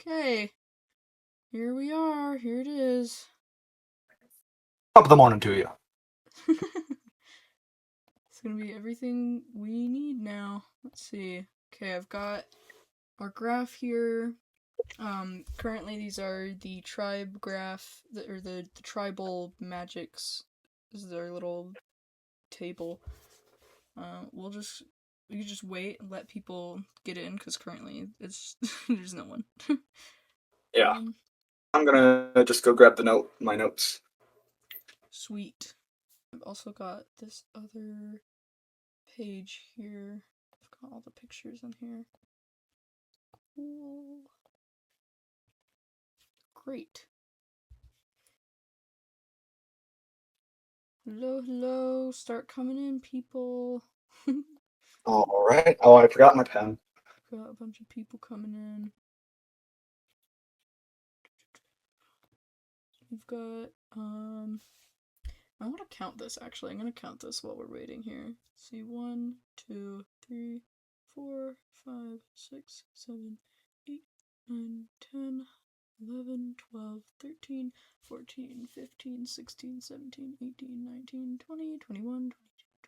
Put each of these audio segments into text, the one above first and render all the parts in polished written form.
Okay, here we are. Here it is. Top of the morning to you. It's gonna be everything we need now. Let's see. Okay, I've got our graph here. Currently these are the tribe graph, or the tribal magics. This is our little table. We can just wait and let people get in, because currently it's there's no one. Yeah. I'm gonna just go grab my notes. Sweet. I've also got this other page here. I've got all the pictures in here. Cool. Great. Hello, hello. Start coming in, people. Alright. Oh, I forgot my pen. Got a bunch of people coming in. We've got, I want to count this, actually. I'm going to count this while we're waiting here. Let's see, 1, 2, 3, 4, 5, 6, 7, 8, 9, 10, 11, 12, 13, 14, 15, 16, 17, 18, 19, 20, 21, 22,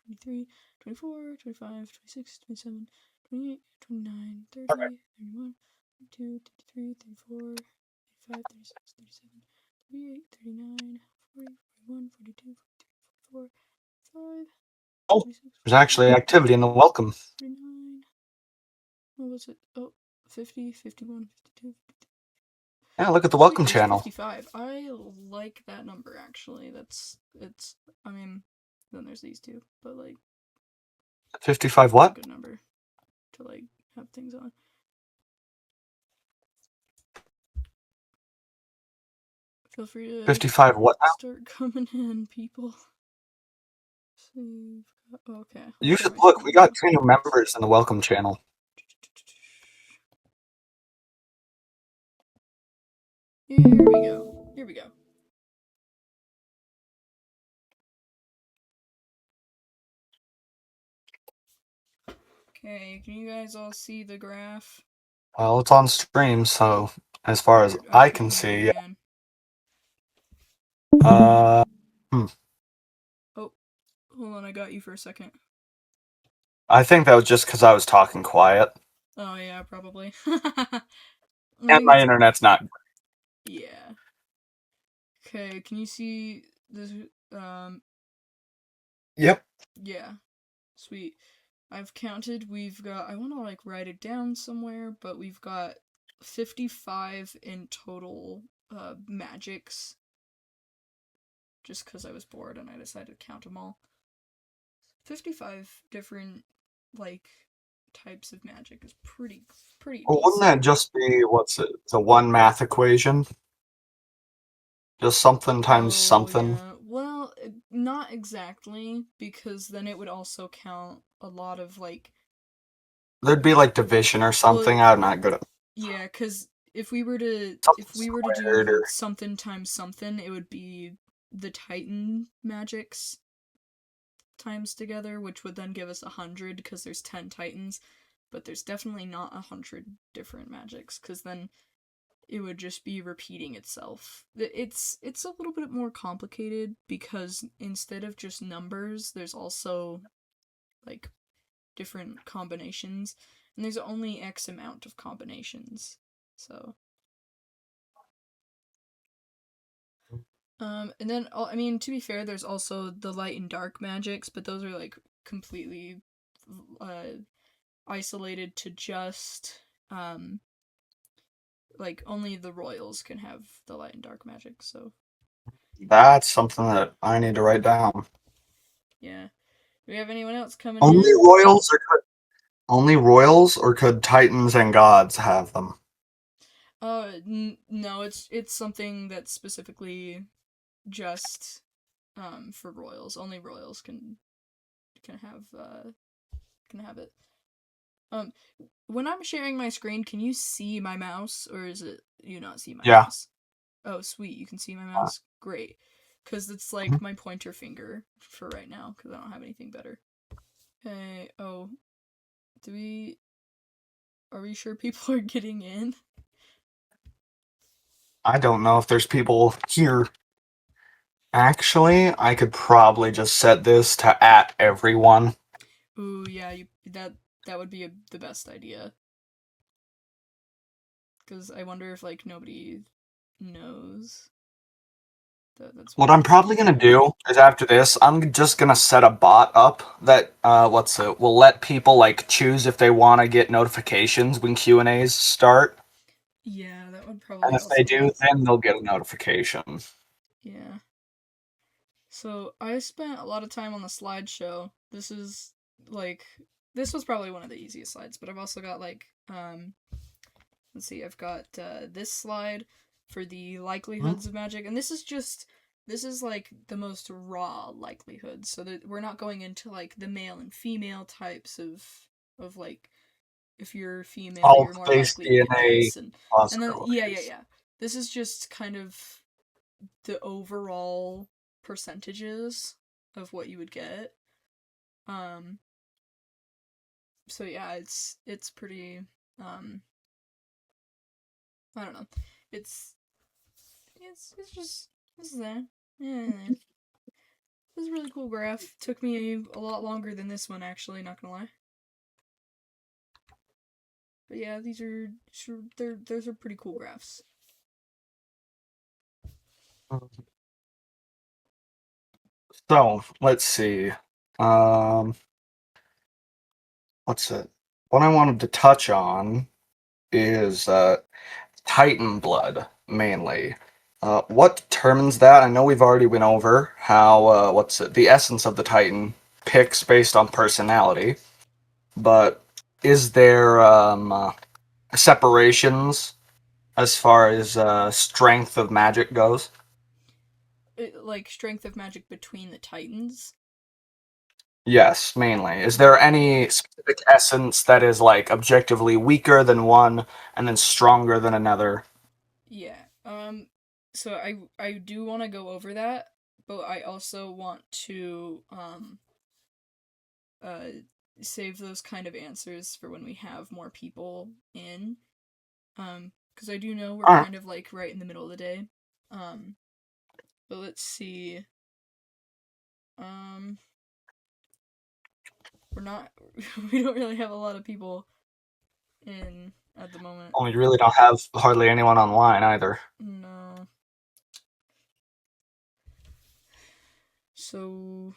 23, 24, 25, 26, 27, 28, 29, 30, 31, 32, 33, 34, 35, 36, 37, 38, 39, 40, 41, 42, 43, 44, 45, Oh, 46, there's actually activity in the welcome. 49. What was it? Oh, 50, 51, 52, 53. Yeah, look at the Sweet, welcome there's channel. 55. I like that number, actually. I mean, then there's these two, but, like, 55 that's a what? good number to, like, have things on. Feel free to 55 what now? start coming in, people. See, okay. You should look, we got 2 new members in the welcome channel. Here we go. Here we go. Okay, can you guys all see the graph? Well, it's on stream, so as far as I can see, Oh, hold on, I got you for a second. I think that was just because I was talking quiet. Oh yeah, probably. And my internet's not good. Yeah. Okay, can you see this? Yep. Yeah. Sweet. I've counted, we've got, I want to, like, write it down somewhere, but we've got 55 in total, magics. Just because I was bored and I decided to count them all. 55 different, like, types of magic is pretty Well, wouldn't that just be, what's it, the one math equation? Just something times something? Yeah. Well, not exactly, because then it would also count a lot of, like... There'd be, like, division or something. Well, I'm not good at yeah, because if we were to squared do or... something times something, it would be the Titan magics times together, which would then give us 100, because there's 10 Titans, but there's definitely not 100 different magics, because then it would just be repeating itself. It's a little bit more complicated, because instead of just numbers, there's also, like, different combinations, and there's only X amount of combinations, so... And then, I mean, to be fair, there's also the light and dark magics, but those are, like, completely, isolated to just, like, only the royals can have the light and dark magic, so... That's something that I need to write down. Yeah. Do we have anyone else coming Only in? only royals, or could titans and gods have them? No, it's something that's specifically just, for royals. Only royals can have it. When I'm sharing my screen, can you see my mouse, or is it you not see my mouse? Oh, sweet, you can see my mouse? Great. Because it's, like, my pointer finger for right now, because I don't have anything better. Okay, oh. Are we sure people are getting in? I don't know if there's people here. Actually, I could probably just set this to at everyone. Ooh, yeah, that would be the best idea. Because I wonder if like nobody knows that's What what I'm this probably is. gonna do is after this, I'm just gonna set a bot up that will let people like choose if they want to get notifications when Q&As start, Yeah, that would and probably if they also do, help. then they'll get a notification. Yeah. So I spent a lot of time on the slideshow. Like this was probably one of the easiest slides, but I've also got like let's see, I've got this slide for the Hmm? likelihoods of magic, and this is like the most raw likelihood, so that we're not going into like the male and female types of like if you're female All you're more face likely to get DNA this and then possibilities. yeah. This is just kind of the overall percentages of what you would get. Um so yeah, it's pretty um I don't know. It's it's just this is that. Yeah. This is a really cool graph. Took me a lot longer than this one actually, not gonna lie. But yeah, these are those are pretty cool graphs. So let's see. Um, what's it? What I wanted to touch on is Titan blood mainly. What determines that? I know we've already went over how what's it? The essence of the Titan picks based on personality, but is there separations as far as strength of magic goes? Like strength of magic between the titans. Yes, mainly. Is there Yeah. any specific essence that is like objectively weaker than one and then stronger than another? Yeah. So I do want to go over that, but I also want to uh save those kind of answers for when we have more people in. Because I do know we're All right. kind of like right in the middle of the day. Um, but let's see. Um, we're not. We don't really have a lot of people in at the moment. Well, we really don't have hardly anyone online either. No. So,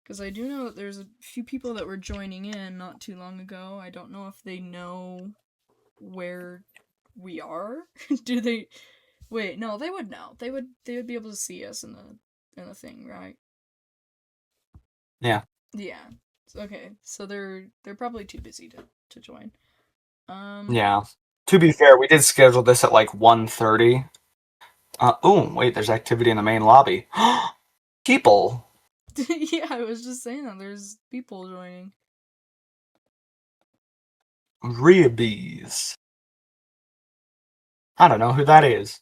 because I do know that there's a few people that were joining in not too long ago. I don't know if they know where we are. Do they? Wait, no, they would know. They would be able to see us in the thing, right? Yeah. Yeah. Okay. So they're probably too busy to join. Um Yeah. To be fair, we did schedule this at like 1:30. Oh, wait, there's activity in the main lobby. People. yeah, I was just saying that there's people joining. Reebies. I don't know who that is.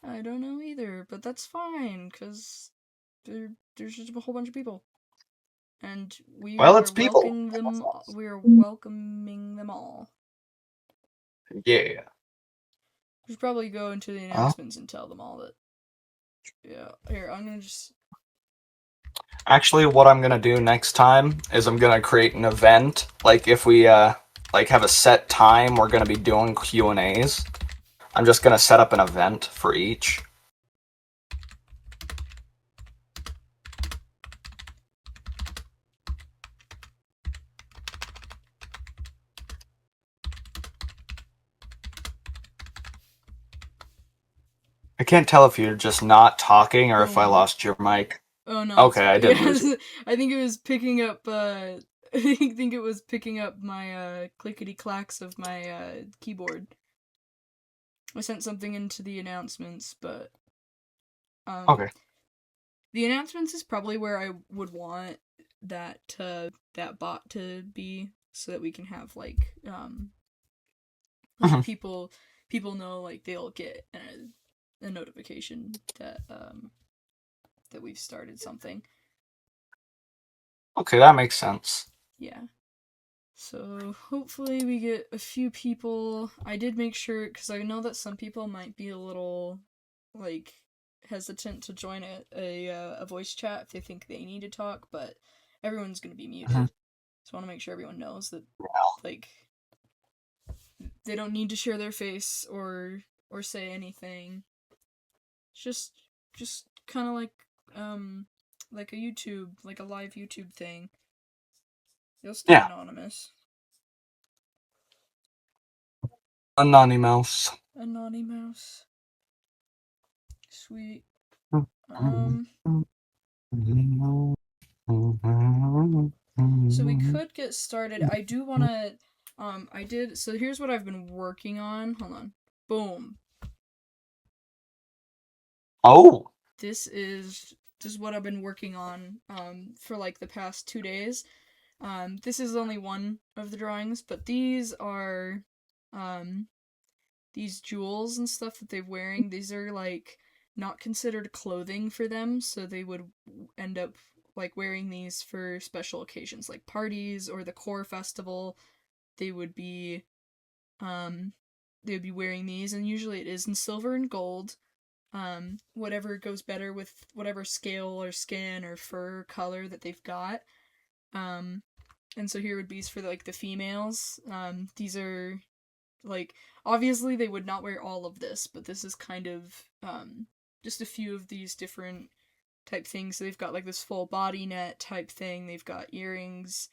I don't know either, but that's fine cuz there's just a whole bunch of people and Well, it's people. we are welcoming them all. Yeah. We should probably go into the Uh, announcements and tell them all that. Yeah, here, I'm going to just Actually, what I'm gonna do next time is I'm gonna create an event. Like if we like have a set time, we're gonna be doing Q&As. I'm just gonna set up an event for each. I can't tell if you're just not talking or Oh if I no. lost your mic. Oh no, it's Okay, I yeah. didn't lose you. I think it was picking up. I think it was picking up my clickety clacks of my keyboard. I sent something into the announcements, but um, Okay. the announcements is probably where I would want that bot to be, so that we can have like Mhm. people know like they'll get a notification that we've started something. Okay, that makes sense. Yeah. So hopefully we get a few people. I did make sure, because I know that some people might be a little, like, hesitant to join a voice chat if they think they need to talk, but everyone's going to be Mhm. muted. So I want to make sure everyone knows that, Yeah. like, they don't need to share their face or say anything. It's just kind of like a YouTube, like a live YouTube thing. You'll stay Yeah. anonymous. Anonymous. Anonymous. Sweet. Mhm. Um, so we could get started. I do want to, so here's what I've been working on. Hold on. Boom. Oh. This is what I've been working on, for like the past 2 days. This is only one of the drawings, but these are, um, these jewels and stuff that they're wearing. These are like not considered clothing for them, so they would end up like wearing these for special occasions like parties or the core festival. They would be um they would be wearing these, and usually it is in silver and gold. Whatever goes better with whatever scale or skin or fur color that they've got. Um and so here would be for like the females. These are like, obviously they would not wear all of this, but this is kind of just a few of these different type things. So they've got like this full body net type thing. They've got earrings,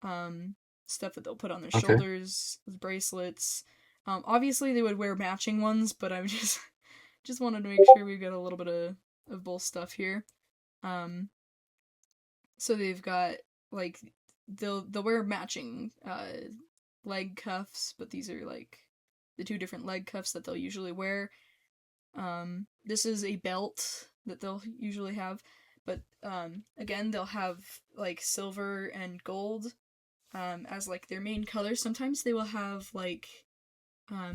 um, stuff that they'll put on their Okay. shoulders, bracelets. Obviously they would wear matching ones, but I just wanted to make sure we got a little bit of both stuff here. Um, so they've got like they'll wear matching leg cuffs, but these are like the two different leg cuffs that they'll usually wear. This is a belt that they'll usually have, but again they'll have like silver and gold as like their main colors. Sometimes they will have like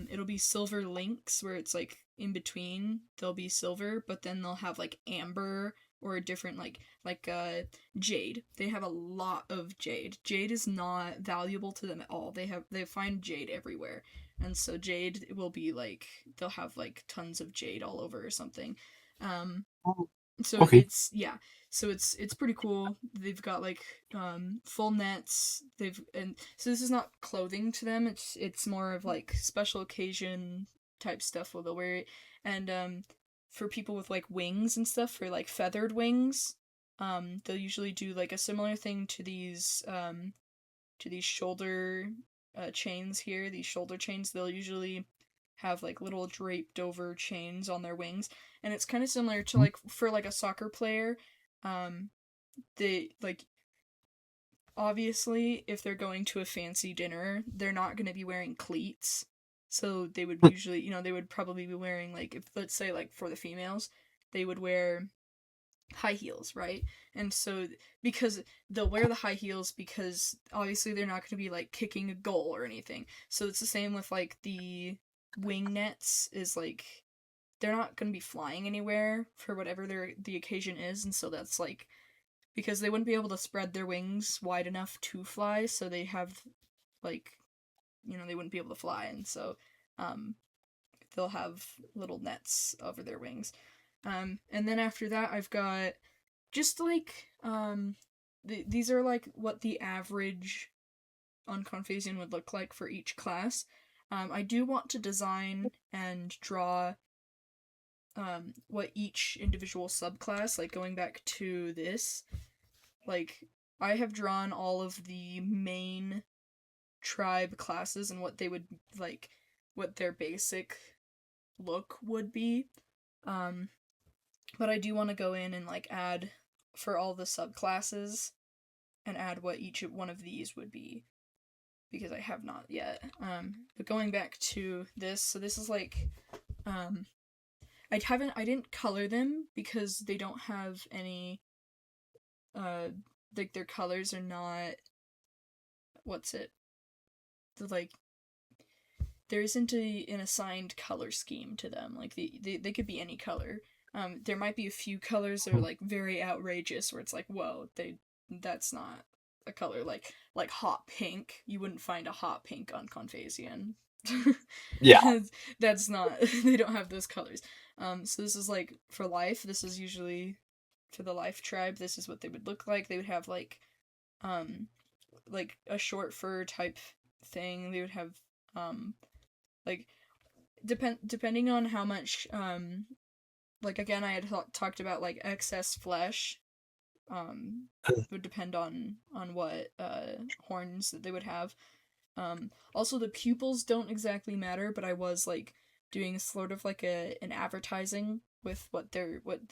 it'll be silver links where it's like in between they'll be silver, but then they'll have like amber or a different jade. They have a lot of jade. Jade is not valuable to them at all. They find jade everywhere. And so jade will be like they'll have like tons of jade all over or something. Um so Okay. it's pretty cool. They've got like full nets. And so this is not clothing to them. It's more of like special occasion type stuff where they'll wear it. And for people with like wings and stuff, for like feathered wings, they'll usually do like a similar thing to these shoulder chains here. These shoulder chains, they'll usually have like little draped over chains on their wings, and it's kind of similar to like for like a soccer player. They like, obviously if they're going to a fancy dinner, they're not going to be wearing cleats. So they would usually, they would probably be wearing like, if let's say like for the females, they would wear high heels, right? And so because they'll wear the high heels because obviously they're not going to be like kicking a goal or anything. So it's the same with like the wing nets, is like they're not going to be flying anywhere for whatever the occasion is, and so that's like because they wouldn't be able to spread their wings wide enough to fly, so they have like they wouldn't be able to fly, and so um they'll have little nets over their wings. And then after that I've got just like these are like what the average Unconphasian would look like for each class. I do want to design and draw what each individual subclass, like going back to this, like I have drawn all of the main tribe classes and what they would like, what their basic look would be. Um, but I do want to go in and like add for all the subclasses and add what each one of these would be, because I have not yet. But going back to this, so this is like um I didn't color them because they don't have any uh like their colors are not, what's it? The like there isn't an assigned color scheme to them. Like they could be any color. There might be a few colors that are like very outrageous where it's like, whoa, that's not a color like hot pink. You wouldn't find a hot pink Unconphasian. Yeah. That's not, they don't have those colors. So this is like for life. This is usually for the life tribe. This is what they would look like. They would have like a short fur type thing. They would have like depending on how much like again I had talked about like excess flesh would depend on what horns that they would have. Also the pupils don't exactly matter, but I was like doing sort of like an advertising with what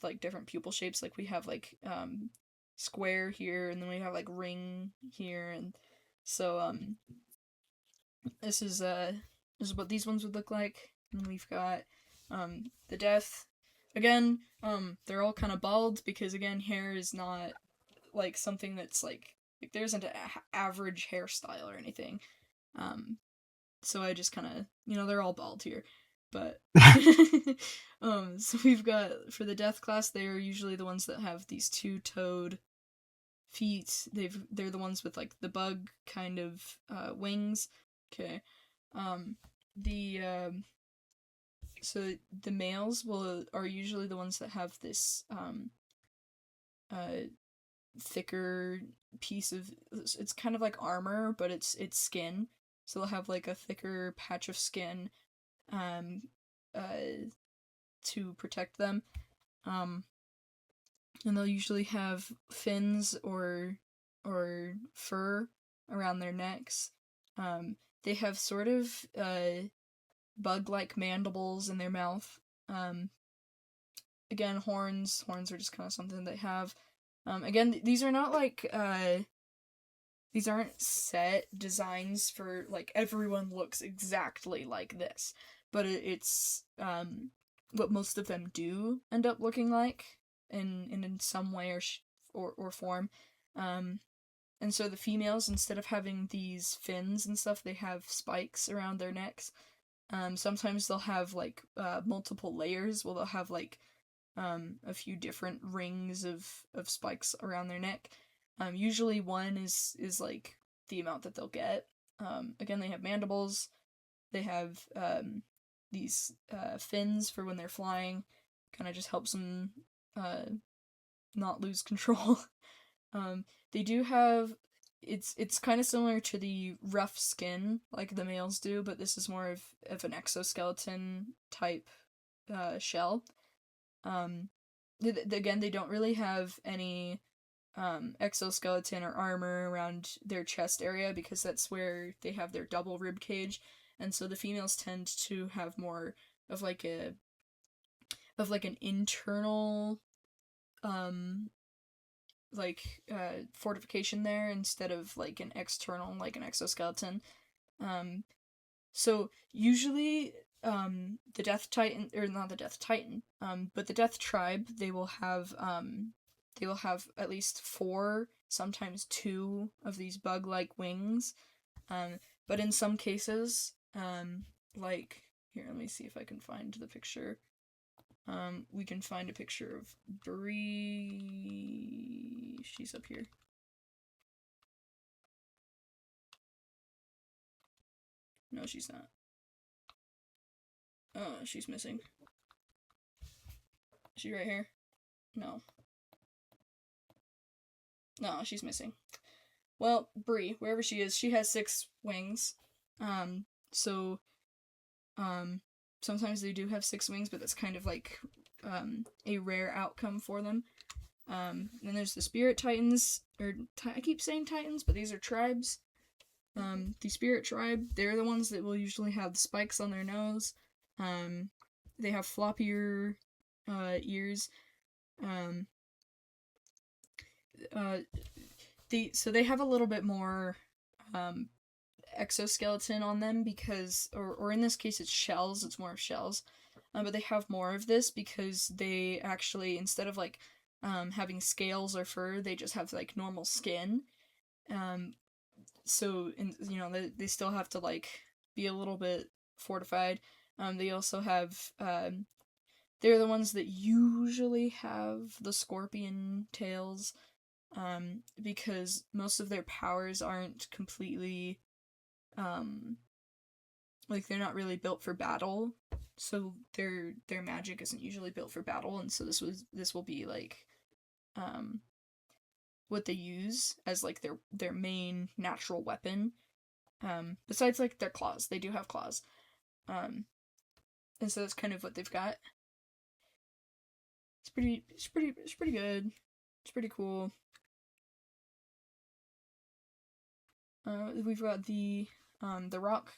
like different pupil shapes. Like we have like square here, and then we have like ring here, and so this is what these ones would look like. And we've got the death. Again, they're all kind of bald because again, hair is not like something that's like there isn't an average hairstyle or anything. So I just kind of, they're all bald here. But so we've got for the death class, they are usually the ones that have these two-toed feet. They're the ones with like the bug kind of wings. Okay. The so the males are usually the ones that have this thicker piece of, it's kind of like armor, but it's skin. So they'll have like a thicker patch of skin to protect them. And they'll usually have fins or fur around their necks. They have sort of bug-like mandibles in their mouth. Again, horns are just kind of something they have. Again, these are not like these aren't set designs for like everyone looks exactly like this, but it's what most of them do end up looking like in some way or form. And so the females, instead of having these fins and stuff, they have spikes around their necks. Sometimes they'll have like multiple layers. Well, they'll have like a few different rings of spikes around their neck. Usually one is like the amount that they'll get. Again, they have mandibles. They have these fins for when they're flying. Kind of just helps them not lose control. They do have, it's kind of similar to the rough skin like the males do, but this is more of an exoskeleton type shell. Again, they don't really have any exoskeleton or armor around their chest area because that's where they have their double rib cage, and so the females tend to have more of like an internal fortification there instead of like an external like an exoskeleton. So usually the Death Titan, or not the Death Titan, but the Death Tribe, they will have at least 4, sometimes 2 of these bug-like wings. But in some cases, like here, let me see if I can find the picture. We can find a picture of Bree. She's up here. No, she's not. Oh, she's missing. Is she right here? No. No, she's missing. Well, Bree, wherever she is, she has 6 wings. So, sometimes they do have 6 wings, but that's kind of like, a rare outcome for them. Then there's the Spirit Titans, I keep saying Titans, but these are tribes. The Spirit Tribe, they're the ones that will usually have the spikes on their nose. They have floppier, ears. So they have a little bit more, exoskeleton on them because, or in this case it's shells, it's more of shells. But they have more of this because they actually, instead of like, having scales or fur, they just have like normal skin. So, they still have to like be a little bit fortified. They also have, they're the ones that usually have the scorpion tails. because most of their powers aren't completely, like, they're not really built for battle, so their magic isn't usually built for battle, and so this will be like, what they use as like their main natural weapon. Besides like their claws, they do have claws. And so that's kind of what they've got. It's pretty good. It's pretty cool. We've got the rock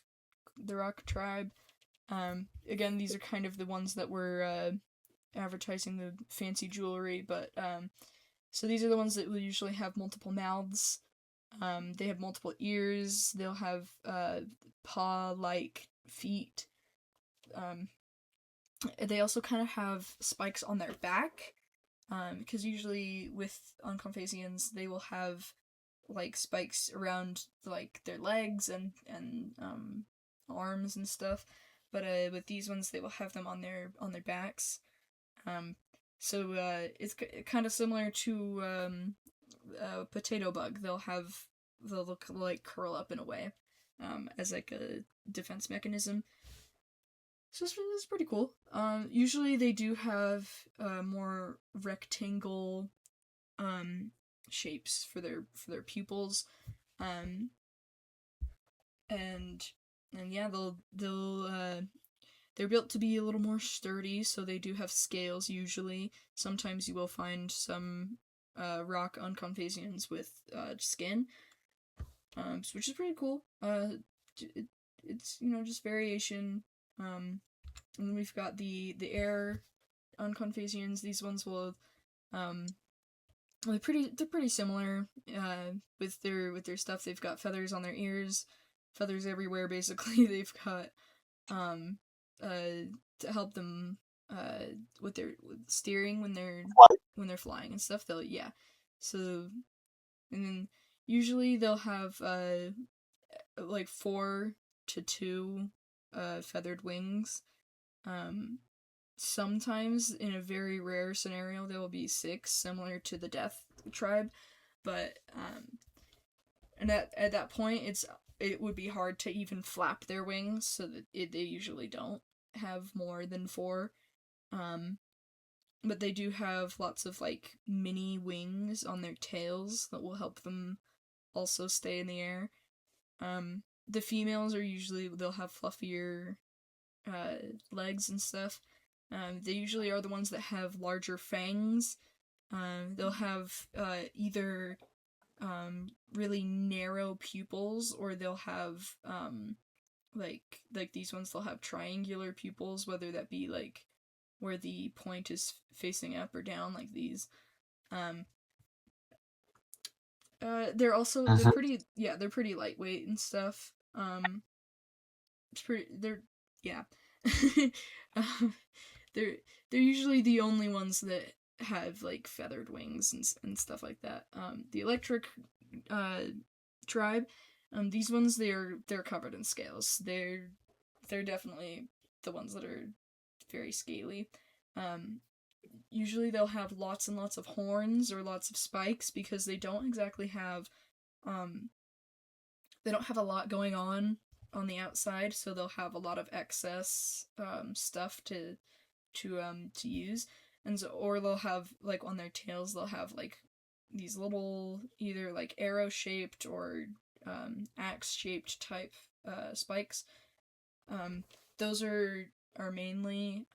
tribe. Again, these are kind of the ones that were advertising the fancy jewelry, but so these are the ones that will usually have multiple mouths. They have multiple ears. They'll have paw-like feet. They also kind of have spikes on their back, because usually with Unconphasians, they will have like spikes around like their legs and arms and stuff. But with these ones, they will have them on their backs. So it's kind of similar to a potato bug. They'll look like curl up in a way, as like a defense mechanism. So it's pretty cool. Usually they do have more rectangle shapes for their pupils, and yeah, they're built to be a little more sturdy, so they do have scales usually. Sometimes you will find some rock Unconphasians with skin, which is pretty cool. It's just variation. And then we've got the air Unconphasians. These ones will they're pretty similar with their stuff. They've got feathers on their ears, feathers everywhere basically. They've got to help them with steering when they're flying and stuff. They'll So, and then usually they'll have like 4 to 2 feathered wings. Sometimes in a very rare scenario there will be 6, similar to the Death tribe, but and at that point it would be hard to even flap their wings, so that they usually don't have more than 4. But they do have lots of like mini wings on their tails that will help them also stay in the air. The females are usually, they'll have fluffier legs and stuff. They usually are the ones that have larger fangs. They'll have either really narrow pupils, or they'll have like these ones, they'll have triangular pupils, whether that be like where the point is facing up or down, like these. They're also they're pretty lightweight and stuff. They're usually the only ones that have like feathered wings and stuff like that. The electric tribe, these ones, they're covered in scales. They're definitely the ones that are very scaly. Usually they'll have lots and lots of horns or lots of spikes, because they don't exactly have they don't have a lot going on the outside, so they'll have a lot of excess stuff to use. And so, or they'll have like on their tails, they'll have like these little either like arrow shaped or axe shaped type spikes. Those are mainly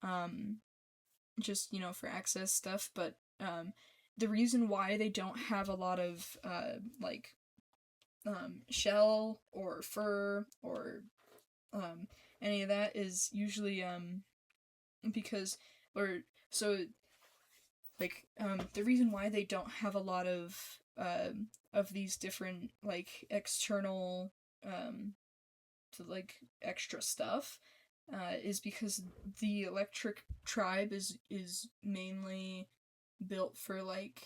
just for access stuff, but the reason why they don't have a lot of like shell or fur or any of that is usually because the reason why they don't have a lot of these different like external like extra stuff is because the electric tribe is mainly built for like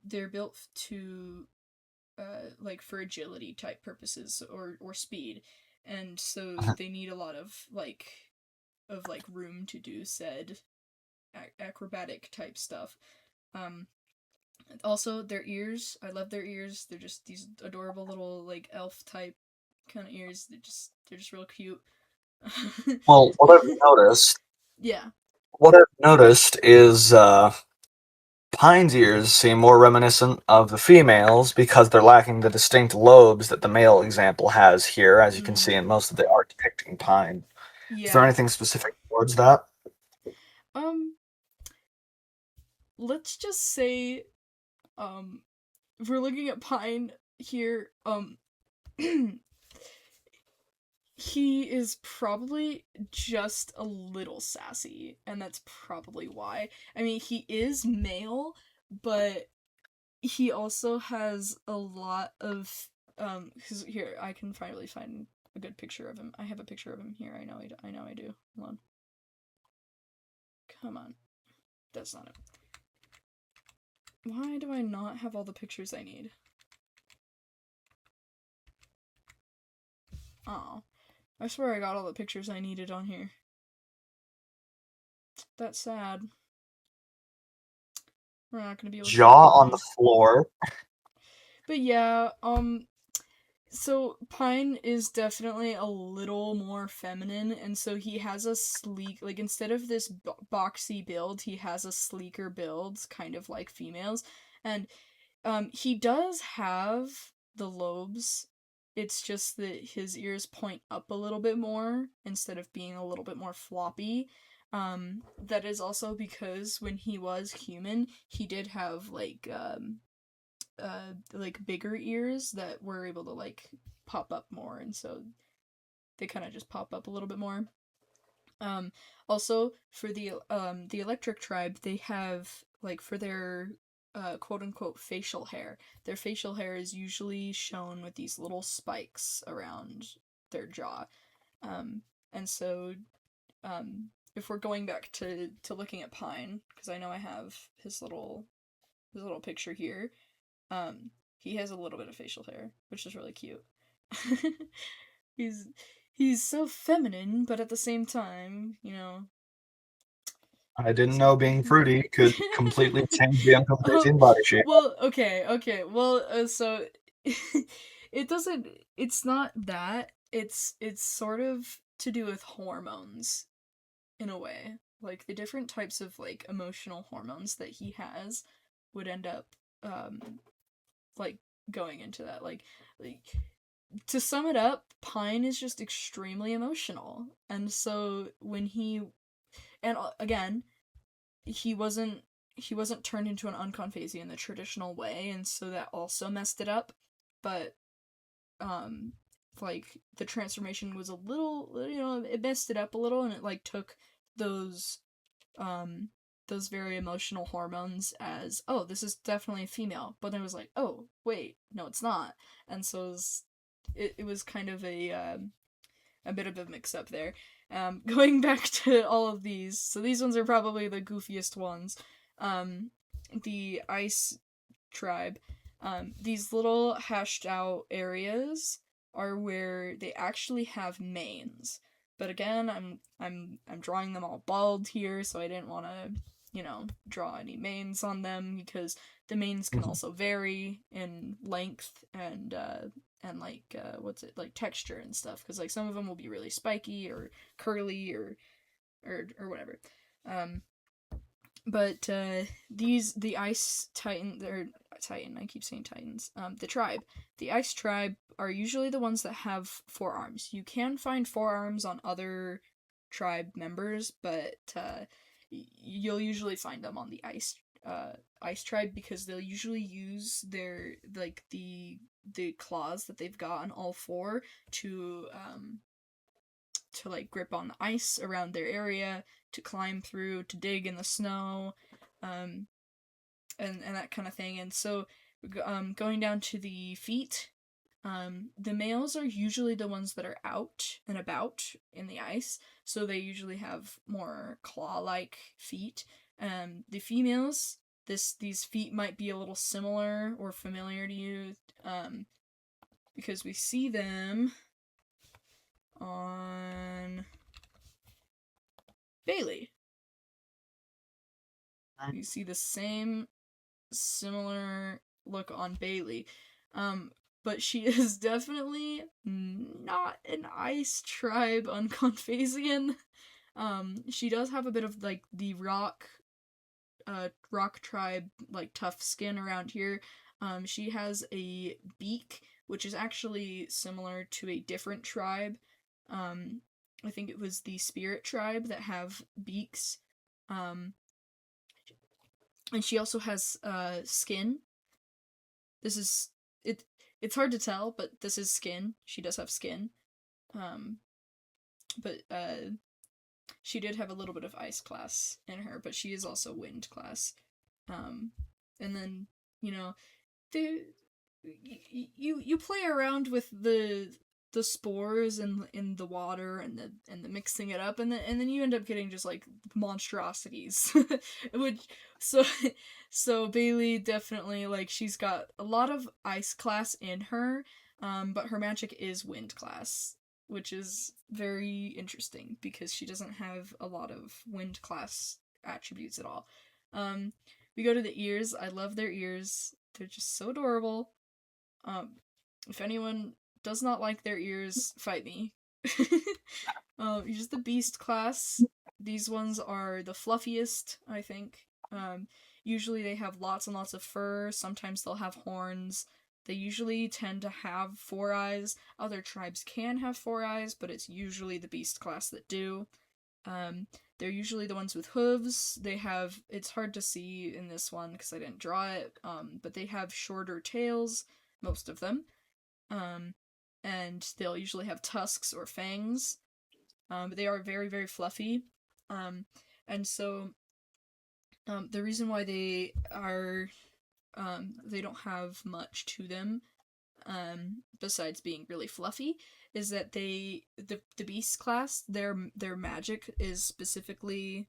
they're built to like for agility type purposes or speed, and so they need a lot of room to do said acrobatic type stuff. Also, their ears. I love their ears. They're just these adorable little like elf type kind of ears. They're just real cute. Well, Yeah. what I've noticed is pine's ears seem more reminiscent of the females because they're lacking the distinct lobes that the male example has here, as you can see Mm, in most of the art depicting pine. Is there yeah. anything specific towards that? Um. Let's just say, if we're looking at Pine here, he is probably just a little sassy, and that's probably why. I mean, he is male, but he also has a lot of cause here I can finally find a good picture of him. I have a picture of him here. I know I do. Hold on. Come on. That's not it. Why do I not have all the pictures I need? Oh. I swear I got all the pictures I needed on here. That's sad. We're not gonna be able to see Jaw on the Pine. floor. But yeah, so Pine is definitely a little more feminine, and so he has a sleek, like instead of this boxy build, he has a sleeker build, kind of like females, and he does have the lobes. It's just that his ears point up a little bit more instead of being a little bit more floppy. That is also because when he was human, he did have like bigger ears that were able to like pop up more, and so they kind of just pop up a little bit more. Um, Also for the electric tribe, they have like for their quote unquote facial hair. Their facial hair is usually shown with these little spikes around their jaw. And so if we're going back to looking at Pine, because I know I have his little picture here. He has a little bit of facial hair, which is really cute. he's he's so feminine, but at the same time, I didn't so. know being fruity could completely change the um, Unconphasian body shape. well, okay. Well, so it doesn't. It's not that. It's sort of to do with hormones in a way. Like the different types of like emotional hormones that he has would end up like going into that like to sum it up, Pine is just extremely emotional. And so when he and again, he wasn't turned into an Unconphasian in the traditional way, and so that also messed it up. But um like the transformation was a little, it messed it up a little, and it like took those um those very emotional hormones as, oh, this is definitely a female, but then it was like, oh wait, no, it's not. And so it was kind of a bit of a mix up there. Going back to all of these, so these ones are probably the goofiest ones. um the ice tribe, these little hashed out areas are where they actually have manes. But again, I'm drawing them all bald here, so I didn't want to, draw any manes on them because the manes can Mhm. also vary in length and like what's it like texture and stuff, because like some of them will be really spiky or curly or whatever. Um, but the ice titan or titan, I keep saying titans. The tribe, the ice tribe are usually the ones that have forearms. You can find forearms on other tribe members, but you'll usually find them on the ice tribe because they'll usually use their like the claws that they've got on all four to like grip on the ice around their area, to climb through, to dig in the snow, um, and that kind of thing. And so, going down to the feet, the males are usually the ones that are out and about in the ice, so they usually have more claw-like feet. The females, these feet might be a little similar or familiar to you, because we see them on Bailey. You see the same. similar look on Bailey. But she is definitely not an ice tribe Unconphasian. She does have a bit of like the rock tribe like tough skin around here. She has a beak, which is actually similar to a different tribe. Um, I think it was the spirit tribe that have beaks. Um, and she also has skin. This is it. It's hard to tell, but this is skin. She does have skin. Um, but she did have a little bit of ice class in her, but she is also wind class. Um, and then you know, the you play around with the spores in the water and the mixing it up, and then you end up getting just like monstrosities, which so so Bailey definitely like she's got a lot of ice class in her, but her magic is wind class, which is very interesting because she doesn't have a lot of wind class attributes at all. Um, we go to the ears. I love their ears. They're just so adorable. Um, if anyone does not like their ears, fight me. Just the beast class. These ones are the fluffiest, I think. Usually they have lots and lots of fur. Sometimes they'll have horns. They usually tend to have 4 eyes. Other tribes can have 4 eyes, but it's usually the beast class that do. Um, they're usually the ones with hooves. They have, it's hard to see in this one because I didn't draw it, but they have shorter tails, most of them. Um, and they'll usually have tusks or fangs. But they are very, very fluffy. Um, and so the reason why they don't have much to them, besides being really fluffy, is that the beast class, their magic is specifically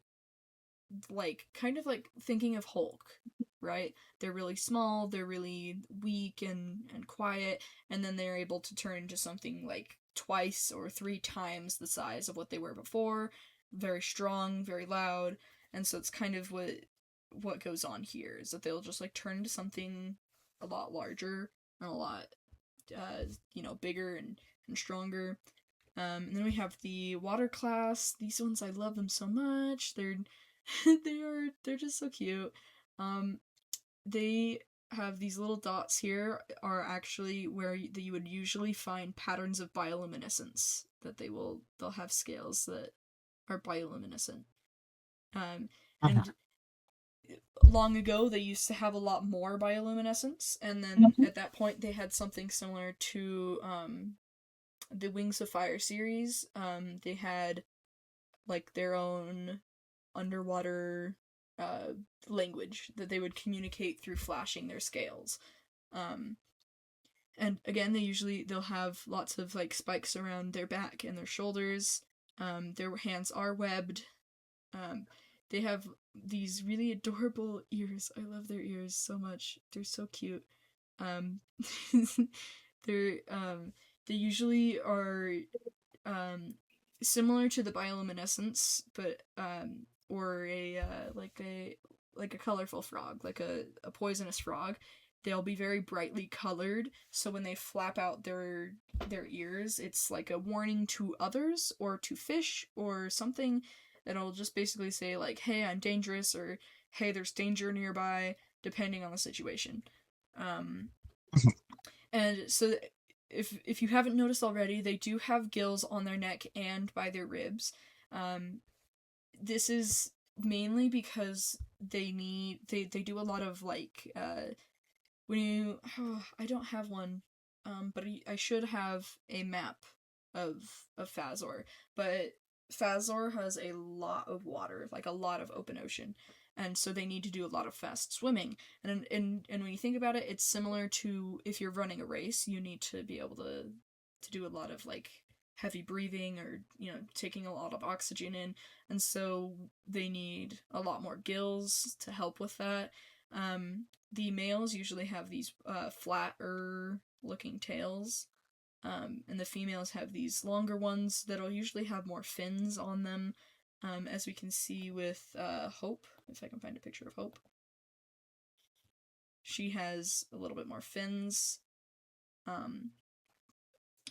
like kind of like thinking of Hulk, right? They're really small, they're really weak and quiet, and then they're able to turn into something like twice or 3 times the size of what they were before. Very strong, very loud, and so it's kind of what goes on here is that they'll just like turn into something a lot larger and a lot bigger and stronger. And then we have the water class. These ones I love them so much. They're just so cute. Um, they have these little dots here are actually where you would usually find patterns of bioluminescence that they'll have scales that are bioluminescent. And long ago they used to have a lot more bioluminescence, and then at that point they had something similar to the Wings of Fire series. They had like their own underwater uh, language that they would communicate through flashing their scales. Um, and again, they'll have lots of like spikes around their back and their shoulders. Their hands are webbed. Um, they have these really adorable ears. I love their ears so much. They're so cute. Um, they're they usually are um similar to the bioluminescence, but or like a colorful frog, like a poisonous frog. They'll be very brightly colored, so when they flap out their ears, it's like a warning to others or to fish or something that'll just basically say like, "Hey, I'm dangerous," or "Hey, there's danger nearby," depending on the situation. Um, and so if you haven't noticed already, they do have gills on their neck and by their ribs. Um, this is mainly because they do a lot of like when you I don't have one, but I should have a map of Fazor, but Fazor has a lot of water, like a lot of open ocean, and so they need to do a lot of fast swimming. And when you think about it, it's similar to if you're running a race, you need to be able to do a lot of like heavy breathing or taking a lot of oxygen in, and so they need a lot more gills to help with that. The males usually have these flatter looking tails, and the females have these longer ones that'll usually have more fins on them, as we can see with Hope, if I can find a picture of Hope. she has a little bit more fins.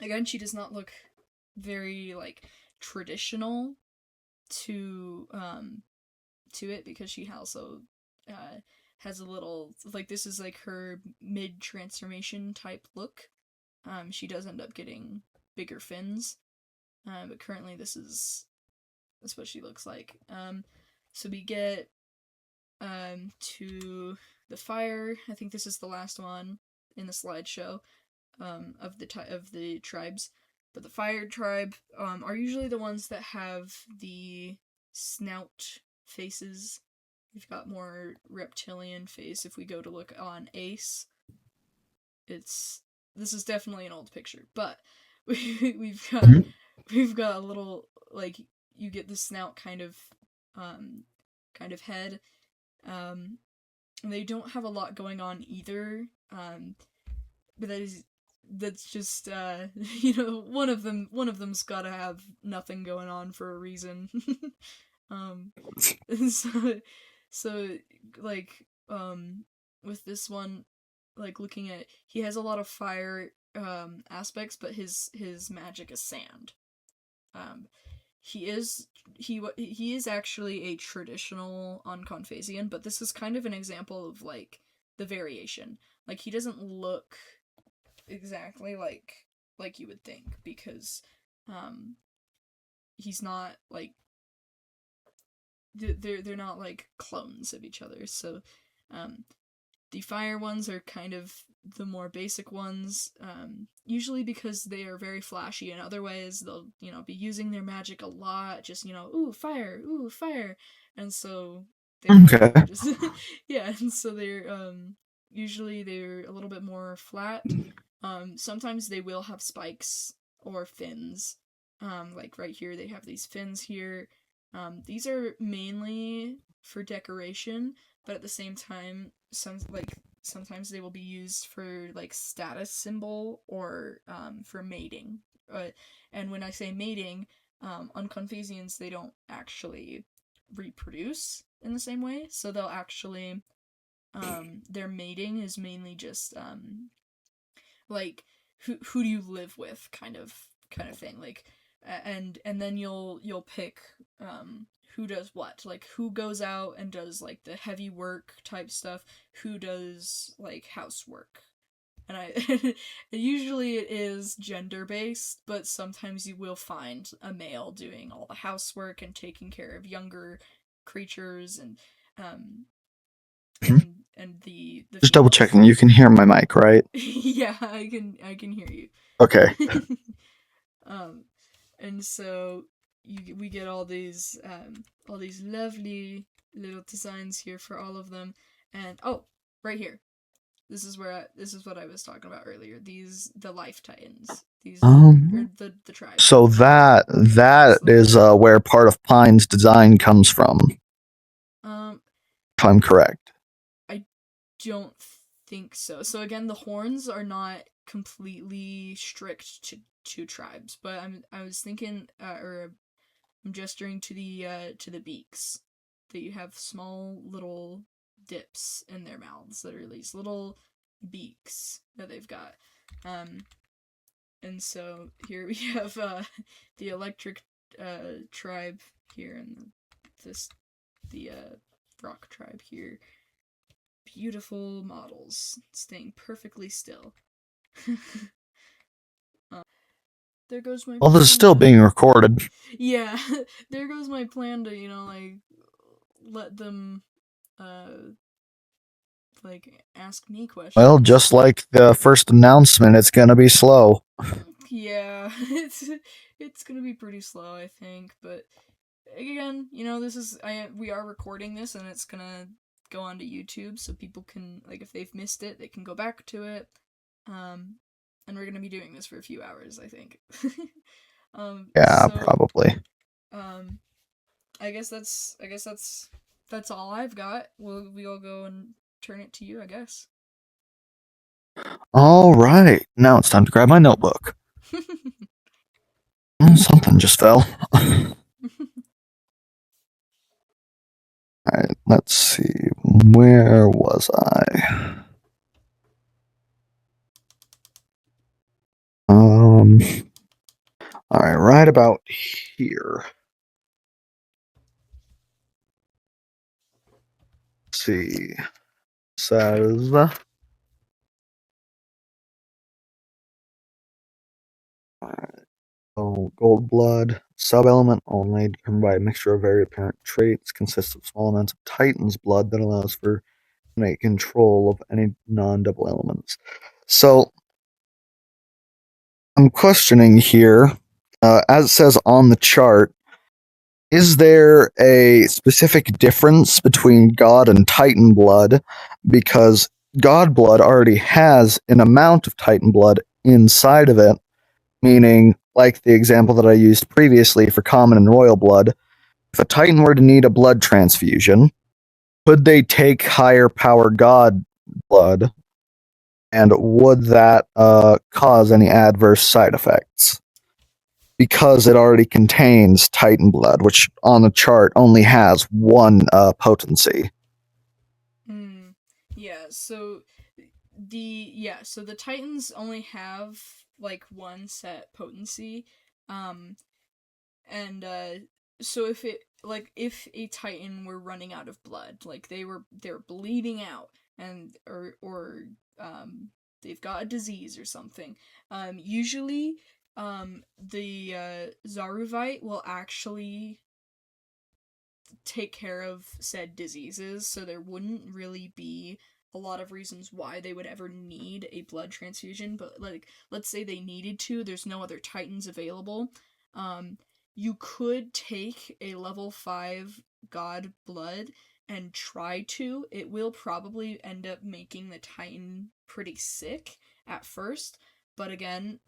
Again, she does not look very like traditional to it, because she also has a little, like, this is like her mid transformation type look. She does end up getting bigger fins, but currently that's what she looks like. So we get to the fire. I think this is the last one in the slideshow of the tribes. But the fire tribe are usually the ones that have the snout faces. We've got more reptilian face. If we go to look on Ace, this is definitely an old picture, but we've got a little, like, you get the snout kind of head. They don't have a lot going on either, but that's just one of them's gotta have nothing going on for a reason. so like with this one, like, looking at, he has a lot of fire aspects, but his magic is sand. He is actually a traditional Unconphasian, but this is kind of an example of like the variation. Like, he doesn't look exactly like you would think, because he's not like, they're not like clones of each other. So the fire ones are kind of the more basic ones, usually because they are very flashy. In other ways, they'll, be using their magic a lot, just, ooh, fire, and so they're just yeah, and so they're usually they're a little bit more flat. Sometimes they will have spikes or fins, like right here they have these fins here. These are mainly for decoration, but at the same time, sometimes they will be used for like status symbol, or for mating. And when I say mating, Unconphasians, they don't actually reproduce in the same way, so they'll actually their mating is mainly just like, who do you live with, kind of thing, like, and then you'll pick who does what, like, who goes out and does like the heavy work type stuff, who does like housework. And usually it is gender based, but sometimes you will find a male doing all the housework and taking care of younger creatures, and the Just double checking. You can hear my mic, right? Yeah, I can hear you. Okay. And so we get all these lovely little designs here for all of them, and right here, this is what I was talking about earlier. The life titans. These are the tribe. So that is where part of Pine's design comes from. If I'm correct. I don't think so. So again, the horns are not completely strict to tribes, but I was thinking, or I'm gesturing to the beaks. That you have small little dips in their mouths that are these little beaks that they've got. And so here we have the electric tribe here, and the rock tribe here. Beautiful models, staying perfectly still. There goes my. Well, this is still being recorded. Yeah, there goes my plan to, like, let them, like, ask me questions. Well, just like the first announcement, it's gonna be slow. Yeah, it's gonna be pretty slow, I think, but again, we are recording this, and it's gonna go onto YouTube, so people can, like, if they've missed it, they can go back to it. And we're gonna be doing this for a few hours, I think. Yeah, so, probably. I guess that's all I've got. We'll go and turn it to you, I guess. All right, now it's time to grab my notebook. Something just fell. Alright, let's see. Where was I? All right, right about here. Let's see. Says gold blood sub-element only, determined by a mixture of very apparent traits, consists of small amounts of Titan's blood that allows for innate control of any non-double elements. So I'm questioning here, as it says on the chart, is there a specific difference between God and Titan blood? Because God blood already has an amount of Titan blood inside of it, meaning, like the example that I used previously for common and royal blood, if a Titan were to need a blood transfusion, could they take higher power God blood, and would that cause any adverse side effects? Because it already contains Titan blood, which on the chart only has one potency. Yeah, so the Titans only have like one set potency. And so if a Titan were running out of blood, like they're bleeding out and or they've got a disease or something, usually the Zaruvite will actually take care of said diseases, so there wouldn't really be a lot of reasons why they would ever need a blood transfusion. But like, let's say they needed to, there's no other Titans available. You could take a level 5 God blood and try to. It will probably end up making the Titan pretty sick at first. But again,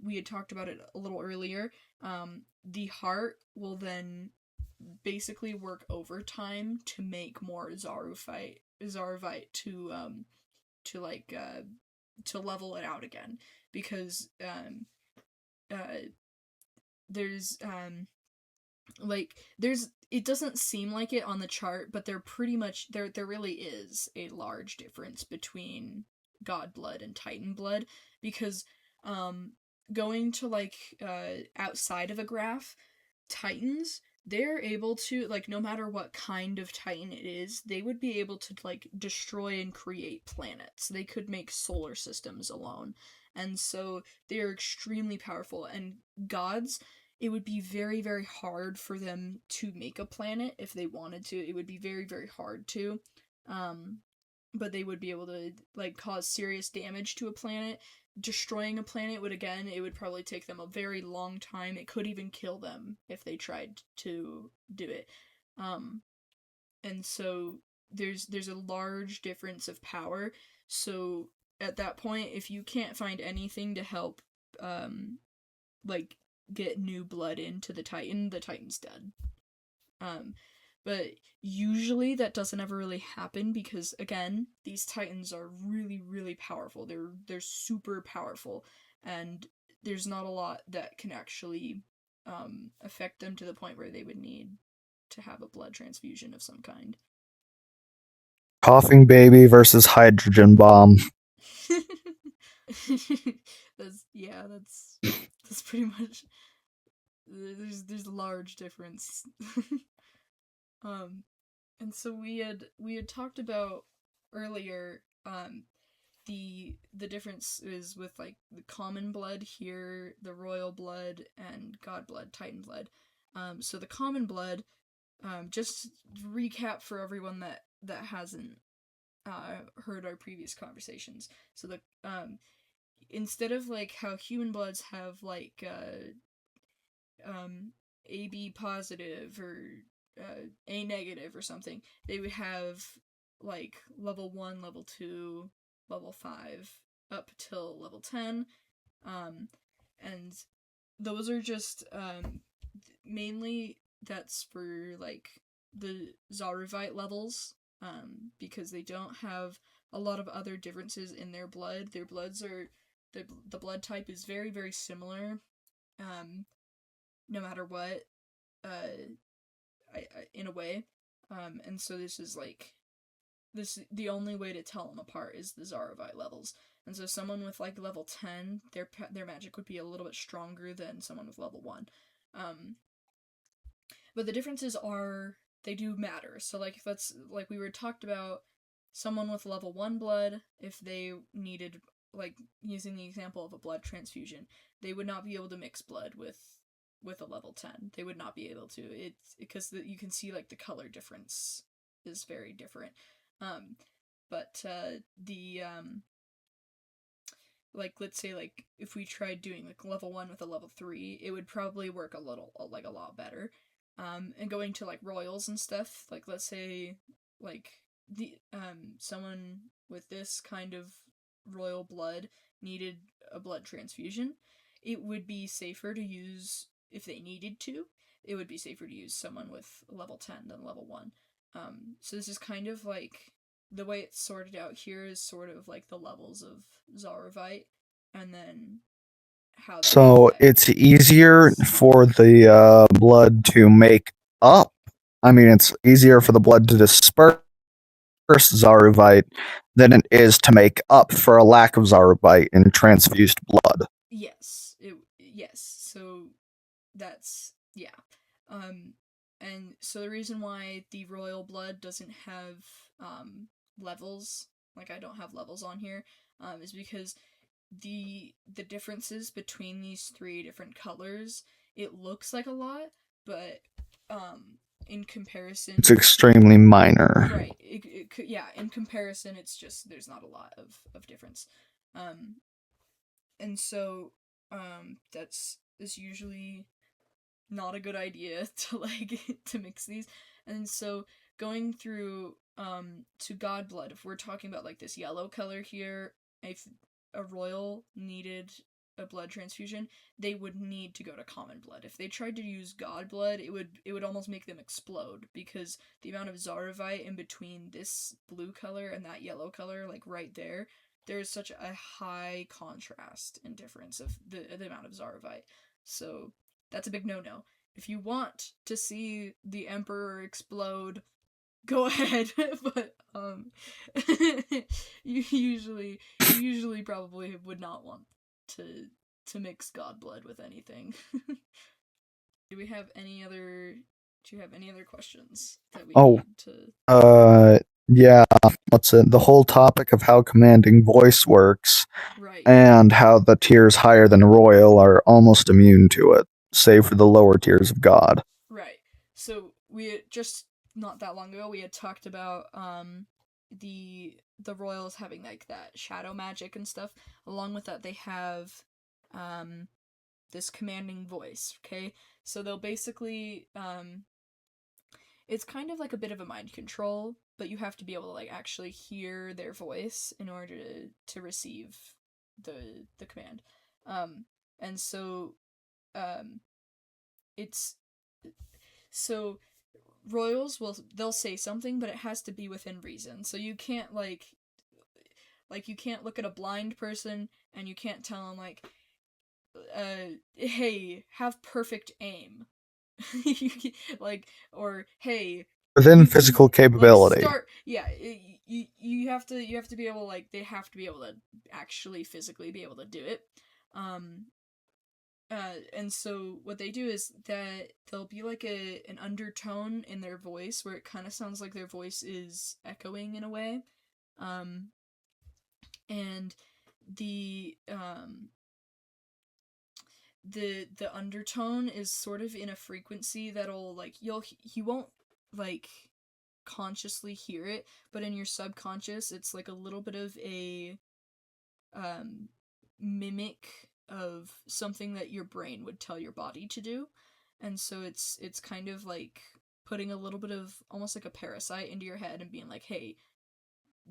we had talked about it a little earlier. The heart will then basically work overtime to make more Zaruvite to like to level it out again, because there's there's it doesn't seem like it on the chart, but there really is a large difference between God blood and Titan blood, because going to like outside of a graph, Titans, they're able to, like, no matter what kind of Titan it is, they would be able to like destroy and create planets. They could make solar systems alone. And so they're extremely powerful. And gods, it would be very, very hard for them to make a planet if they wanted to. It would be very, very hard to. But they would be able to like cause serious damage to a planet. Destroying a planet it would probably take them a very long time. It could even kill them if they tried to do it. And so there's a large difference of power. So at that point, if you can't find anything to help like get new blood into the Titan's dead. But usually that doesn't ever really happen, because again, these Titans are really, really powerful. They're super powerful, and there's not a lot that can actually affect them to the point where they would need to have a blood transfusion of some kind. Coughing baby versus hydrogen bomb. That's pretty much. There's a large difference. And so we had talked about earlier the differences with like the common blood here, the royal blood, and god blood, Titan blood. So the common blood, just recap for everyone that hasn't heard our previous conversations. So the instead of like how human bloods have like AB positive or A negative or something, they would have like level 1, level 2, level 5 up till level 10. And those are just mainly that's for like the Zaruvite levels, because they don't have a lot of other differences in their blood. Their bloods are the blood type is very, very similar, no matter what, in a way. And so this is like the only way to tell them apart is the Zarovite levels. And so someone with like level 10, their magic would be a little bit stronger than someone with level 1. But the differences are, they do matter. So like if that's like we were talked about, someone with level 1 blood, if they needed, like using the example of a blood transfusion, they would not be able to mix blood with a level 10. They would not be able to. It's because you can see like the color difference is very different. Like let's say like if we tried doing like level 1 with a level 3, it would probably work a lot better. And going to like royals and stuff, like let's say like the someone with this kind of royal blood needed a blood transfusion, it would be safer to use, if they needed to, it would be safer to use someone with level 10 than level 1. So this is kind of like, the way it's sorted out here is sort of like the levels of Zarovite, and then how that So affects it's easier for the blood to make up. I mean, it's easier for the blood to disperse Zaruvite than it is to make up for a lack of Zaruvite in transfused blood. Yes. So that's, yeah. And so the reason why the royal blood doesn't have levels, like I don't have levels on here, is because the differences between these 3 different colors, it looks like a lot, but in comparison, It's extremely minor. right, yeah, in comparison, it's just, there's not a lot of difference. And so that's usually not a good idea to like to mix these. And so going through to god blood, if we're talking about like this yellow color here, if a royal needed a blood transfusion, they would need to go to common blood. If they tried to use god blood, it would almost make them explode, because the amount of Zarovite in between this blue color and that yellow color, like right there, there's such a high contrast and difference of the amount of Zarovite. So that's a big no-no. If you want to see the Emperor explode, go ahead, but you usually probably would not want to mix god blood with anything. Do you have any other questions that we need to? Yeah. What's it? The whole topic of how commanding voice works, Right. and how the tiers higher than royal are almost immune to it, save for the lower tiers of god. Right. So we had just not that long ago we had talked about the royals having like that shadow magic and stuff. Along with that, they have this commanding voice. Okay, so they'll basically it's kind of like a bit of a mind control, but you have to be able to like actually hear their voice in order to receive the command. And so it's so royals they'll say something, but it has to be within reason. So you can't like you can't look at a blind person and you can't tell them like hey, have perfect aim. Like, or hey, Within physical capability. Like you have to be able, like, they have to be able to actually physically be able to do it. And so what they do is that there'll be like an undertone in their voice where it kind of sounds like their voice is echoing in a way. And the undertone is sort of in a frequency that'll like you won't like consciously hear it, but in your subconscious it's like a little bit of a mimic of something that your brain would tell your body to do. And so it's kind of like putting a little bit of almost like a parasite into your head and being like, hey,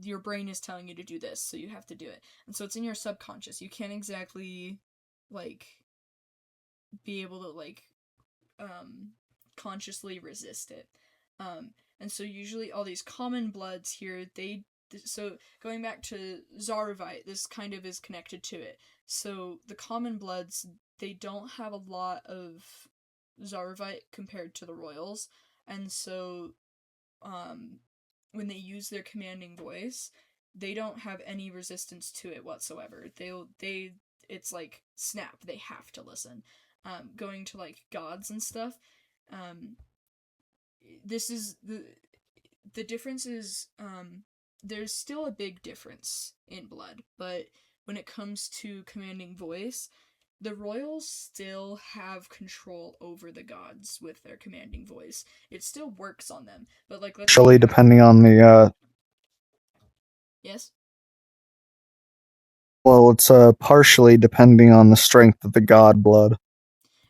your brain is telling you to do this, so you have to do it. And so it's in your subconscious. You can't exactly like be able to like consciously resist it. And so usually all these common bloods here, so going back to Zarovite, this kind of is connected to it. So the common bloods, they don't have a lot of Zarovite compared to the royals, and so when they use their commanding voice, they don't have any resistance to it whatsoever. It's like snap, they have to listen. Going to like gods and stuff, this is the difference is there's still a big difference in blood, but when it comes to commanding voice, the royals still have control over the gods with their commanding voice. It still works on them, but like let's Actually, depending on the yes. well, it's partially depending on the strength of the god blood.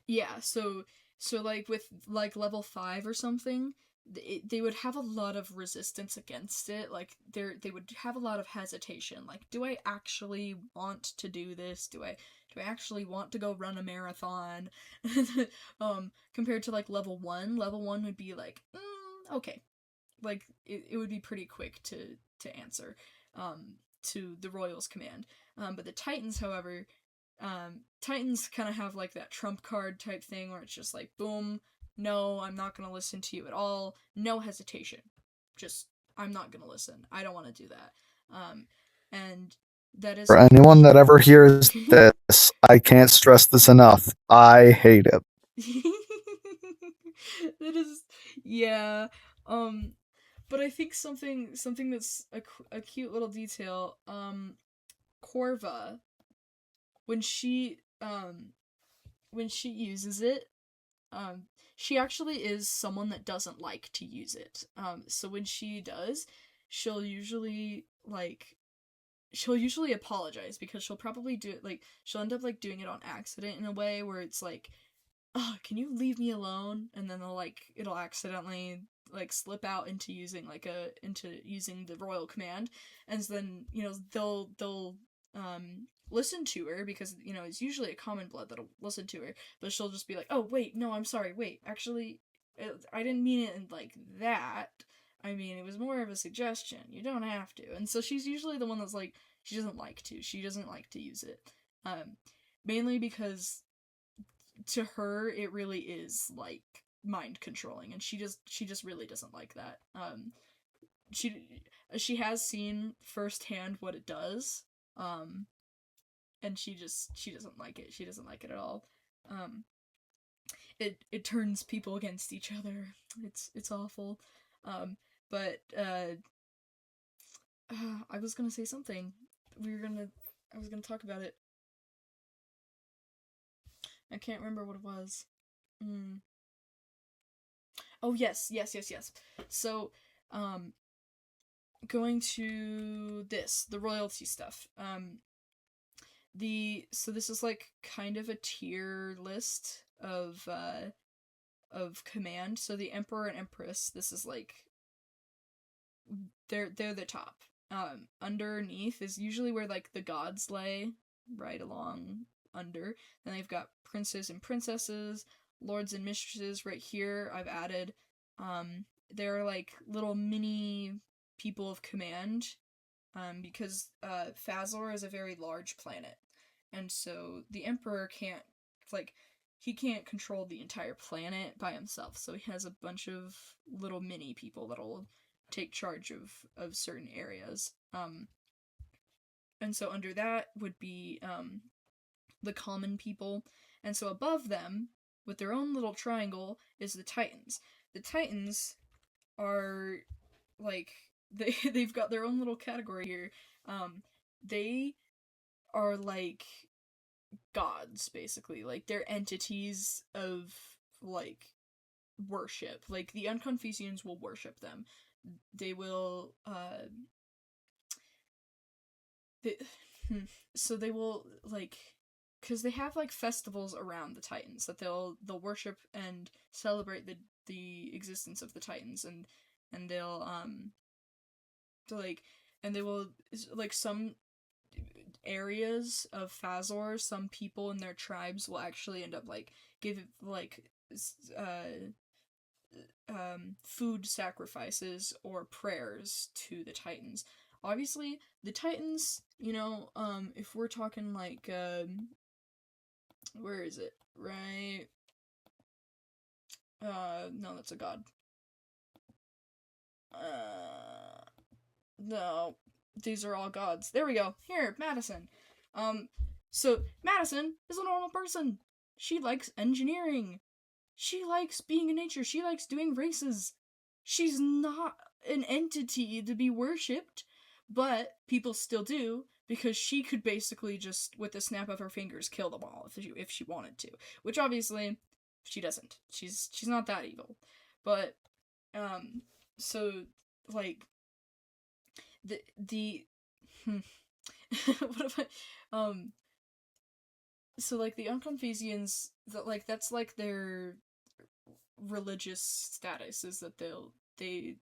Yeah, so like with like level 5 or something, they would have a lot of resistance against it. Like they would have a lot of hesitation. Like, do I actually want to do this? Do I actually want to go run a marathon? Compared to like level 1, level 1 would be like, okay. Like it would be pretty quick to answer to the royals command. But the Titans, however, Titans kind of have like that trump card type thing where it's just like, boom, no, I'm not gonna listen to you at all. No hesitation. Just, I'm not gonna listen. I don't want to do that. And that is For anyone that ever hears this, I can't stress this enough. I hate it. That is, yeah. But I think something that's a cute little detail. Corva, when she uses it, she actually is someone that doesn't like to use it. So when she does, she'll usually apologize because she'll probably do it, like, she'll end up like doing it on accident in a way where it's like, oh, can you leave me alone? And then it'll accidentally like slip out into using the royal command, and so then they'll listen to her because it's usually a common blood that'll listen to her, but she'll just be like, oh wait, no, I'm sorry, wait, actually, I didn't mean it like that. I mean, it was more of a suggestion. You don't have to. And so she's usually the one that's like, she doesn't like to use it. Mainly because to her it really is like mind controlling, and she just really doesn't like that. She has seen firsthand what it does, and she doesn't like it. She doesn't like it at all. It turns people against each other. It's awful. But I was gonna say something. I was gonna talk about it. I can't remember what it was. Oh yes. So, going to the royalty stuff. This is like kind of a tier list of command. So the Emperor and Empress, this is like they're the top. Underneath is usually where like the gods lay, right along under. Then they've got princes and princesses, lords and mistresses right here. I've added. They're like little mini people of command. Because Fazor is a very large planet, and so the Emperor he can't control the entire planet by himself. So he has a bunch of little mini people that'll take charge of certain areas. And so under that would be the common people, and so above them, with their own little triangle, is the Titans. The Titans are like they've got their own little category here. They are like gods, basically. Like they're entities of like worship. Like the Unconphasians will worship them. They will so they will like, because they have like festivals around the Titans that they'll worship and celebrate the existence of the Titans, and they'll and they will, like, some areas of Fazor, some people in their tribes will actually end up like give like food sacrifices or prayers to the Titans. Obviously, the Titans, if we're talking like where is it? Right? No, that's a god. No, these are all gods. There we go. Here, Madison. So Madison is a normal person. She likes engineering. She likes being in nature. She likes doing races. She's not an entity to be worshipped, but people still do because she could basically just, with the snap of her fingers, kill them all if she wanted to. Which obviously she doesn't. She's not that evil, but so like the what if I so like the Unconphasians, that like that's like their religious status is that they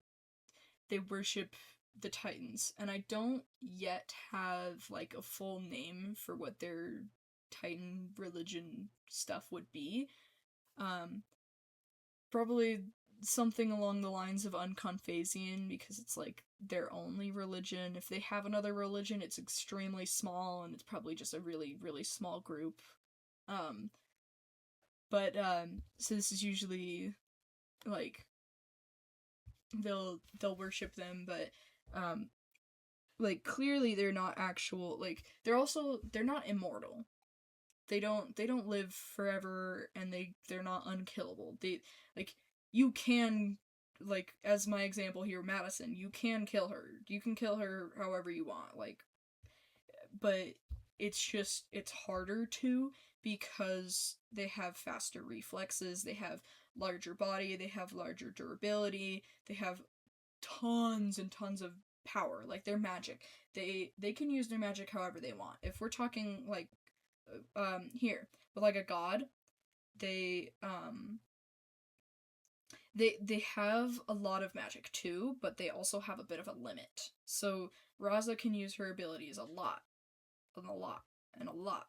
worship the Titans, and I don't yet have like a full name for what their Titan religion stuff would be. Probably something along the lines of Unconphasian, because it's like their only religion. If they have another religion, it's extremely small, and it's probably just a really, really small group. But so this is usually like they'll worship them, but like clearly they're not actual, like they're not immortal. They don't live forever, and they're not unkillable. They like you can, like as my example here, Madison, you can kill her. You can kill her however you want. Like, but it's harder to, because they have faster reflexes, they have larger body, they have larger durability, they have tons and tons of power. Like their magic, they can use their magic however they want. If we're talking like here, but like a god, they they have a lot of magic too, but they also have a bit of a limit. So Raza can use her abilities a lot, and a lot, and a lot.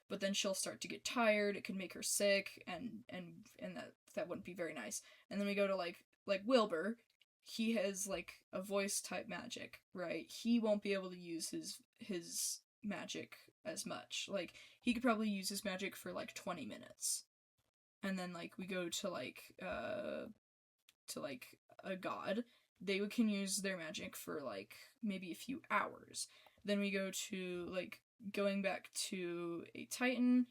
But then she'll start to get tired, it can make her sick, and that wouldn't be very nice. And then we go to like Wilbur. He has like a voice type magic, right? He won't be able to use his magic as much. Like he could probably use his magic for like 20 minutes. And then like we go to a god. They can use their magic for like maybe a few hours. Then we go to like going back to a Titan.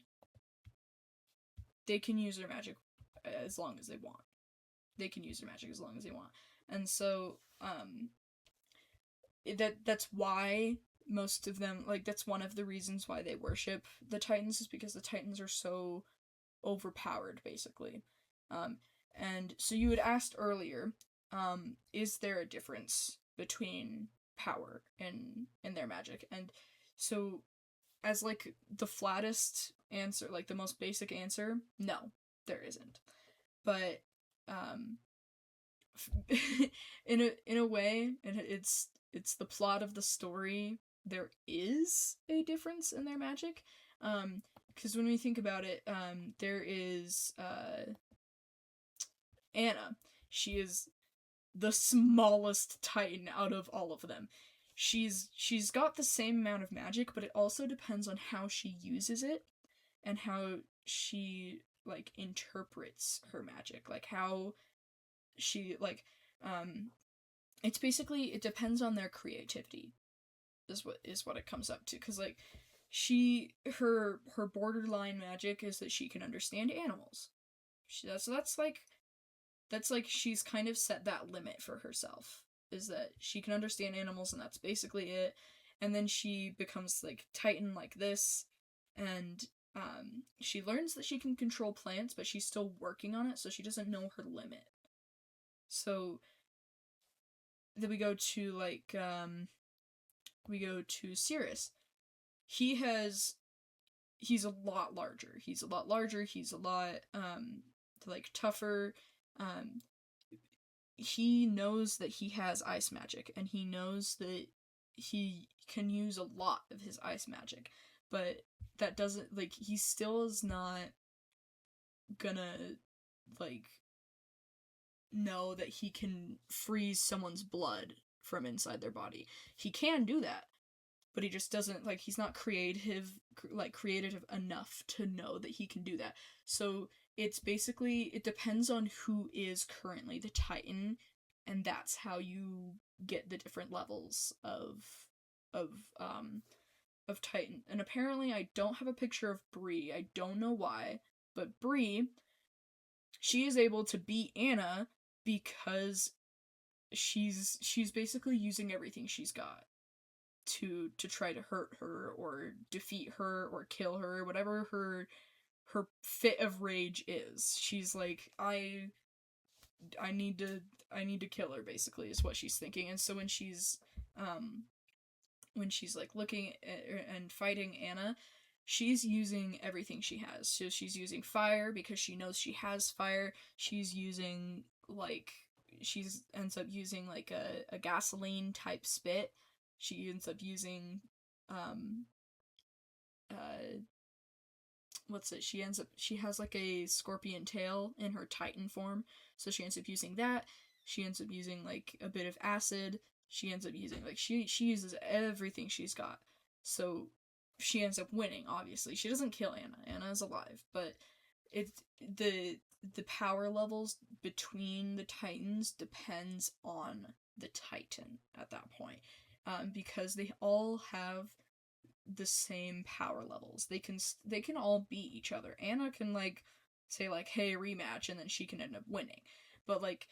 They can use their magic as long as they want. They can use their magic as long as they want. And so that's why most of them, like that's one of the reasons why they worship the Titans, is because the Titans are so overpowered basically. And so you had asked earlier, is there a difference between power in their magic? And so as like the flattest answer, like the most basic answer, no, there isn't. But in a way, and it's the plot of the story, there is a difference in their magic. Because when we think about it, there is Anna. She is the smallest Titan out of all of them. She's got the same amount of magic, but it also depends on how she uses it and how she like interprets her magic, like how she like it's basically, it depends on their creativity is what it comes up to, because like her borderline magic is that she can understand animals. That's like she's kind of set that limit for herself, is that she can understand animals, and that's basically it. And then she becomes like Titan like this, and she learns that she can control plants, but she's still working on it, so she doesn't know her limit. So then we go to like Cirrus. He's a lot larger. He's a lot like tougher. He knows that he has ice magic, and he knows that he can use a lot of his ice magic, but that doesn't, like, he still is not gonna like know that he can freeze someone's blood from inside their body. He can do that, but he just doesn't, like, he's not creative enough to know that he can do that. So it's basically, it depends on who is currently the Titan and that's how you get the different levels of Titan. And apparently I don't have a picture of Bree. I don't know why, but Bree, she is able to beat Anna because she's basically using everything she's got to try to hurt her or defeat her or kill her, whatever her fit of rage is. She's like, I need to kill her, basically, is what she's thinking. And so when she's like looking at, and fighting Anna, she's using everything she has. So she's using fire because she knows she has fire. She's using ends up using like a gasoline type spit. She ends up using she has like a scorpion tail in her Titan form, so she ends up using that. She ends up using like a bit of acid. She ends up using like she uses everything she's got. So she ends up winning, obviously. She doesn't kill Anna. Anna is alive, but it's the power levels between the Titans depends on the Titan at that point. Because they all have the same power levels. They can all beat each other. Anna can like say like, hey, rematch, and then she can end up winning. But like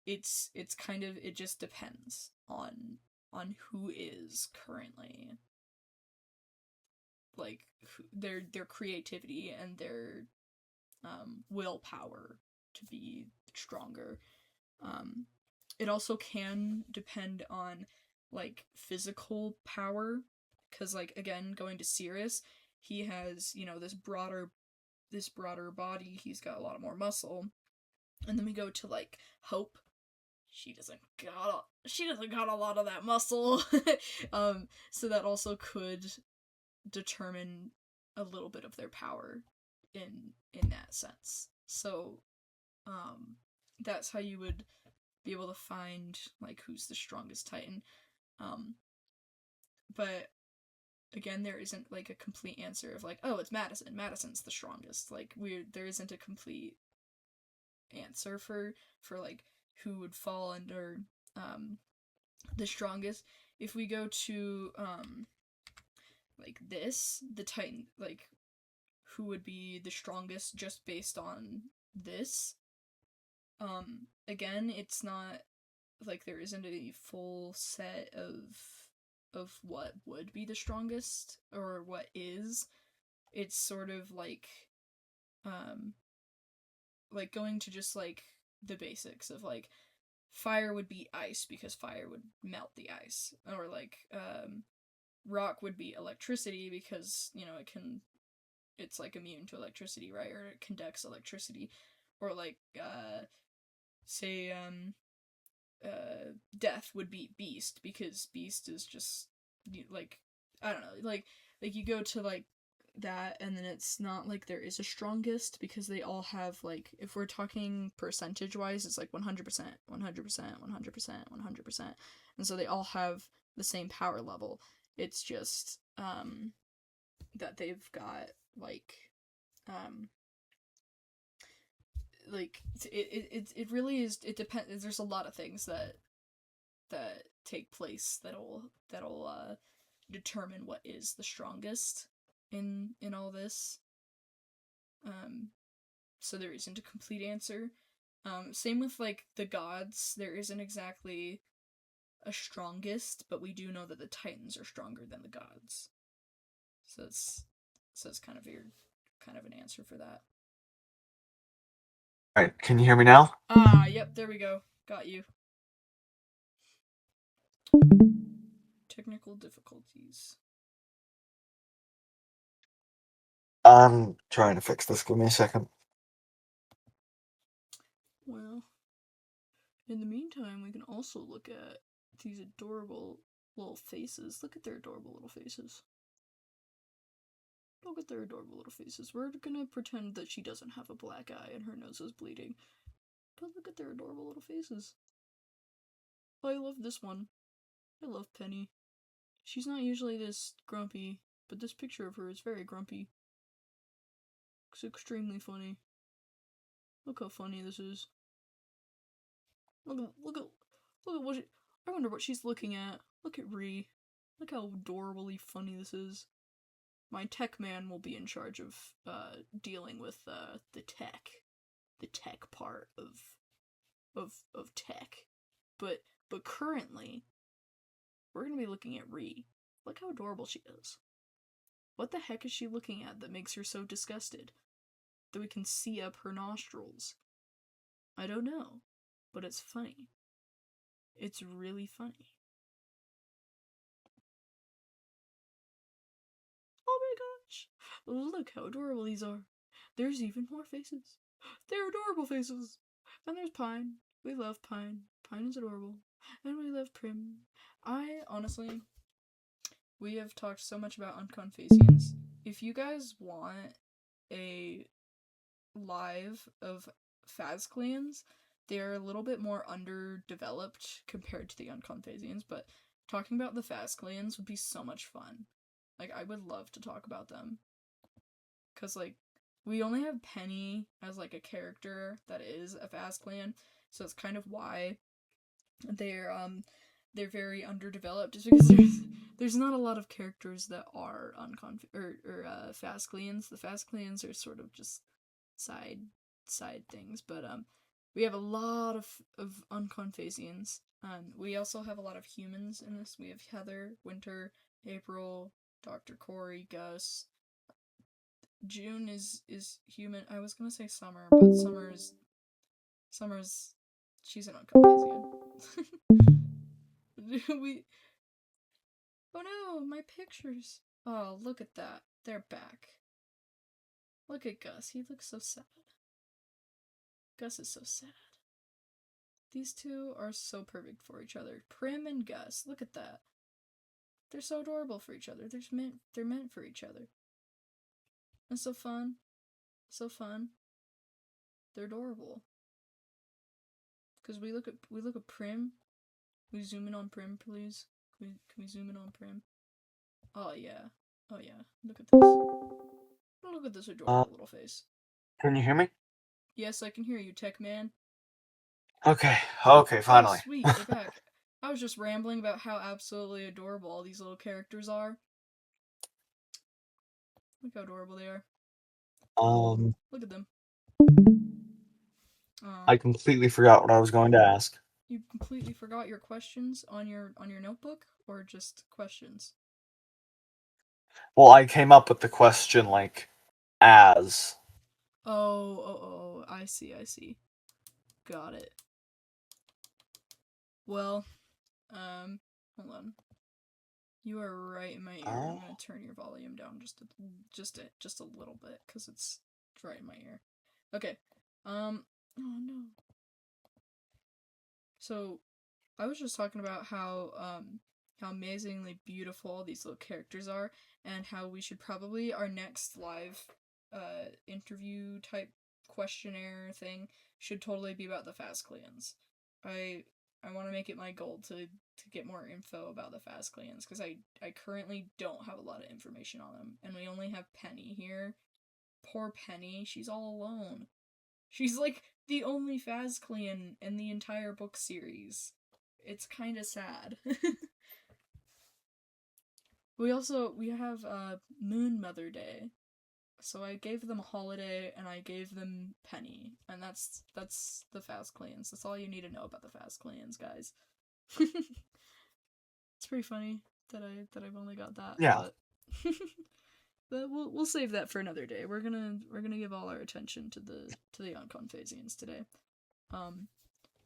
it's kind of, it just depends on who is currently like their creativity and their willpower to be stronger. It also can depend on like physical power, because like again, going to Sirius, he has, you know, this broader body. He's got a lot more muscle. And then we go to like Hope. She doesn't got a lot of that muscle. So that also could determine a little bit of their power in that sense. So that's how you would be able to find like who's the strongest Titan. But again, there isn't like a complete answer of like, oh, it's Madison. Madison's the strongest. Like there isn't a complete answer for like who would fall under the strongest. If we go to like the Titan, like who would be the strongest just based on this, again, it's not like there isn't a full set of what would be the strongest or what is. It's sort of like going to just like the basics of like fire would be ice because fire would melt the ice, or like rock would be electricity because, you know, it's like immune to electricity, right? Or it conducts electricity. Or like say death would be beast because beast is just like, I don't know, like you go to like that, and then it's not like there is a strongest because they all have like, if we're talking percentage wise, it's like 100%, 100%, 100%, 100%, and so they all have the same power level. It's just that they've got like it really is, it depends. There's a lot of things that take place that'll determine what is the strongest in all this. So there isn't a complete answer. Same with like the gods, there isn't exactly a strongest, but we do know that the Titans are stronger than the gods. So it's kind of an answer for that. Alright, can you hear me now? Yep, there we go. Got you. Technical difficulties. I'm trying to fix this. Give me a second. Well, in the meantime, we can also look at these adorable little faces. Look at their adorable little faces. Look at their adorable little faces. We're gonna pretend that she doesn't have a black eye and her nose is bleeding. But look at their adorable little faces. I love this one. I love Penny. She's not usually this grumpy, but this picture of her is very grumpy. It's extremely funny. Look how funny this is. Look at what I wonder what she's looking at. Look at Ree. Look how adorably funny this is. My tech man will be in charge of dealing with the tech part of tech. But currently, we're gonna be looking at Ree. Look how adorable she is. What the heck is she looking at that makes her so disgusted? That we can see up her nostrils. I don't know, but it's funny. It's really funny. Oh my gosh! Look how adorable these are. There's even more faces. They're adorable faces. And there's Pine. We love Pine. Pine is adorable. And we love Prim. We have talked so much about Unconphasians. If you guys want a live of Phascleans, they're a little bit more underdeveloped compared to the Unconphasians, but talking about the Phascleans would be so much fun. Like, I would love to talk about them. Because, like, we only have Penny as, like, a character that is a Phasclean, so it's kind of why they're very underdeveloped, is because there's not a lot of characters that are Phascleans. The Phascleans are sort of just side things, but we have a lot of Unconphasians. We also have a lot of humans in this. We have Heather, Winter, April, Dr. Corey, Gus. June is human. I was gonna say Summer, but Summer's she's an Unconphasian. Oh no, my pictures. Oh, look at that. They're back. Look at Gus. He looks so sad. Gus is so sad. These two are so perfect for each other. Prim and Gus. Look at that. They're so adorable for each other. They're meant for each other. It's so fun. So fun. They're adorable. Because we look at Prim. Can we zoom in on Prim, please? Can we zoom in on Prim? Oh yeah. Oh yeah. Look at this. Look at this adorable little face. Can you hear me? Yes, I can hear you, Tech Man. Okay, finally. Oh, sweet, they're back. I was just rambling about how absolutely adorable all these little characters are. Look how adorable they are. Look at them. I completely forgot what I was going to ask. You completely forgot your questions on your notebook, or just questions? Well, I came up with the question, like, as. Oh, I see. Got it. Well, hold on. You are right in my ear. I'm gonna turn your volume down just a little bit, because it's right in my ear. Okay. Oh no. So, I was just talking about how amazingly beautiful all these little characters are, and how we should probably, our next live interview type questionnaire thing should totally be about the Phascleans. I want to make it my goal to get more info about the Phascleans, because I currently don't have a lot of information on them, and we only have Penny here. Poor Penny, she's all alone. She's like the only Phasclean in the entire book series. It's kind of sad. We have Moon Mother Day. So I gave them a holiday, and I gave them Penny, and that's the Phascleans. That's all you need to know about the Phascleans, guys. It's pretty funny that I've only got that. Yeah. But we'll save that for another day. We're gonna give all our attention to the Unconphasians today.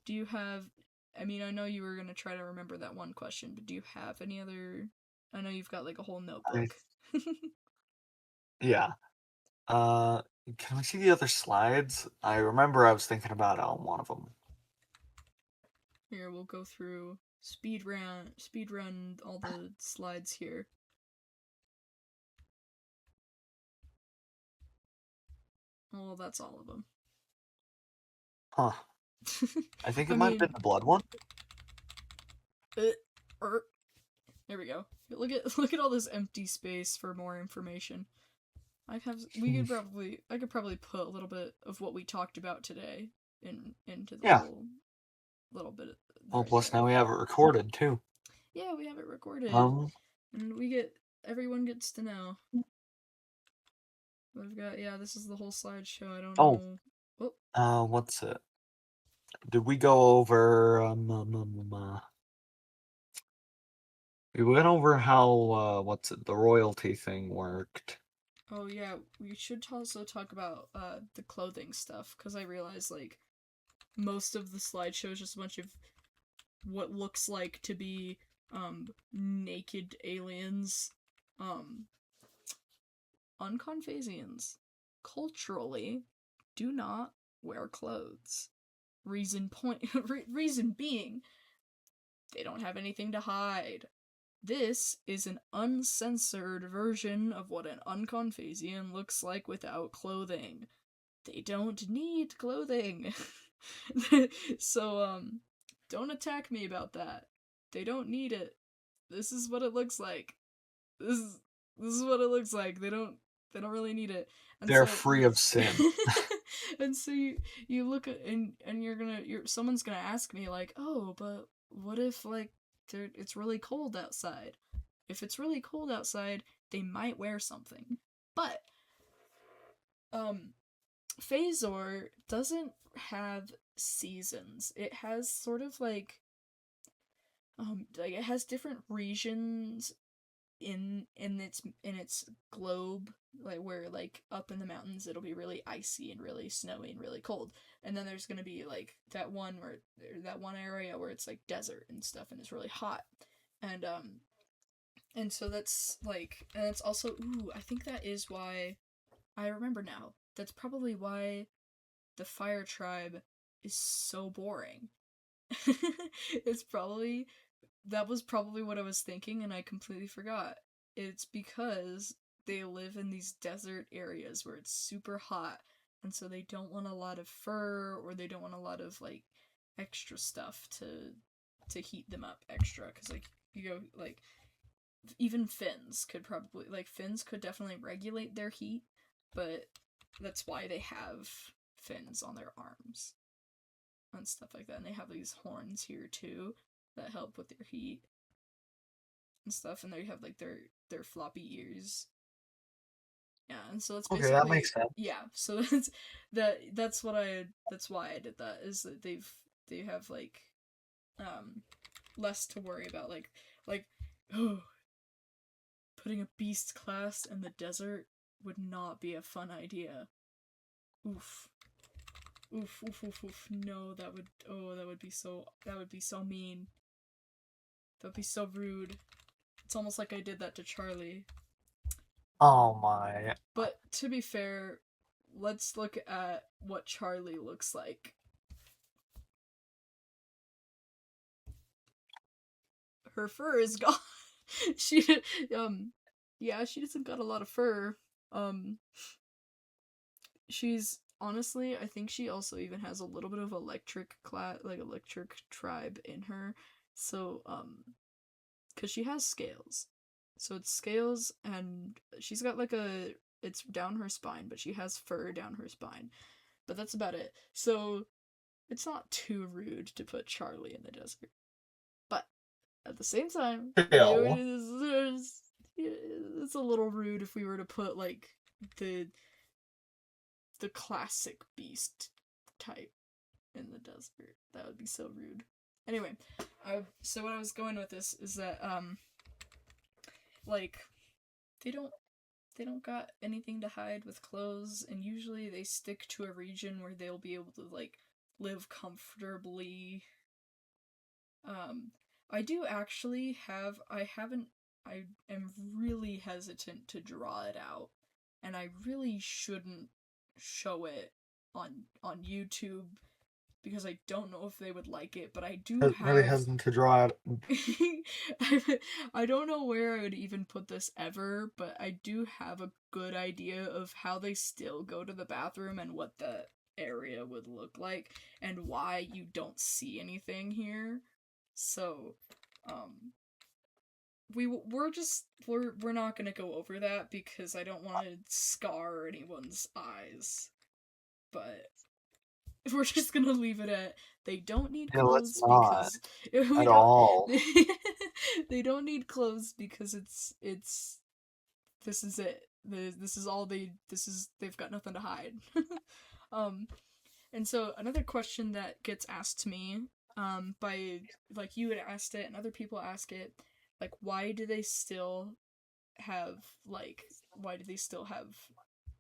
Do you have? I mean, I know you were gonna try to remember that one question, but do you have any other? I know you've got like a whole notebook. Yeah. Can we see the other slides? I remember I was thinking about it on one of them. Here, we'll go through speed run all the slides here. Oh, that's all of them. Huh. I think it might have been the blood one. There we go. Look at all this empty space for more information. I could probably put a little bit of what we talked about today into the little bit. Oh, right plus there. now we have it recorded too. Yeah, we have it recorded, Um, and everyone gets to know. We've got this is the whole slideshow. I don't Oh. know. What's it? Did we go over? We went over how what's it? The royalty thing worked. Oh yeah, we should also talk about the clothing stuff, because I realized like most of the slideshow is just a bunch of what looks like to be naked aliens. Unconphasians culturally do not wear clothes. Reason being, they don't have anything to hide. This is an uncensored version of what an Unconphasian looks like without clothing. They don't need clothing. So, don't attack me about that. They don't need it. This is what it looks like. This is what it looks like. They don't really need it. And They're so, free of sin. and so you look at and someone's gonna ask me like, oh, but what if like it's really cold outside? If it's really cold outside, they might wear something. But Phasor doesn't have seasons. It has sort of like it has different regions in its globe, like where like up in the mountains it'll be really icy and really snowy and really cold, and then there's gonna be like that one area where it's like desert and stuff and it's really hot, and so that's like, and it's also, I think that is why, I remember now, that's probably why the fire tribe is so boring. That was probably what I was thinking, and I completely forgot. It's because they live in these desert areas where it's super hot, and so they don't want a lot of fur, or they don't want a lot of like extra stuff to heat them up extra. Because like you go like even fins could definitely regulate their heat, but that's why they have fins on their arms and stuff like that, and they have these horns here too that help with their heat and stuff, and they have like their floppy ears. Yeah, and so it's basically, Okay, that makes sense. yeah. So that's why I did that, is that they have like less to worry about, like oh, putting a beast class in the desert would not be a fun idea. Oof. Oof, oof, oof, oof. No, that would be so mean. That would be so rude. It's almost like I did that to Charlie. Oh my. But to be fair, let's look at what Charlie looks like. Her fur is gone. she she doesn't got a lot of fur. She's honestly, I think she also even has a little bit of electric tribe in her. So cuz she has scales. So it's scales, and she's got like it's down her spine, but she has fur down her spine. But that's about it. So it's not too rude to put Charlie in the desert. But at the same time, it's a little rude if we were to put like the classic beast type in the desert. That would be so rude. Anyway, so what I was going with this is that like they don't got anything to hide with clothes, and usually they stick to a region where they'll be able to like live comfortably. I do actually have I am really hesitant to draw it out, and I really shouldn't show it on YouTube because I don't know if they would like it, but I do have Really hesitant to draw it. I don't know where I would even put this ever, but I do have a good idea of how they still go to the bathroom and what the area would look like and why you don't see anything here. So, we're not gonna go over that because I don't want to scar anyone's eyes. But we're just gonna leave it at They don't need Yeah, let's clothes not because we at don't. all. They don't need clothes because it's this is it. This is all they. They've got nothing to hide. um, and so another question that gets asked to me, by like you had asked it and other people ask it, like why do they still have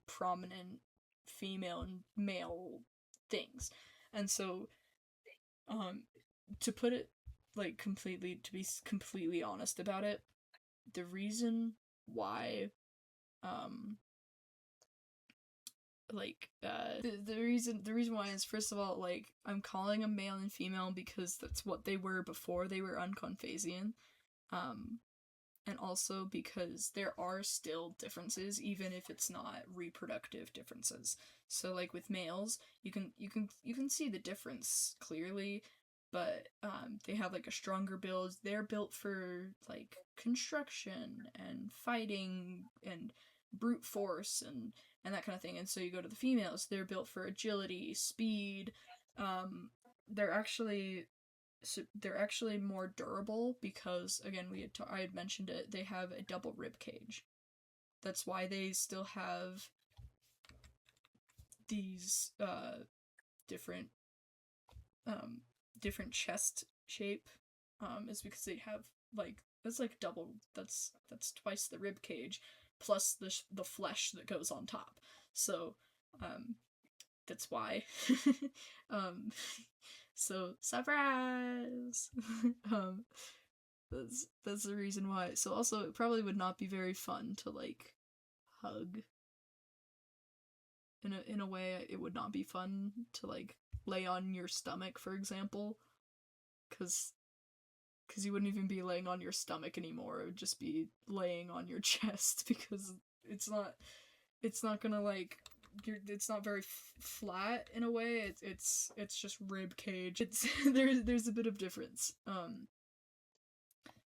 prominent female and male things? And so, um, to put it like completely, to be completely honest about it, the reason why, um, the reason why is, first of all, like, I'm calling them male and female because that's what they were before they were Unconphasian. Um, and also because there are still differences, even if it's not reproductive differences. So like with males, you can see the difference clearly, but they have like a stronger build. They're built for like construction and fighting and brute force and that kind of thing. And so you go to the females, they're built for agility, speed. Um, they're actually they're actually more durable because, again, I had mentioned it, they have a double rib cage. That's why they still have these different different chest shape, is because they have like that's like double that's twice the rib cage plus the flesh that goes on top. So that's why. um so surprise. um that's the reason why. So also it probably would not be very fun to like hug. In a way, it would not be fun to like lay on your stomach, for example, because you wouldn't even be laying on your stomach anymore. It would just be laying on your chest because it's not gonna like it's not very flat in a way. It's just rib cage. It's there's a bit of difference.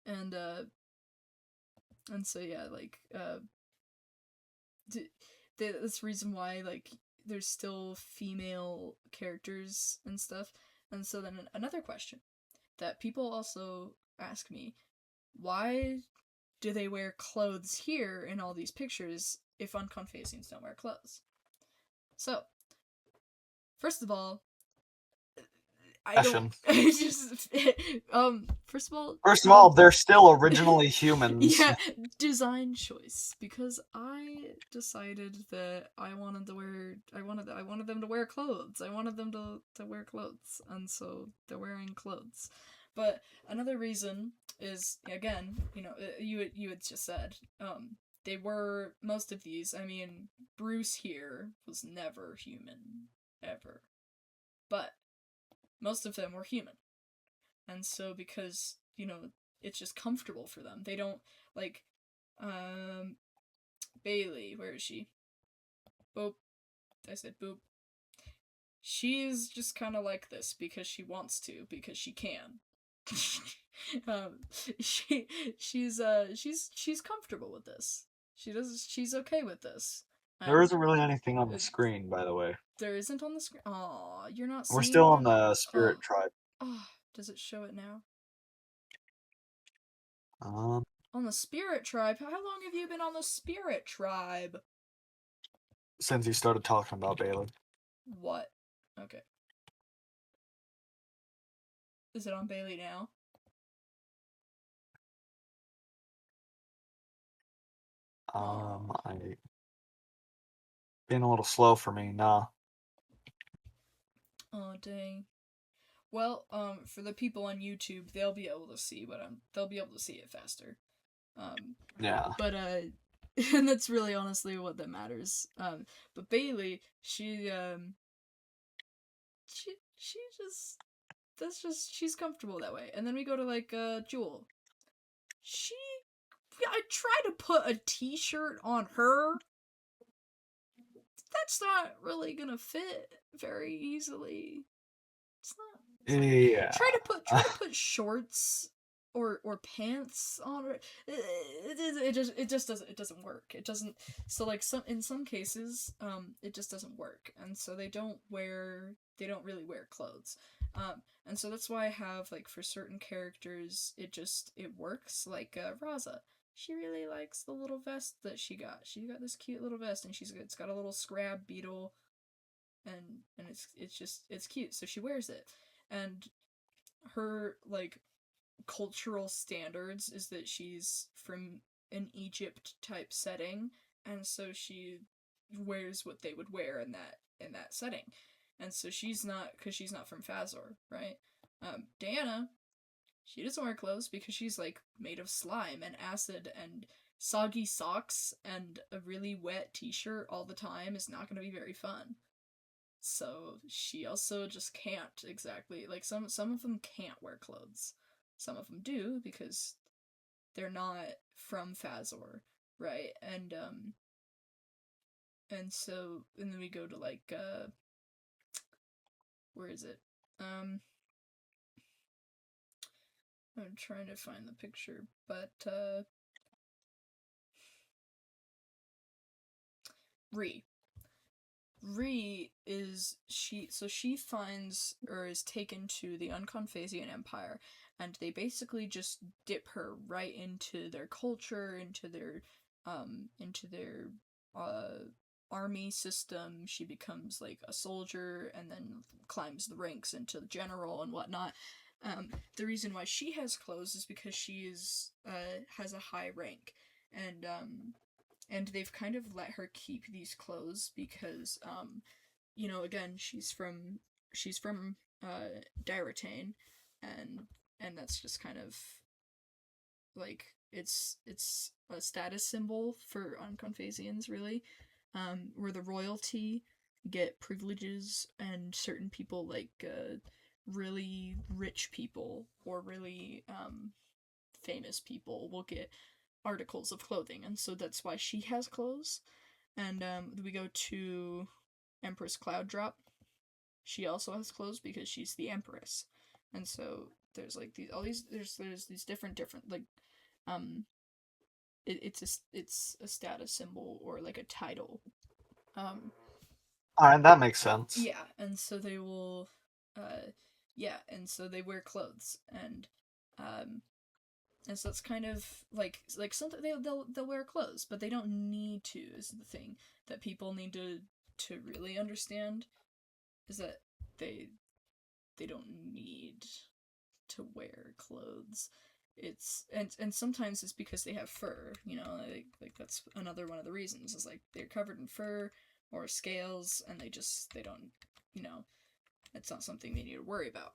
And so yeah, like that's the reason why like there's still female characters and stuff. And so then another question that people also ask me, why do they wear clothes here in all these pictures if Unconphasians don't wear clothes? So, first of all, I don't. I just first of all. First of all, they're still originally humans. Yeah, design choice, because I decided that I wanted them to wear clothes. I wanted them to wear clothes, and so they're wearing clothes. But another reason is, again, you had just said, they were, most of these, I mean, Bruce here was never human ever. But most of them were human. And so because, it's just comfortable for them. They don't, like, Bailey, where is she? Boop. I said boop. She's just kind of like this because she wants to, because she can. She's comfortable with this. She's okay with this. There isn't really anything on the screen, by the way. There isn't on the screen? Aw, you're not seeing We're still what on the Spirit Tribe. Oh, does it show it now? Um, On the Spirit Tribe? How long have you been on the Spirit Tribe? Since you started talking about Bailey. What? Okay. Is it on Bailey now? I been a little slow for me, nah. Oh dang. Well, for the people on YouTube, they'll be able to see they'll be able to see it faster. Yeah. But and that's really honestly what that matters. But Bailey, she she's comfortable that way. And then we go to like Jewel. I try to put a t-shirt on her. That's not really gonna fit very easily. It's not. Yeah. Try to put shorts or pants on her. It doesn't work. It doesn't. So like in some cases, it just doesn't work, and so they don't really wear clothes. And so that's why I have, like, for certain characters, it works. Like Raza, she really likes the little vest that she got. She got this cute little vest, and it's got a little scrab beetle, and it's cute. So she wears it, and her, like, cultural standards is that she's from an Egypt type setting, and so she wears what they would wear in that setting. And so she's not, because she's not from Fazor, right? Diana, she doesn't wear clothes because she's, like, made of slime and acid, and soggy socks and a really wet t-shirt all the time is not going to be very fun. So she also just can't exactly, like, some of them can't wear clothes. Some of them do because they're not from Fazor, right? And then we go to, like, where is it? I'm trying to find the picture, but Ree is she finds, or is taken to the Unconphasian Empire, and they basically just dip her right into their culture, into their uh army system. She becomes, like, a soldier and then climbs the ranks into the general and whatnot. The reason why she has clothes is because she has a high rank, and they've kind of let her keep these clothes because, again, she's from Diratane, and that's just kind of, like, it's a status symbol for Unconphasians, really, where the royalty get privileges, and certain people, like, really rich people or really famous people will get articles of clothing, and so that's why she has clothes. And we go to Empress Cloud Drop. She also has clothes because she's the Empress, and so there's, like, there's these different like, it's a status symbol, or like a title. All right, that makes sense. Yeah, and so they will, and so they wear clothes, and so it's kind of like something they'll wear clothes, but they don't need to. Is the thing that people need to really understand, is that they don't need to wear clothes. It's and sometimes it's because they have fur, like that's another one of the reasons, is like they're covered in fur or scales, and they don't, it's not something they need to worry about.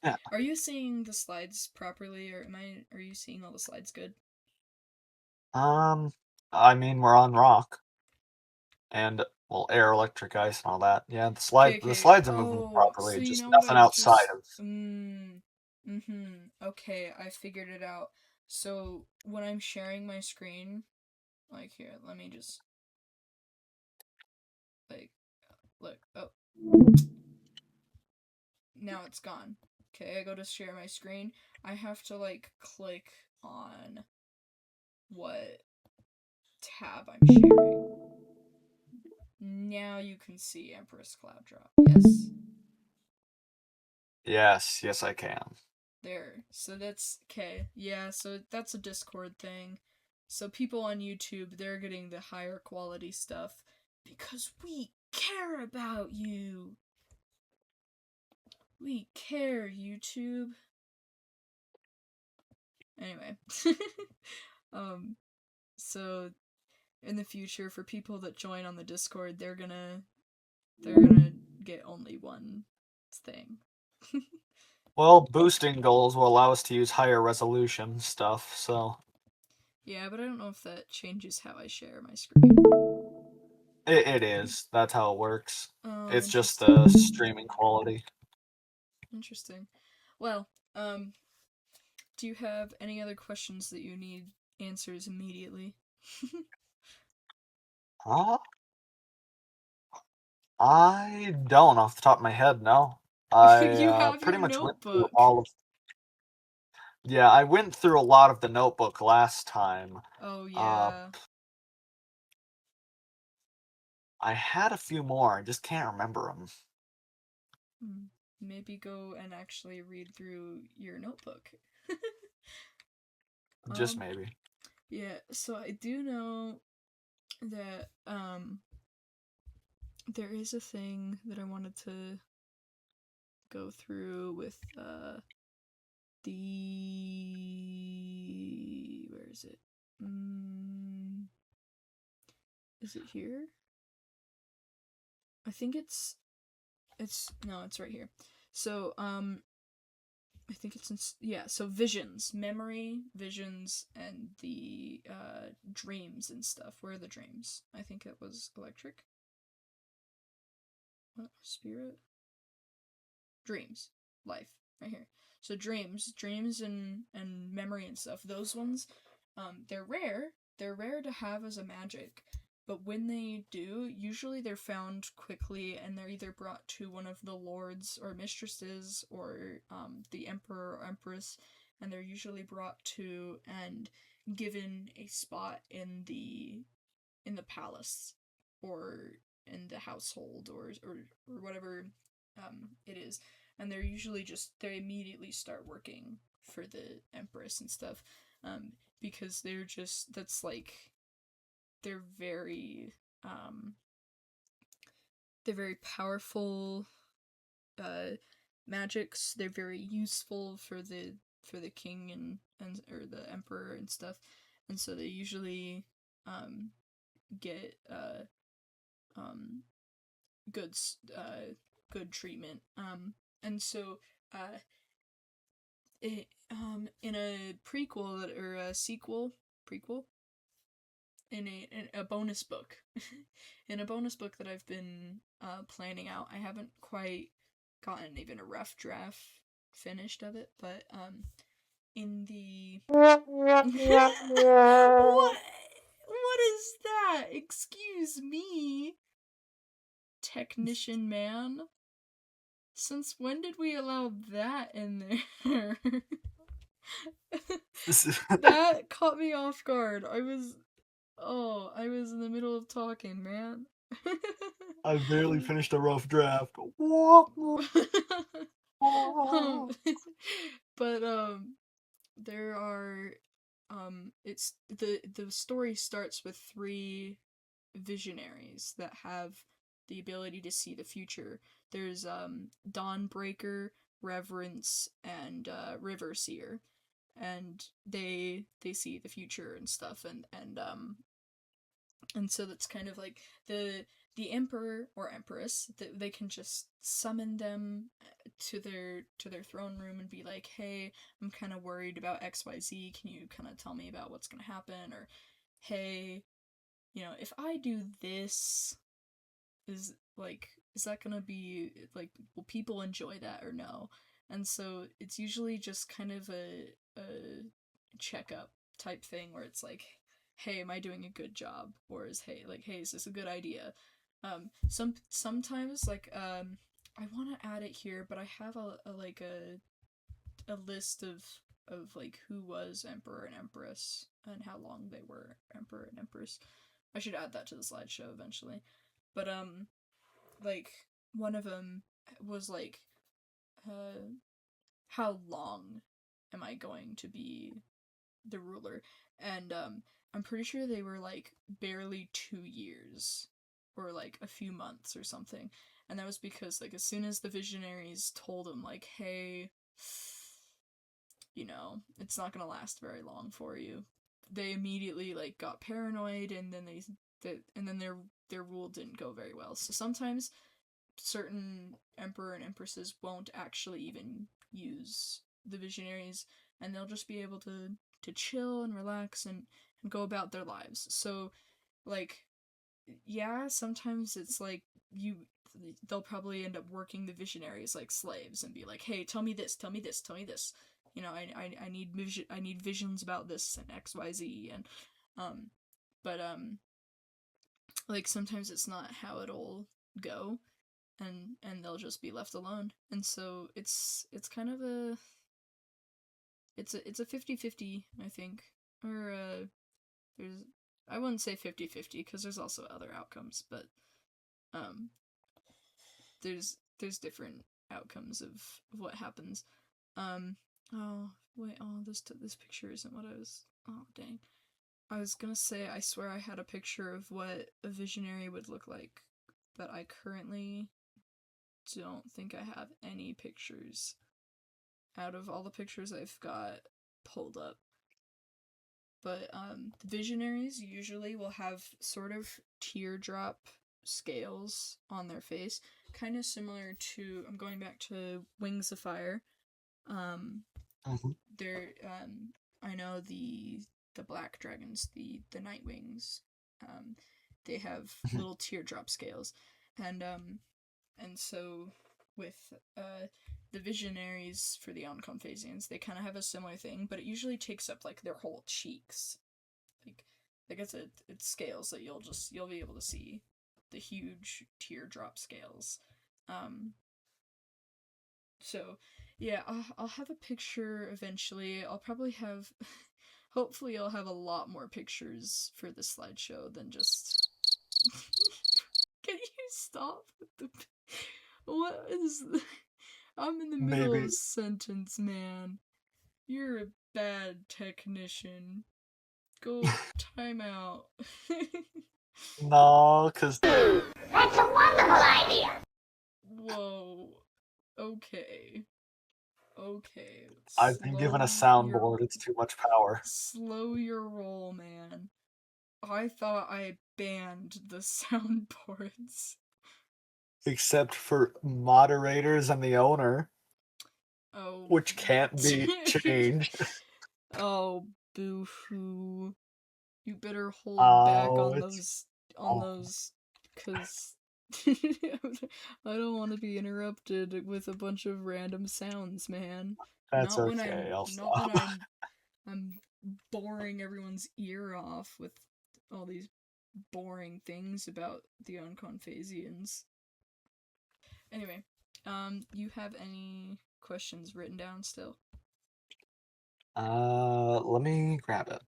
Yeah. Are you seeing the slides properly, or are you seeing all the slides good? I mean, we're on rock, and well, air, electric, ice, and all that. Yeah, the slides are moving Oh, so properly. you Just know what I nothing was outside just. of. Okay, I figured it out. So when I'm sharing my screen, like, here, let me just, like, look. Oh, now it's gone. Okay, I go to share my screen. I have to, like, click on what tab I'm sharing. Now you can see Empress Cloud Drop. Yes? Yes, I can. There. So that's okay. Yeah, so that's a Discord thing. So people on YouTube, they're getting the higher quality stuff because we care about you. We care, YouTube. Anyway. um so in the future, for people that join on the Discord, they're gonna get only one thing. Well, boosting goals will allow us to use higher resolution stuff, so. Yeah, but I don't know if that changes how I share my screen. It is. That's how it works. Oh, It's just interesting. the streaming quality. Interesting. Well, do you have any other questions that you need answers immediately? Huh? I don't off the top of my head, no. You I have pretty your much went through notebook. all of. Yeah, I went through a lot of the notebook last time. Oh yeah. I had a few more, I just can't remember them. Maybe go and actually read through your notebook. Just maybe. Yeah, so I do know that there is a thing that I wanted to go through with the where is it? Is it here? I think it's no, it's right here. So I think it's in, yeah, so visions, memory, visions, and the dreams and stuff. Where are the dreams? I think it was electric. What? Spirit? Dreams. Life. Right here. So dreams and memory and stuff, those ones, they're rare. They're rare to have as a magic. But when they do, usually they're found quickly and they're either brought to one of the lords or mistresses or the emperor or empress, and they're usually brought to and given a spot in the palace or in the household or whatever it is, and they're usually just they immediately start working for the empress and stuff, because they're just that's like they're very um they're very powerful magics. They're very useful for the king and or the emperor and stuff, and so they usually get um good good treatment. And so it in a prequel or a sequel prequel in a bonus book in a bonus book that I've been planning out. I haven't quite gotten even a rough draft finished of it, but in the what is that? Excuse me, technician man. Since when did we allow that in there? That caught me off guard. I was in the middle of talking, man. I barely finished a rough draft. But there are it's the story starts with three visionaries that have the ability to see the future. There's Dawnbreaker, Reverence, and Riverseer, and they see the future and stuff, and so that's kind of like the emperor or empress, they can just summon them to their throne room and be like, hey, I'm kind of worried about XYZ, can you kind of tell me about what's going to happen? Or hey, if I do this, is is that gonna be like, will people enjoy that or no? And so it's usually just kind of a checkup type thing where it's like, hey, am I doing a good job? Or hey, is this a good idea? Sometimes I want to add it here, but I have a list of like who was emperor and empress and how long they were emperor and empress. I should add that to the slideshow eventually. But like one of them was like, how long am I going to be the ruler? And I'm pretty sure they were like barely 2 years or like a few months or something. And that was because like as soon as the visionaries told him like, hey, it's not gonna last very long for you, they immediately like got paranoid, and then their rule didn't go very well. So sometimes certain emperor and empresses won't actually even use the visionaries, and they'll just be able to chill and relax and go about their lives. So like, yeah, sometimes it's like they'll probably end up working the visionaries like slaves and be like, hey, tell me this, tell me this, tell me this. I need visions about this and XYZ. And but like sometimes it's not how it'll go, and they'll just be left alone. And so it's kind of it's a 50-50, I think. Or there's I wouldn't say 50-50 because there's also other outcomes, but um there's different outcomes of what happens. Oh wait, this picture isn't what I was. Oh dang. I was gonna say I swear I had a picture of what a visionary would look like, but I currently don't think I have any pictures out of all the pictures I've got pulled up. But the visionaries usually will have sort of teardrop scales on their face, kind of similar to, I'm going back to Wings of Fire. Mhm. They're I know the black dragons, the night wings, they have Mhm. little teardrop scales, and so with the visionaries for the Unconphasians, they kind of have a similar thing, but it usually takes up like their whole cheeks. Like it's scales that you'll be able to see the huge teardrop scales. Um, so yeah, I'll have a picture eventually. I'll probably have, hopefully, I'll have a lot more pictures for the slideshow than just. Can you stop with the? What is? I'm in the middle of Maybe a sentence, man. You're a bad technician. Go time out. no, because That's a wonderful idea. Whoa. Okay. Okay. I've been given a soundboard. It's too much power. Slow your roll, man. I thought I banned the soundboards. Except for moderators and the owner, Oh. which can't be changed. Oh, boo-hoo. You better hold back Oh, on it's oh, those, cause I don't want to be interrupted with a bunch of random sounds, man. that's okay. I'll Not when stop. I'm boring everyone's ear off with all these boring things about the Unconphasians. Anyway, you have any questions written down still? Let me grab it.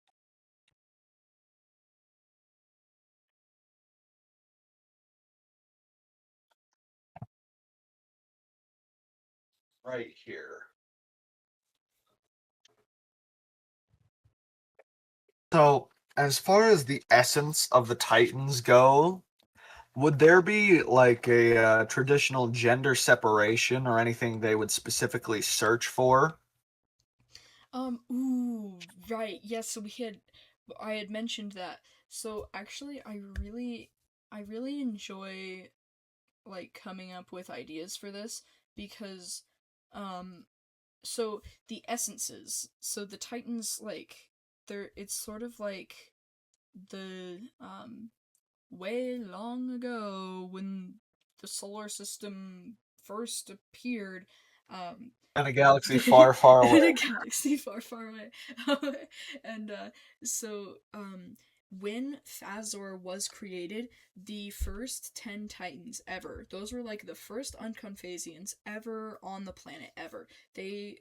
Right here. So, as far as the essence of the Titans go, would there be like a traditional gender separation or anything they would specifically search for? Ooh, right. Yes, so I had mentioned that. So actually, I really enjoy like coming up with ideas for this because, um, so the essences, so the Titans, like, it's sort of like the, way long ago when the solar system first appeared, um, In a galaxy far, far in away. a galaxy far, far away. And so when Phasor was created, the first 10 Titans ever, those were like the first Unconphasians ever on the planet ever. They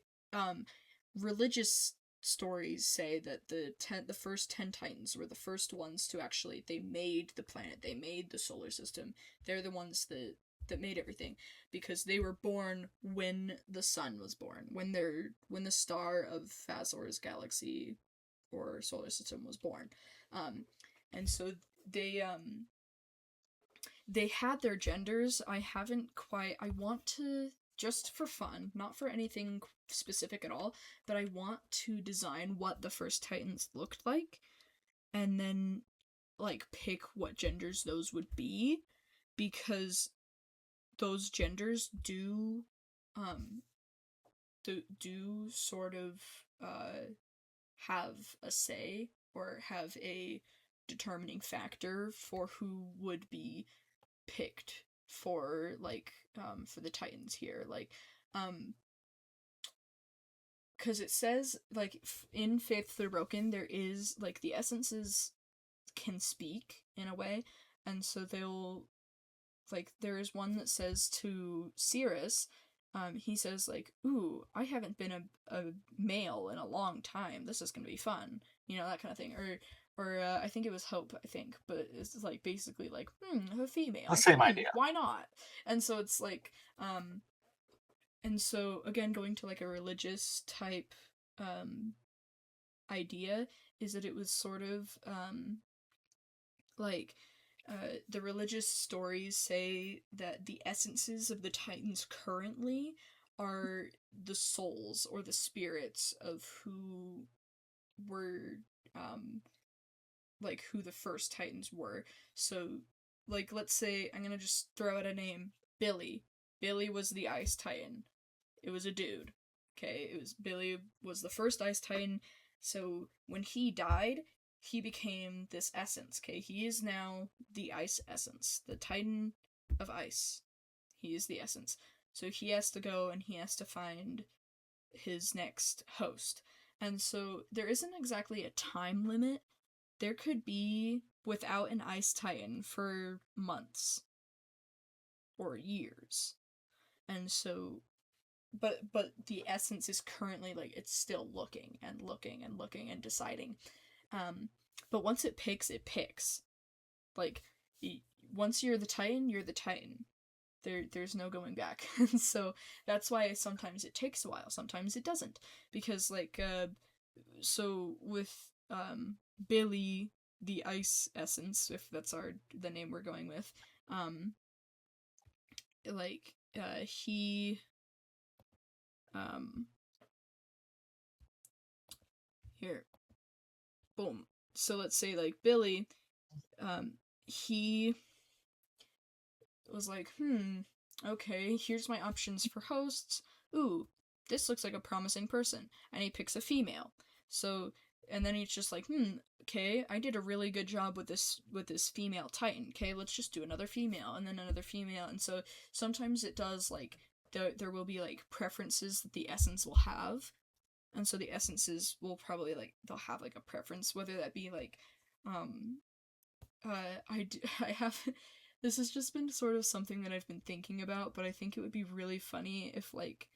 religious stories say that the first 10 Titans were the first ones to actually, they made the planet, they made the solar system. They're the ones that made everything because they were born when the sun was born, when the star of Phazor's galaxy or solar system was born. And so they they had their genders. I want to, just for fun, not for anything specific at all, but I want to design what the first Titans looked like and then like pick what genders those would be, because those genders um do sort of have a say or have a determining factor for who would be picked for like for the Titans here, like because it says like in Faith the Broken there is like the essences can speak in a way, and so they'll, like, there is one that says to Cirrus, he says like, "Ooh, I haven't been a male in a long time. This is gonna be fun," that kind of thing. Or I think it was Hope, I think, but it's like basically like, a female. The same idea. Why not? And so it's like, and so again, going to like a religious type idea is that it was sort of like the religious stories say that the essences of the Titans currently are the souls or the spirits of who were like who the first Titans were. So like let's say I'm gonna just throw out a name, Billy. Billy was the Ice Titan. It was a dude. Okay, Billy was the first Ice Titan. So when he died, he became this essence. Okay, he is now the Ice Essence, the Titan of Ice. He is the essence. So he has to go and he has to find his next host. And so there isn't exactly a time limit. There could be without an Ice Titan for months or years. And so but the essence is currently like it's still looking and looking and looking and deciding. But once it picks. Like once you're the Titan, you're the Titan. There's no going back. So that's why sometimes it takes a while, sometimes it doesn't, because like so with Billy the Ice Essence, if that's the name we're going with, like he here, boom. So let's say like Billy, he was like, okay, here's my options for hosts. Ooh, this looks like a promising person. And he picks a female. So, and then he's just like, okay, I did a really good job with this female Titan. Okay, let's just do another female, and then another female. And so sometimes it does, like, there will be, like, preferences that the essence will have. And so the essences will probably, like, they'll have, like, a preference, whether that be, like, I have, this has just been sort of something that I've been thinking about, but I think it would be really funny if, like,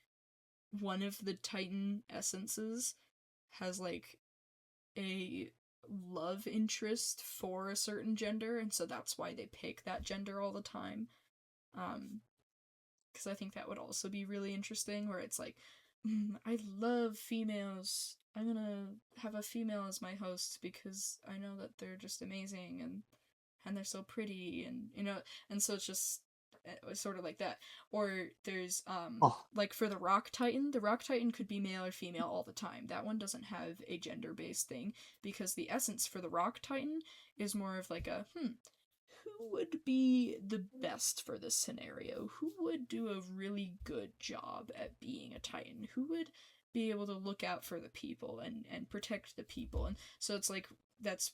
one of the Titan essences has, like, a love interest for a certain gender, and so that's why they pick that gender all the time. Because I think that would also be really interesting, where it's like, I love females. I'm gonna have a female as my host because I know that they're just amazing and they're so pretty, and and so it's just sort of like that. Or there's like for the Rock Titan could be male or female all the time. That one doesn't have a gender based thing, because the essence for the Rock Titan is more of like a who would be the best for this scenario? Who would do a really good job at being a Titan? Who would be able to look out for the people and protect the people? And so it's like, that's,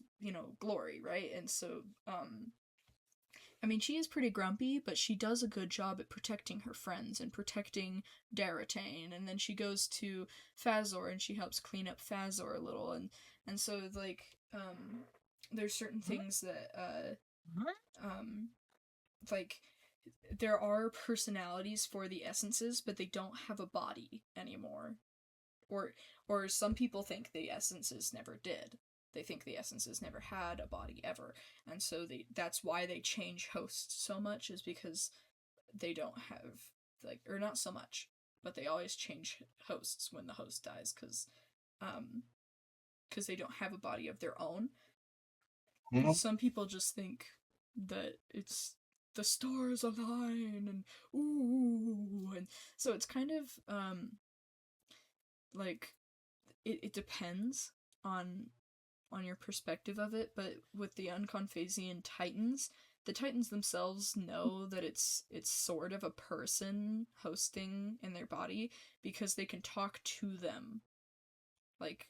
Glory, right? And so, I mean, she is pretty grumpy, but she does a good job at protecting her friends and protecting Daratane, and then she goes to Fazor and she helps clean up Fazor a little, and so, like, there's certain things that, like, there are personalities for the essences, but they don't have a body anymore. Or some people think the essences never did. They think the essences never had a body ever. And so that's why they change hosts so much, is because they don't have, like, or not so much, but they always change hosts when the host dies, because they don't have a body of their own. Mm-hmm. Some people just think that it's the stars align and ooh, and so it's kind of like it depends on your perspective of it. But with the Unconphasian Titans, the Titans themselves know that it's sort of a person hosting in their body, because they can talk to them, like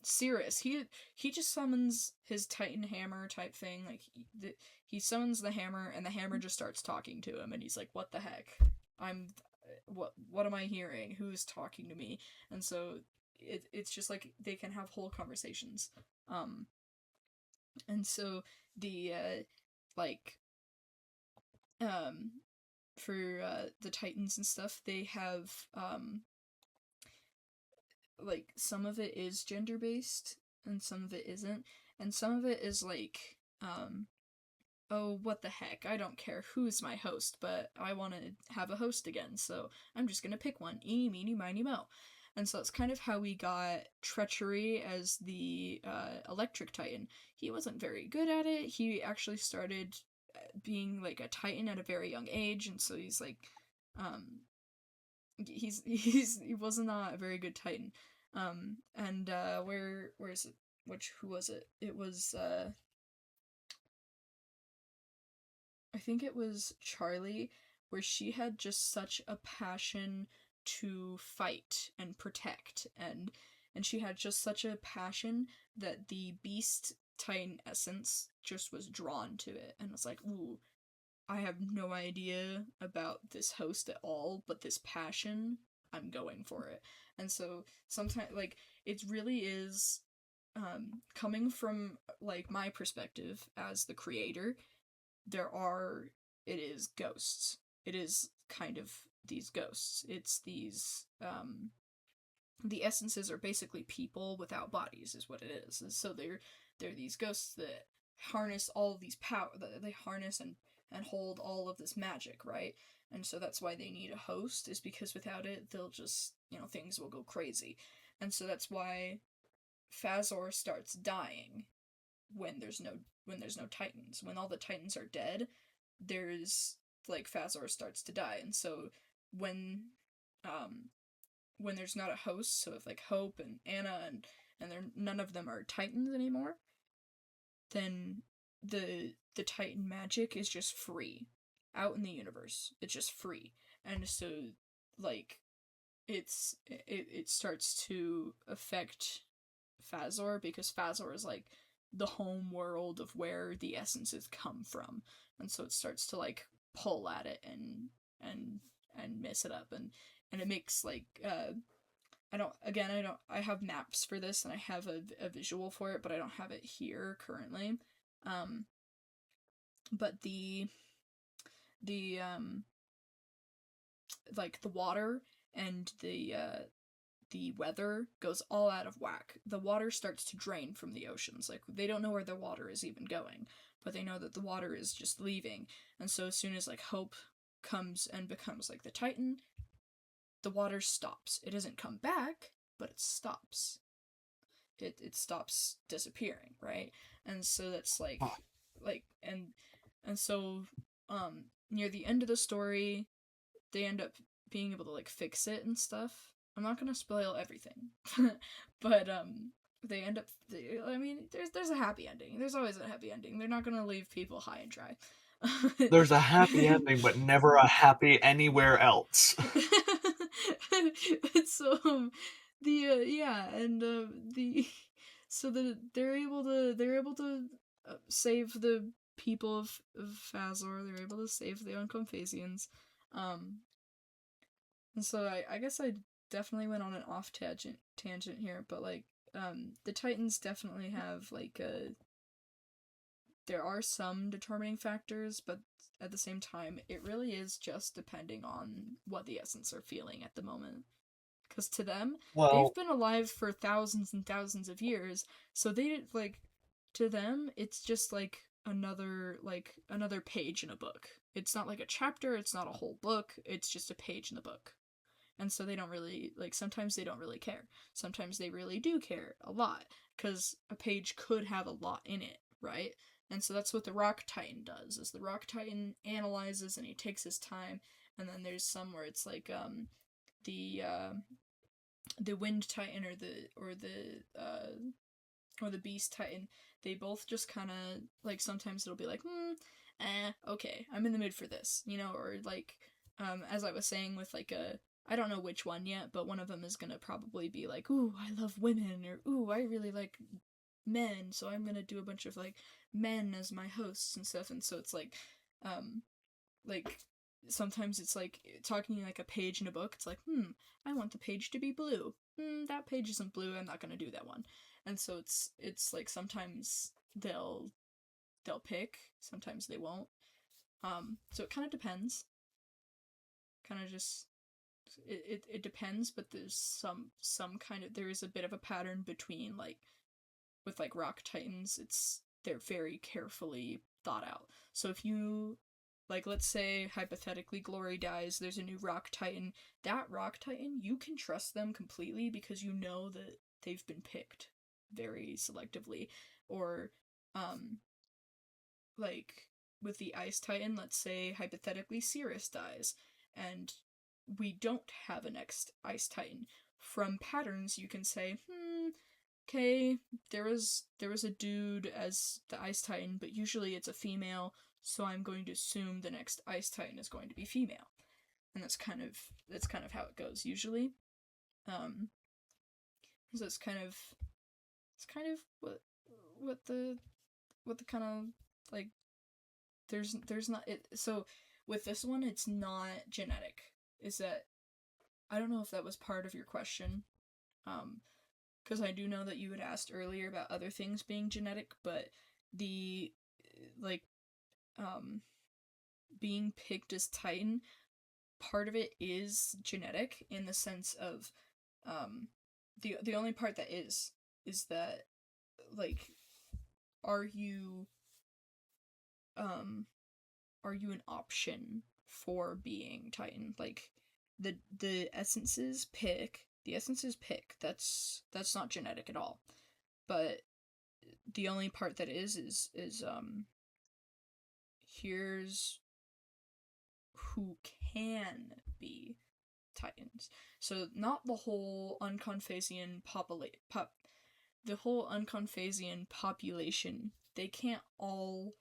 Cirrus, he just summons his Titan hammer type thing. Like, he summons the hammer, and the hammer just starts talking to him, and he's like, what the heck? What am I hearing? Who's talking to me? And so it's just like they can have whole conversations. And so the the Titans and stuff, they have like some of it is gender based and some of it isn't, and some of it is like oh, what the heck, I don't care who's my host, but I want to have a host again, so I'm just gonna pick one. Eeny, meeny, miny, mo. And so that's kind of how we got Treachery as the Electric Titan. He wasn't very good at it. He actually started being like a Titan at a very young age, and so he's like, he was not a very good Titan. And where is it? Who was it? It was I think it was Charlie, where she had just such a passion to fight and protect, and she had just such a passion that the Beast Titan essence just was drawn to it, and was like, ooh, I have no idea about this host at all, but this passion, I'm going for it. And so sometimes, like, it really is, coming from, like, my perspective as the creator, it is ghosts. It is kind of these ghosts. It's these, the essences are basically people without bodies, is what it is. And so they're these ghosts that harness all of these power, they harness and hold all of this magic, right? And so that's why they need a host, is because without it, they'll just, things will go crazy. And so that's why Phasor starts dying when there's no Titans. When all the Titans are dead, there's, like, Phasor starts to die. And so when there's not a host, so if, like, Hope and Anna and none of them are Titans anymore, then the Titan magic is just free out in the universe. It's just free. And so, like, it starts to affect Phasor, because Phasor is, like, the home world of where the essences come from. And so it starts to, like, pull at it and mess it up, and it makes, like, I have maps for this, and I have a visual for it, but I don't have it here currently. But the like, the water and the weather goes all out of whack. The water starts to drain from the oceans. Like, they don't know where the water is even going, but they know that the water is just leaving. And so as soon as, like, Hope comes and becomes, like, the Titan, the water stops. It doesn't come back, but it stops. It stops disappearing, right? And so that's like, and so near the end of the story, they end up being able to, like, fix it and stuff. I'm not gonna spoil everything, but they end up. There's a happy ending. There's always a happy ending. They're not gonna leave people high and dry. There's a happy ending, but never a happy anywhere else. So they're able to save the people of Phasor. They're able to save the Unconphasians. And so I guess I definitely went on an off tangent here, but, like, the Titans definitely have, like, there are some determining factors, but at the same time, it really is just depending on what the Essence are feeling at the moment. Because to them, they've been alive for thousands and thousands of years, so to them, it's just, like, another page in a book. It's not like a chapter, it's not a whole book, it's just a page in the book. And so they don't really, like, sometimes they don't really care. Sometimes they really do care a lot, because a page could have a lot in it, right? And so that's what the Rock Titan does, is the Rock Titan analyzes and he takes his time, and then there's some where it's like, the Wind Titan or the Beast Titan, they both just kind of, like, sometimes it'll be like, okay, I'm in the mood for this, or, like, as I was saying with, like, I don't know which one yet, but one of them is gonna probably be like, ooh, I love women, or ooh, I really like men, so I'm gonna do a bunch of, like, men as my hosts and stuff. And so it's like sometimes it's like talking like a page in a book. It's like, I want the page to be blue. That page isn't blue, I'm not gonna do that one. And so it's like sometimes they'll pick, sometimes they won't. So it kind of depends. kind of just it depends, but there's some kind of, there is a bit of a pattern between, like, with like rock titans, they're very carefully thought out. So if you, like, let's say hypothetically Glory dies, there's a new rock titan. That rock titan, you can trust them completely because you know that they've been picked very selectively. Or like with the ice titan, let's say hypothetically Cirrus dies and we don't have a next ice titan. From patterns you can say, okay, there was a dude as the ice titan, but usually it's a female, so I'm going to assume the next ice titan is going to be female. And that's kind of how it goes usually. So it's kind of what the kind of, like, there's not it. So with this one, it's not genetic. Is that, I don't know if that was part of your question, because I do know that you had asked earlier about other things being genetic, but the, like, being picked as Titan, part of it is genetic in the sense of, the only part that is that, like, are you an option for being Titan? Like, the essences pick, that's not genetic at all. But the only part that is here's who can be Titans. So not the whole Unconphasian the whole Unconphasian population, they can't all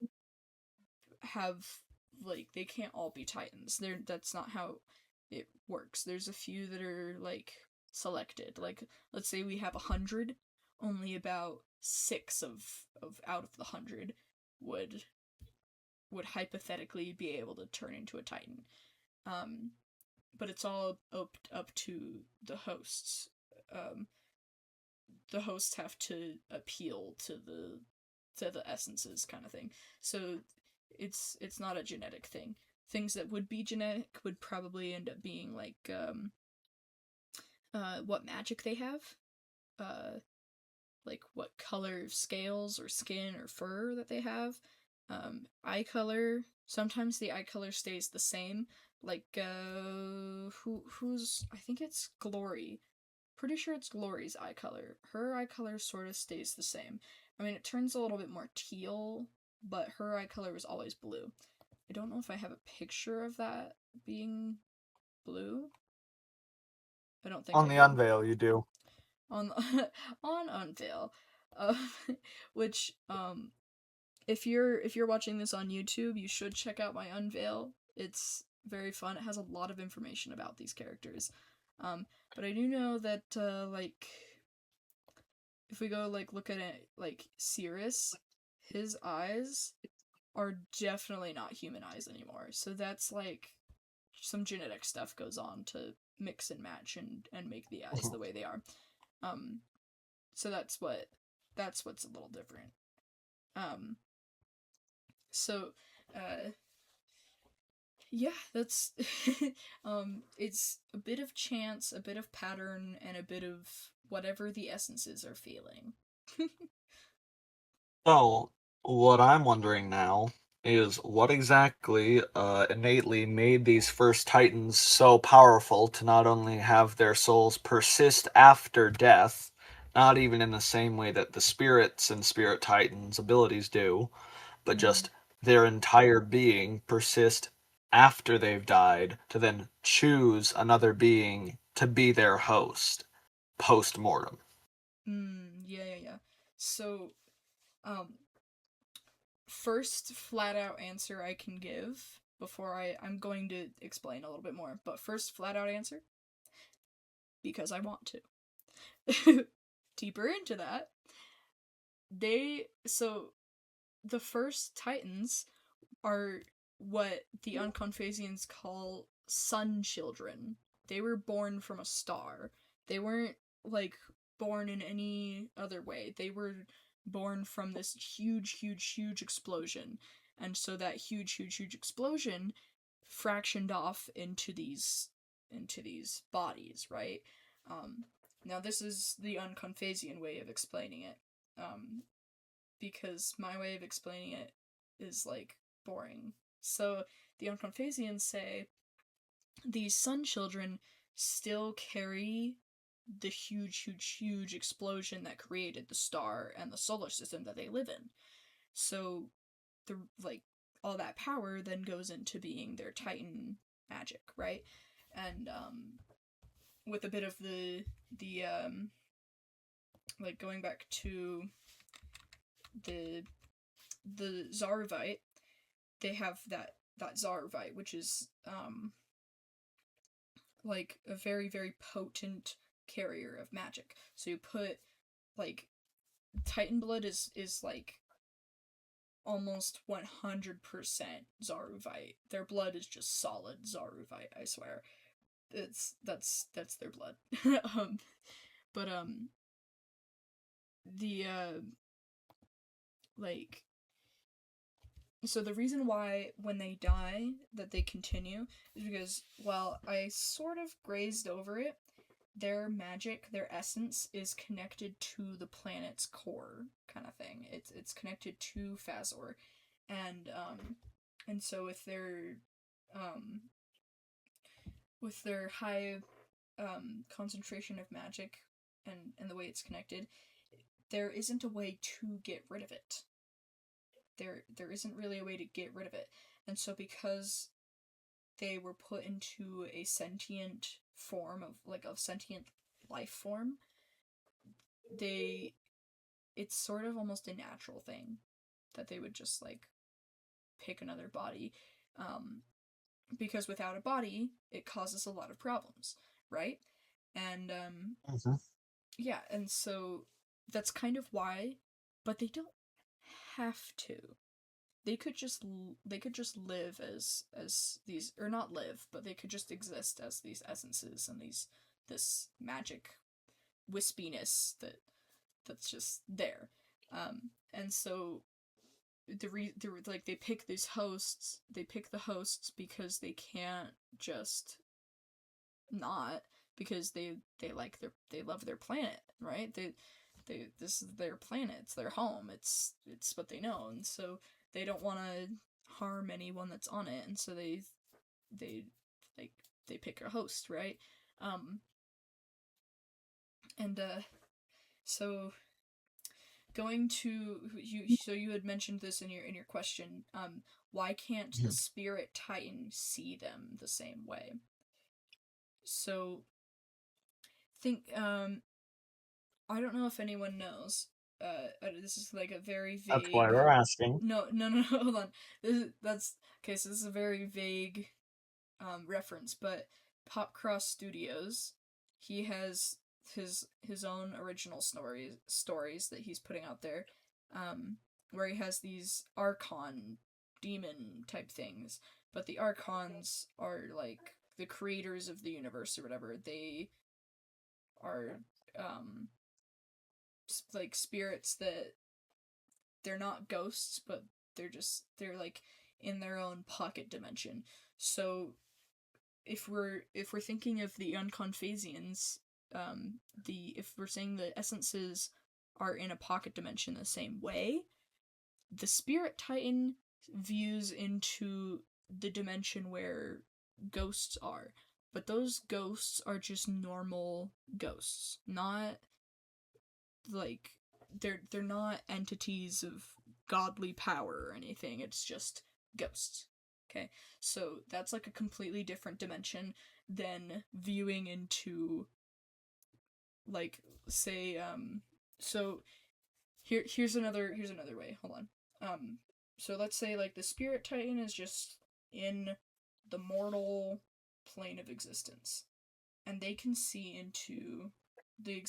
have, like, they can't all be Titans. That's not how it works. There's a few that are, like, selected. Like, let's say we have 100, only about 6 of out of the 100 would hypothetically be able to turn into a Titan. But it's all up to the hosts. The hosts have to appeal to the essences, kind of thing. So it's not a genetic thing. Things that would be genetic would probably end up being like what magic they have, like what color scales or skin or fur that they have, eye color. Sometimes the eye color stays the same. Like who's, I think it's Glory. Pretty sure it's Glory's eye color. Her eye color sort of stays the same. I mean, it turns a little bit more teal, but her eye color is always blue. I don't know if I have a picture of that being blue. I don't think On I the do. unveil, you do. On Unveil, which if you're watching this on YouTube, you should check out my Unveil. It's very fun. It has a lot of information about these characters. But I do know that like, if we go like look at it, like Cirrus, his eyes are definitely not human eyes anymore. So that's like some genetic stuff goes on to mix and match and make the eyes the way they are. So that's what's a little different. So yeah, that's it's a bit of chance, a bit of pattern, and a bit of whatever the essences are feeling. So, what I'm wondering now is what exactly innately made these first Titans so powerful to not only have their souls persist after death, not even in the same way that the spirits and Spirit Titans' abilities do, but just their entire being persist after they've died to then choose another being to be their host post-mortem. Yeah. So, first flat out answer I can give before I'm going to explain a little bit more, but first flat out answer, because I want to. Deeper into that, so the first Titans are what the Unconphasians call sun children. They were born from a star. They weren't, like, born in any other way. They were born from this huge explosion. And so that huge explosion fractioned off into these bodies, right? Now this is the Unconphasian way of explaining it, because my way of explaining it is like boring. So the Unconphasians say these sun children still carry the huge explosion that created the star and the solar system that they live in. So the all that power then goes into being their Titan magic, right? And with a bit of the going back to the Zarvite, they have that Zarvite, which is a very potent carrier of magic. So you put Titan blood is almost 100% Zaruvite. Their blood is just solid Zaruvite, I swear. That's their blood. So the reason why when they die that they continue is because, well, I sort of grazed over it. Their magic, their essence, is connected to the planet's core, kind of thing. It's connected to Phasor, and so with their high concentration of magic and the way it's connected, there isn't a way to get rid of it. There isn't really a way to get rid of it, and so because they were put into a sentient form of a sentient life form, it's sort of almost a natural thing that they would just pick another body, because without a body it causes a lot of problems, right? And yeah, and so that's kind of why, but they don't have to. They could just live as these, or not live, but they could just exist as these essences and this magic wispiness that's just there. And so they pick these hosts. They pick the hosts because they can't just not, because they love their planet, right? This is their planet, it's their home, it's what they know, and so they don't want to harm anyone that's on it, and so they pick a host, right? So going to you had mentioned this in your question. Why can't the Spirit Titan see them the same way? So think I don't know if anyone knows. This is a very vague. That's why we're asking. No, hold on. This is a very vague reference, but Popcross Studios, he has his own original stories that he's putting out there, where he has these Archon demon type things, but the Archons are the creators of the universe or whatever. They are spirits that they're not ghosts, but they're in their own pocket dimension. So if we're thinking of the Unconphasians, if we're saying the essences are in a pocket dimension the same way, the Spirit Titan views into the dimension where ghosts are, but those ghosts are just normal ghosts, not they're not entities of godly power or anything. It's just ghosts. Okay, so that's a completely different dimension than viewing into say so here's another way. Hold on. So let's say the Spirit Titan is just in the mortal plane of existence, and they can see into the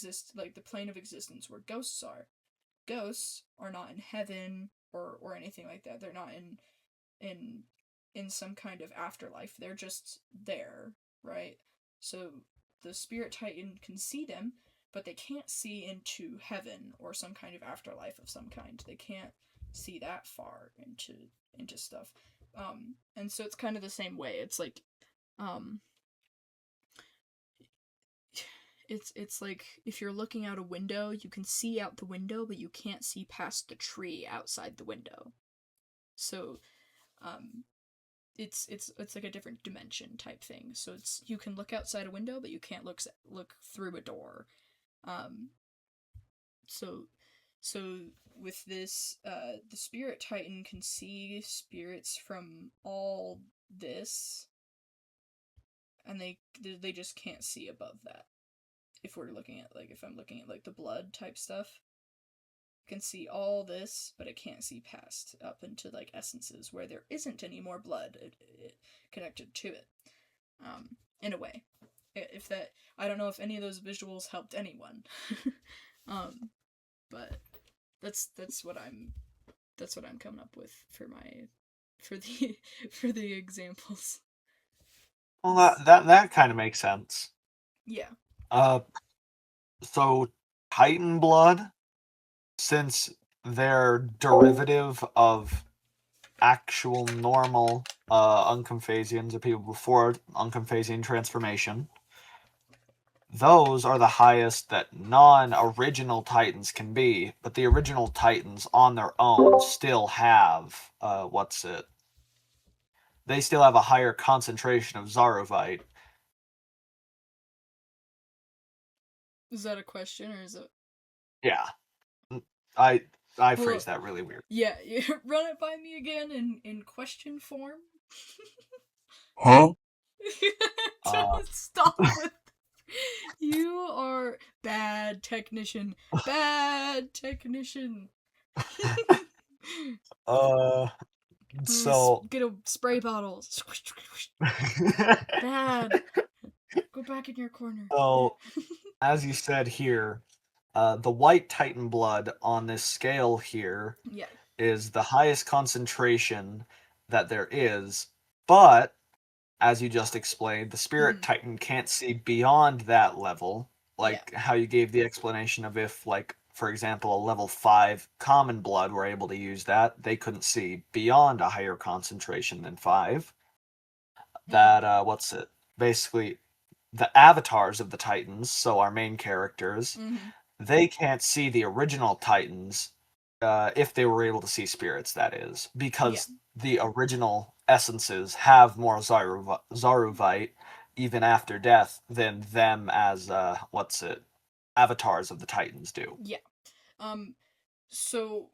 plane of existence where ghosts are. Ghosts are not in heaven or anything like that. They're not in some kind of afterlife. They're just there, right? So the Spirit Titan can see them, but they can't see into heaven or some kind of afterlife of some kind. They can't see that far into stuff. And so it's kind of the same way. It's like, it's like if you're looking out a window, you can see out the window, but you can't see past the tree outside the window. So, it's like a different dimension type thing. So it's you can look outside a window, but you can't look through a door. So with this, the Spirit Titan can see spirits from all this, and they just can't see above that. If we're looking at if I'm looking at the blood type stuff, I can see all this, but it can't see past up into essences where there isn't any more blood connected to it. In a way, if that, I don't know if any of those visuals helped anyone. But that's what I'm coming up with for the examples. Well, that kind of makes sense. Yeah. So Titan blood, since they're derivative of actual normal Unconphasians or people before Unconphasian transformation, those are the highest that non-original Titans can be, but the original Titans on their own still have they still have a higher concentration of Zaruvite. Is that a question or is it? Yeah. I phrased that really weird. Yeah, run it by me again in question form. Huh? Stop with. You are bad technician. Bad technician. So get a spray bottle. Bad. Go back in your corner. So, as you said here, the white Titan blood on this scale here is the highest concentration that there is, but as you just explained, the Spirit Titan can't see beyond that level, how you gave the explanation of if, for example, a level 5 common blood were able to use that, they couldn't see beyond a higher concentration than 5. That, basically, the avatars of the Titans, so our main characters, they can't see the original Titans if they were able to see spirits, that is, because the original essences have more Zaruvite even after death than them as avatars of the Titans do. Yeah. So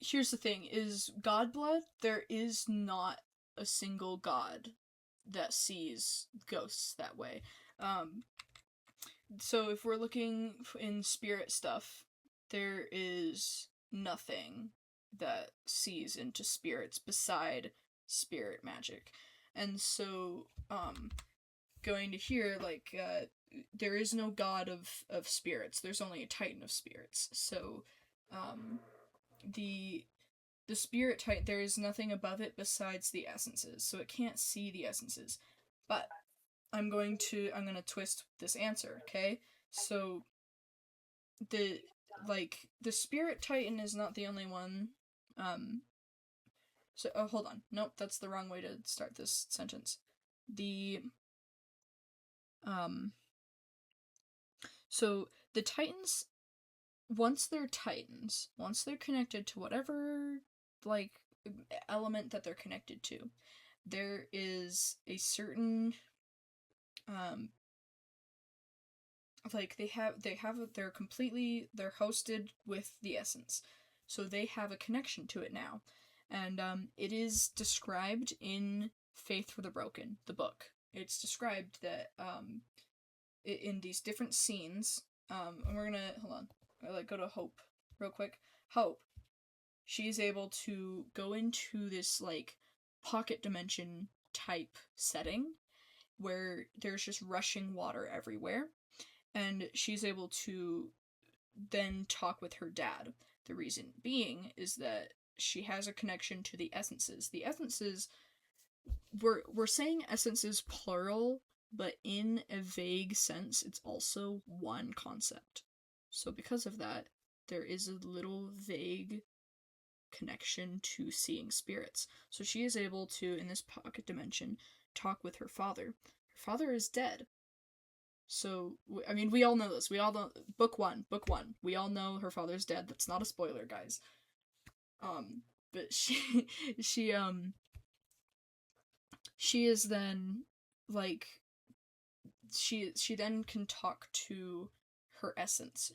here's the thing: is God blood? There is not a single god that sees ghosts that way. So if we're looking in spirit stuff, there is nothing that sees into spirits beside spirit magic. And so, going to here, there is no god of spirits. There's only a titan of spirits. So, the spirit titan, there is nothing above it besides the essences. So it can't see the essences. But I'm gonna twist this answer, okay? So the Spirit Titan is not the only one. So hold on. Nope, that's the wrong way to start this sentence. So the Titans, once they're Titans, once they're connected to whatever element that they're connected to, there is a certain they're hosted with the essence, so they have a connection to it now, and it is described in Faith for the Broken, the book. It's described that in these different scenes, and we're gonna hold on, go to Hope real quick. Hope, she's able to go into this pocket dimension type setting where there's just rushing water everywhere, and she's able to then talk with her dad. The reason being is that she has a connection to the essences. The essences, we're saying essences plural, but in a vague sense, it's also one concept. So because of that, there is a little vague connection to seeing spirits. So she is able to, in this pocket dimension, talk with her father. Her father is dead. So, I mean, we all know this. We all know, book one. We all know her father's dead. That's not a spoiler, guys. But she is then, like, she then can talk to her essence.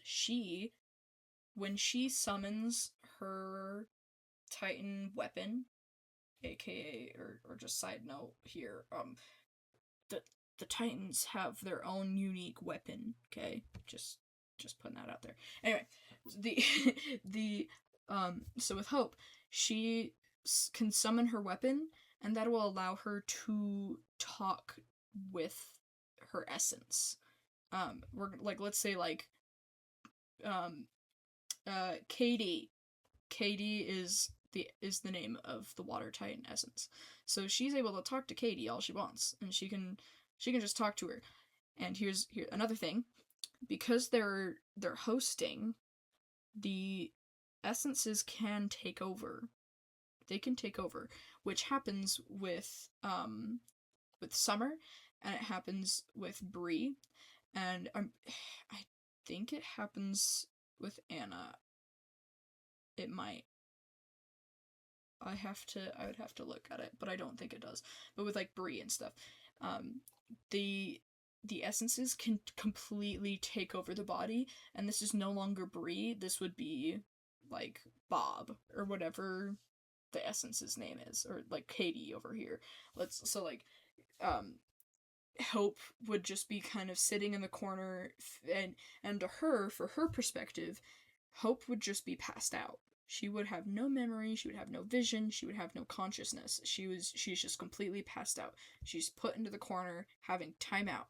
When she summons her Titan weapon, aka, or just side note here, the Titans have their own unique weapon, okay? Just putting that out there. Anyway, so with Hope, she can summon her weapon, and that will allow her to talk with her essence. We're like, let's say like, Katie. Katie is the name of the Water Titan essence. So she's able to talk to Katie all she wants, and she can just talk to her. And here's another thing, because they're hosting, the essences can take over. They can take over, which happens with Summer, and it happens with Bree, and I think it happens with Anna. It might. I would have to look at it, but I don't think it does. But with like Bree and stuff, the essences can completely take over the body, and this is no longer Bree. This would be like Bob or whatever the essence's name is, or like Katie over here. Hope would just be kind of sitting in the corner, and to her, for her perspective, Hope would just be passed out. She would have no memory, she would have no vision, she would have no consciousness. She's just completely passed out. She's put into the corner having timeout.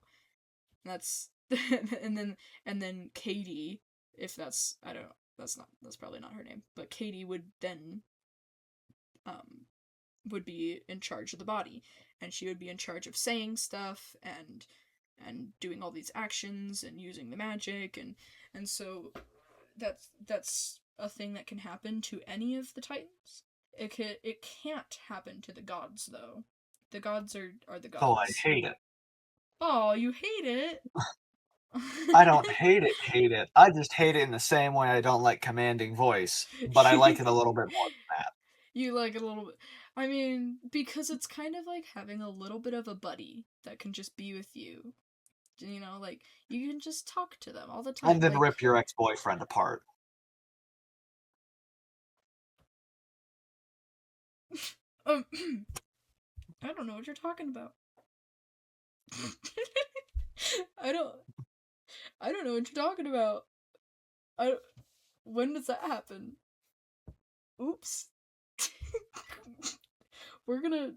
That's and then Katie, if that's, I don't know, that's probably not her name, but Katie would then would be in charge of the body, and she would be in charge of saying stuff and doing all these actions and using the magic, and so that's a thing that can happen to any of the Titans. It can't happen to the gods, though. The gods are the gods. Oh, I hate it. Oh, you hate it? I don't hate it. I just hate it in the same way I don't like commanding voice, but I like it a little bit more than that. You like it a little bit. I mean, because it's kind of like having a little bit of a buddy that can just be with you. You know, like, you can just talk to them all the time. And then like, rip your ex-boyfriend apart. I don't know what you're talking about. I don't know what you're talking about. When does that happen? Oops. We're gonna,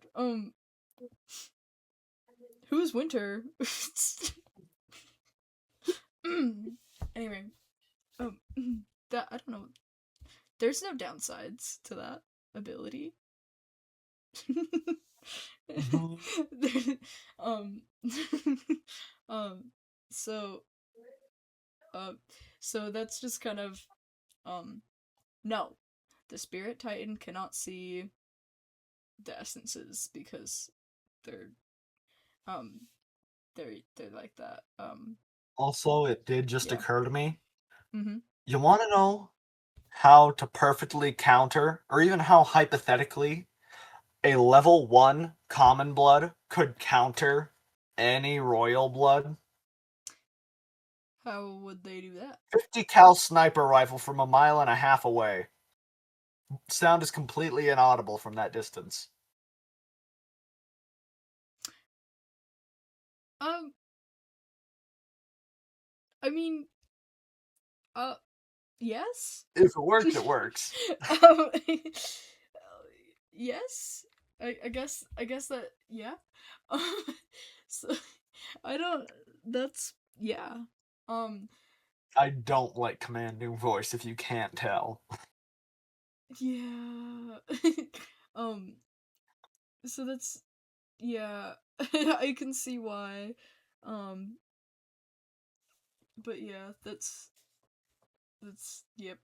who's Winter? Anyway, that, I don't know. There's no downsides to that ability. So that's just kind of, no, the Spirit Titan cannot see the essences because they're like that. Also, it did just Yeah. occur to me. Mm-hmm. You want to know how to perfectly counter, or even how hypothetically a level 1 common blood could counter any royal blood? How would they do that? 50 cal sniper rifle from 1.5 miles away. Sound is completely inaudible from that distance. I mean, yes? If it works, it works. Yes? I guess that, yeah. So, I don't, that's, yeah. I don't like commanding voice, if you can't tell. Yeah. So that's, yeah. I can see why. But yeah, that's, yep.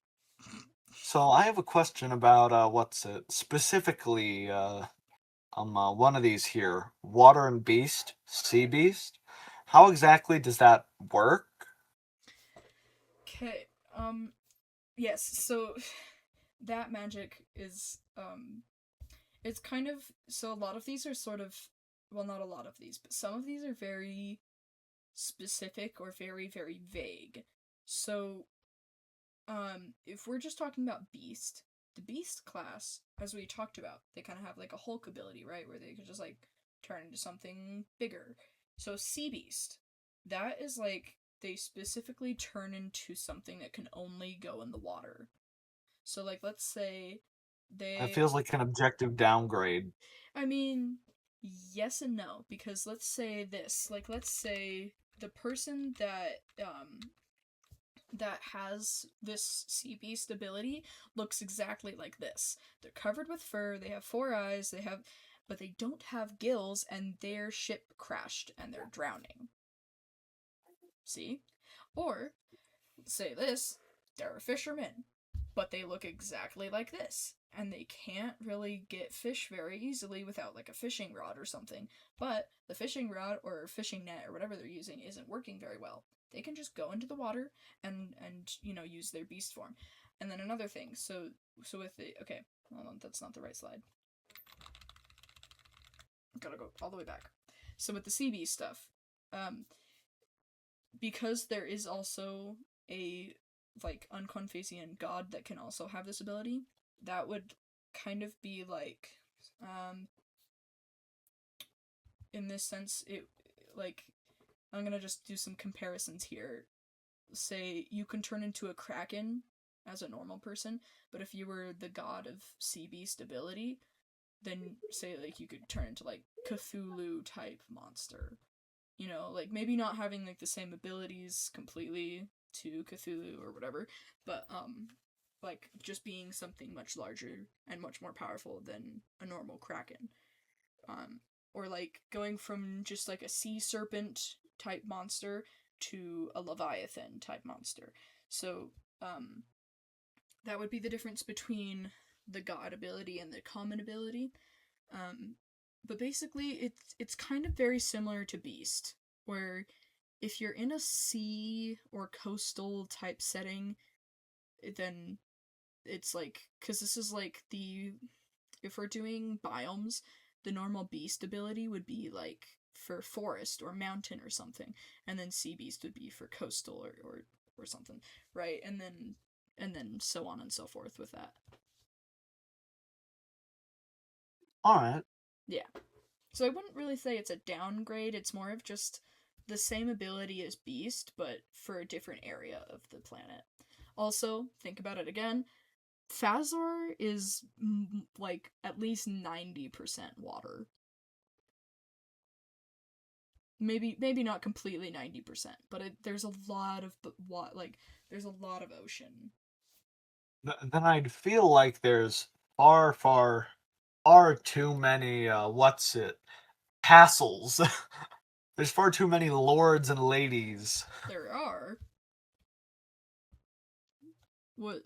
So I have a question about specifically one of these here, Water and Beast, Sea Beast. How exactly does that work? Okay. Yes. So that magic is it's kind of, so a lot of these are sort of, well, not a lot of these, but some of these are very specific or very very vague. So if we're just talking about beast, the beast class, as we talked about, they kind of have like a Hulk ability, right, where they could just like turn into something bigger. So sea beast, that is like they specifically turn into something that can only go in the water. So like let's say It they, feels like an objective downgrade. I mean, yes and no, because let's say this, like let's say the person that has this sea beast ability looks exactly like this. They're covered with fur, they have four eyes, but they don't have gills, and their ship crashed and they're drowning. See? Or say this, they're a fisherman, but they look exactly like this, and they can't really get fish very easily without like a fishing rod or something. But the fishing rod or fishing net or whatever they're using isn't working very well. They can just go into the water and use their beast form. And then another thing, so with the, okay, hold on, that's not the right slide. Gotta go all the way back. So with the sea beast stuff, um, because there is also a like Unconphasian god that can also have this ability, that would kind of be like, um in this sense, it, like, I'm gonna just do some comparisons here. Say you can turn into a kraken as a normal person, but if you were the god of sea beast ability, then say like you could turn into like Cthulhu type monster. Like maybe not having like the same abilities completely to Cthulhu or whatever, but like just being something much larger and much more powerful than a normal kraken. Um or like going from just like a sea serpent type monster to a leviathan type monster. So that would be the difference between the god ability and the common ability. Um, but basically, it's kind of very similar to Beast, where if you're in a sea or coastal type setting, then it's like, because this is like the, if we're doing biomes, the normal Beast ability would be like for forest or mountain or something, and then Sea Beast would be for coastal or something, right? And then so on and so forth with that. All right. Yeah. So I wouldn't really say it's a downgrade, it's more of just the same ability as Beast, but for a different area of the planet. Also, think about it again. Fazor is like at least 90% water. Maybe not completely 90%, but there's a lot of there's a lot of ocean. Then I'd feel like there's far, far, far too many, castles. There's far too many lords and ladies. There are. What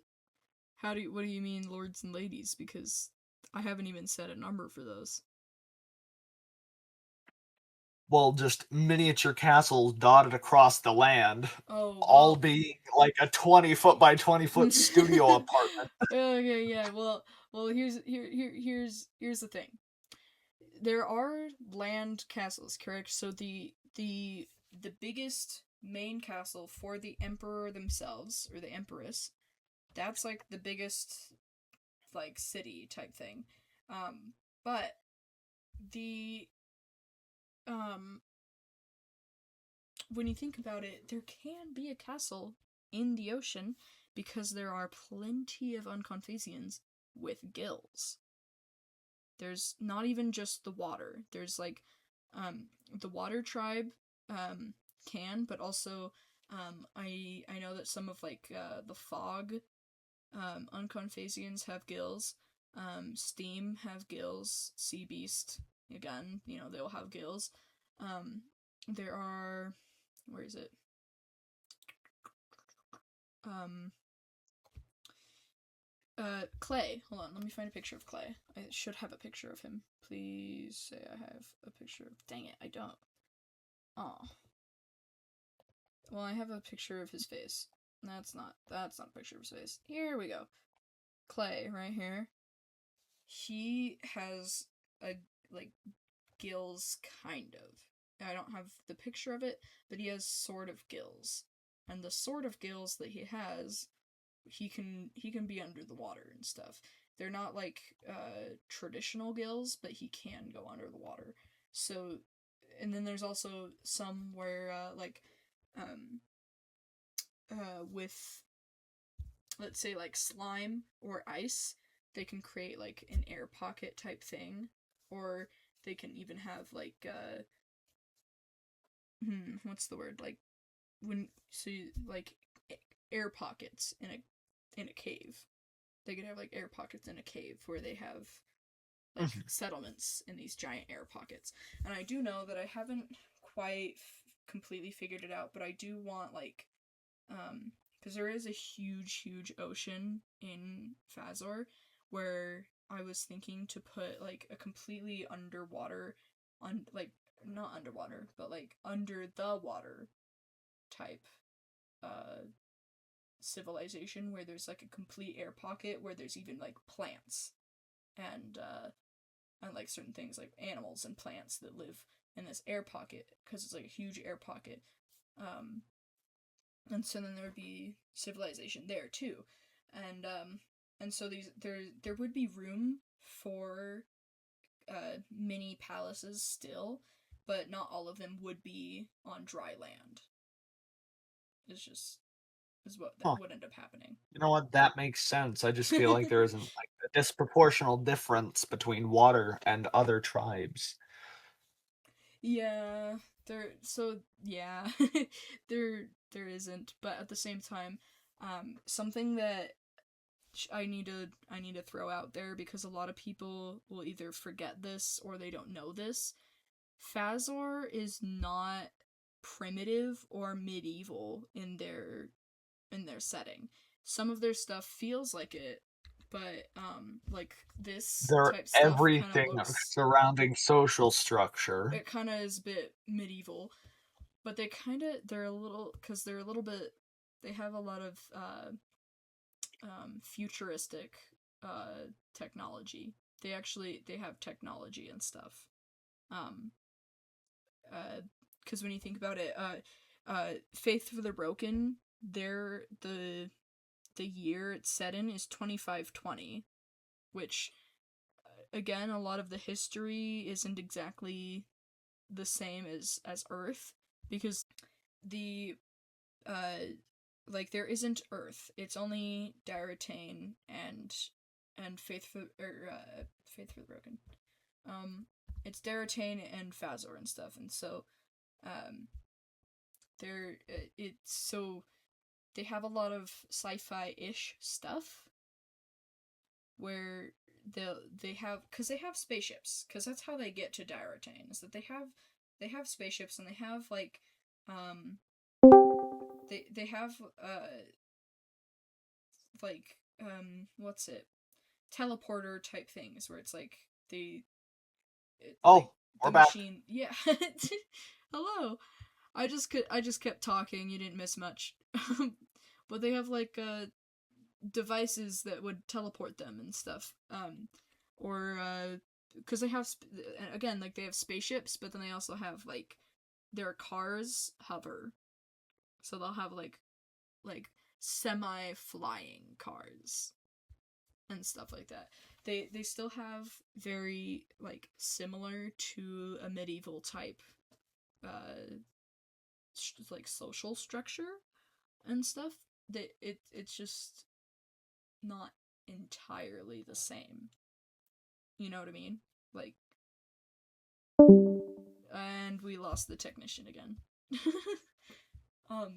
what do you mean lords and ladies, because I haven't even set a number for those. Well, just miniature castles dotted across the land, Oh, all well. being like a 20-foot by 20-foot studio apartment. Okay, yeah. Well, here's the thing. There are land castles, correct? So the biggest main castle for the emperor themselves or the empress, that's like the biggest like city type thing. But the um when you think about it, there can be a castle in the ocean because there are plenty of Unconphasians with gills. There's not even just the water. There's like the water tribe can, but also I know that some of like the fog Unconphasians have gills. Steam have gills. Sea Beast again, they'll have gills. Um, there are, where is it? Um, Clay. Hold on, let me find a picture of Clay. I should have a picture of him. Please say I have a picture. Dang it, I don't. Oh. Well, I have a picture of his face. That's not a picture of his face. Here we go. Clay, right here. He has like gills, kind of. I don't have the picture of it, but he has sort of gills. And the sort of gills that he has, he can be under the water and stuff. They're not like traditional gills, but he can go under the water. So, and then there's also some where with, let's say, like slime or ice, they can create like an air pocket type thing, or they can even have like what's the word, like like air pockets in a cave. They could have like air pockets in a cave where they have like settlements in these giant air pockets. And I do know that I haven't quite completely figured it out, but I do want like because there is a huge ocean in Fazor where I was thinking to put like a completely underwater, like not underwater, but like under the water type civilization where there's like a complete air pocket where there's even like plants and like certain things like animals and plants that live in this air pocket because it's like a huge air pocket. And so then there would be civilization there too, and so there would be room for mini palaces still, but not all of them would be on dry land. Is what that would end up happening. You know what? That makes sense. I just feel like there isn't like a disproportional difference between water and other tribes. Yeah, there isn't, but at the same time, something that I need to throw out there because a lot of people will either forget this or they don't know this. Fazor is not primitive or medieval in their setting. Some of their stuff feels like it, but like this They're type stuff kind of everything looks, surrounding social structure. it kind of is a bit medieval, but they're a little, because they're a little bit, they have a lot of futuristic technology. They have technology and stuff. Because when you think about it, Faith for the Broken, the year it's set in is 2520, which again, a lot of the history isn't exactly the same as Earth, because the like there isn't Earth. It's only Daratane and Faith for the Broken. It's Daratane and Fazor and stuff, and so they have a lot of sci-fi-ish stuff where they have spaceships, because that's how they get to Daratane, is that they have spaceships, and they have like they have like what's it, teleporter type things where it's like We're back. Machine, yeah. Hello. I just kept talking. You didn't miss much. But they have like devices that would teleport them and stuff. Or because they have again, like they have spaceships, but then they also have like their cars hover. So they'll have like semi-flying cars and stuff like that. They still have very like similar to a medieval type like social structure and stuff. It's just not entirely the same. You know what I mean? Like, and we lost the technician again. But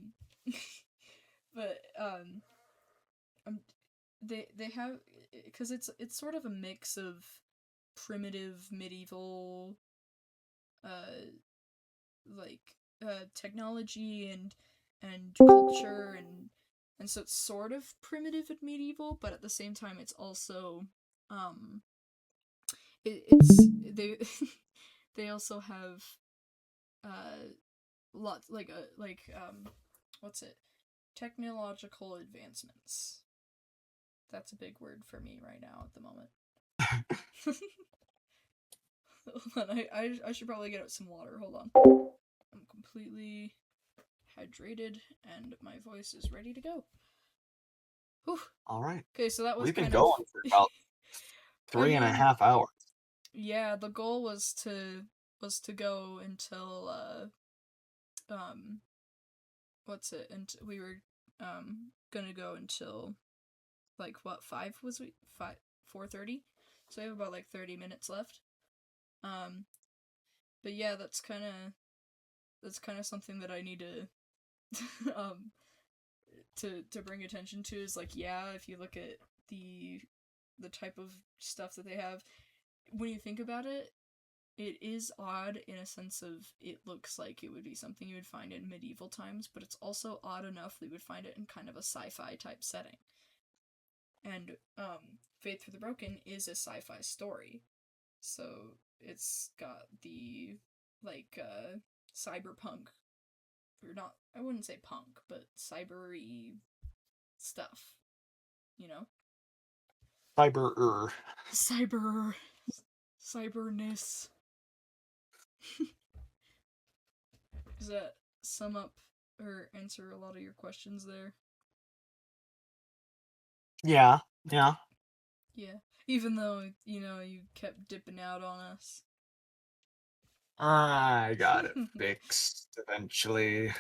they have, because it's sort of a mix of primitive medieval like technology and culture and so it's sort of primitive and medieval, but at the same time it's also it's they they also have lots what's it, technological advancements. That's a big word for me right now at the moment. Hold on, I should probably get out some water. Hold on. I'm completely hydrated and my voice is ready to go. Whew. All right. Okay, so that was We've been kind going of for about 3.5 hours. Yeah, the goal was to go until what's it? And we were gonna go until like what 4:30. So we have about like 30 minutes left. But yeah, that's kind of something that I need to to bring attention to is like, yeah, if you look at the type of stuff that they have, when you think about it, it is odd in a sense of it looks like it would be something you would find in medieval times, but it's also odd enough that you would find it in kind of a sci-fi type setting. And Faith for the Broken is a sci-fi story. So it's got the like cyberpunk, or not, I wouldn't say punk, but cyber-y stuff, you know? Cyberness. Does that sum up or answer a lot of your questions there? Yeah. Yeah. Even though, you kept dipping out on us. I got it fixed eventually.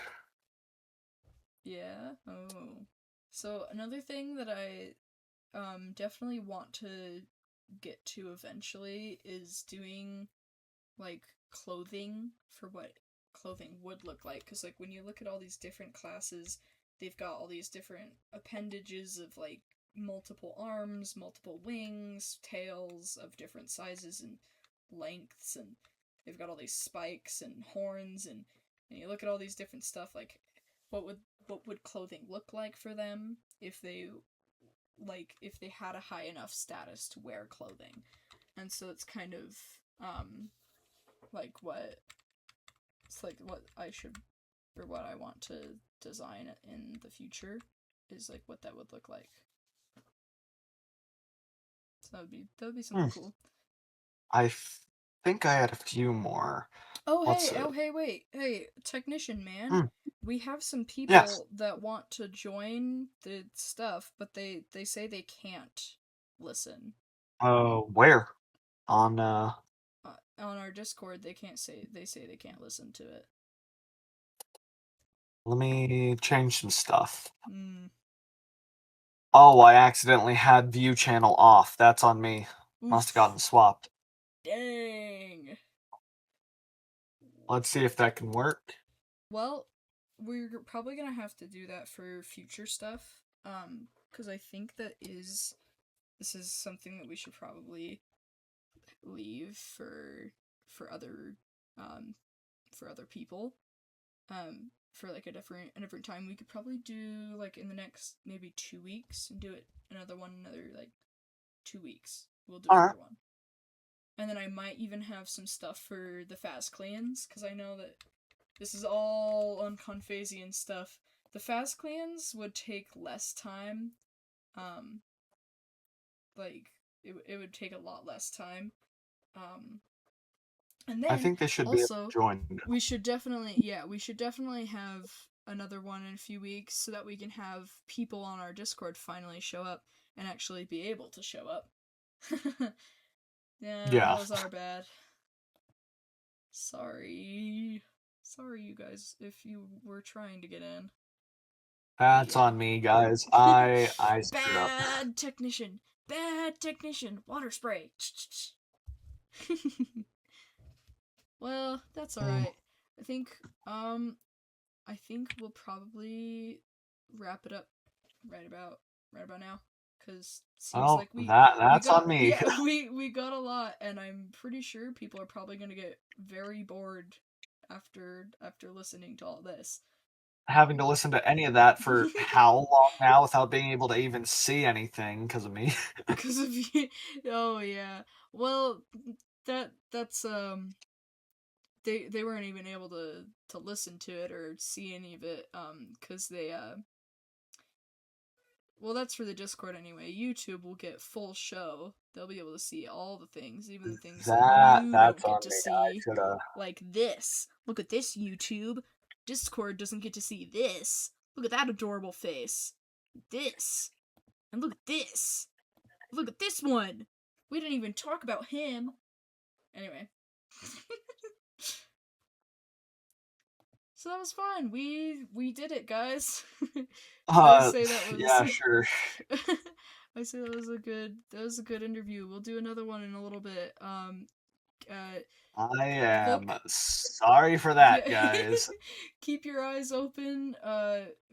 Yeah? Oh. So another thing that I definitely want to get to eventually is doing like clothing for what clothing would look like, because like when you look at all these different classes, they've got all these different appendages of like multiple arms, multiple wings, tails of different sizes and lengths, and they've got all these spikes and horns, and you look at all these different stuff, like what would clothing look like for them if they had a high enough status to wear clothing. And so it's kind of what I should, or what I want to design in the future is like what that would look like. So that would be something cool. I think I had a few more. Hey, technician man. We have some people Yes. that want to join the stuff, but they say they can't listen. Where? On On our Discord, they say they can't listen to it. let me change some stuff. Mm. Oh, I accidentally had view channel off. That's on me. Oof. Must have gotten swapped. Dang. Let's see if that can work. Well, we're probably gonna have to do that for future stuff. Because I think this is something that we should probably leave for other people. For like a different time. We could probably do like in the next maybe 2 weeks and do it another like 2 weeks. We'll do another one. And then I might even have some stuff for the Fast Clans, because I know that this is all Unconphasian stuff. The Fast Clans would take less time. Like, it would take a lot less time. And then I think they should also, be able to join. we should definitely have another one in a few weeks so that we can have people on our Discord finally show up and actually be able to show up. Yeah, that was our bad. Sorry you guys if you were trying to get in. That's on me, guys. I screwed up. Bad technician, water spray. Well, that's alright. I think we'll probably wrap it up right about now, because seems like that's on me. Yeah, we got a lot, and I'm pretty sure people are probably gonna get very bored after listening to all this. having to listen to any of that for how long now without being able to even see anything because of me. Because of you. Oh yeah. Well, that's they weren't even able to listen to it or see any of it because they well, that's for the Discord anyway. YouTube will get full show. They'll be able to see all the things, even the things that you That's don't on get to me. see. I should have. Like this. Look at this, YouTube. Discord doesn't get to see this. Look at that adorable face. This. And look at this. Look at this one. We didn't even talk about him. Anyway. So that was fun. We did it, guys. I say that was Yeah, sure. I say that was a good interview. We'll do another one in a little bit. I am look- sorry for that, yeah. guys. Keep your eyes open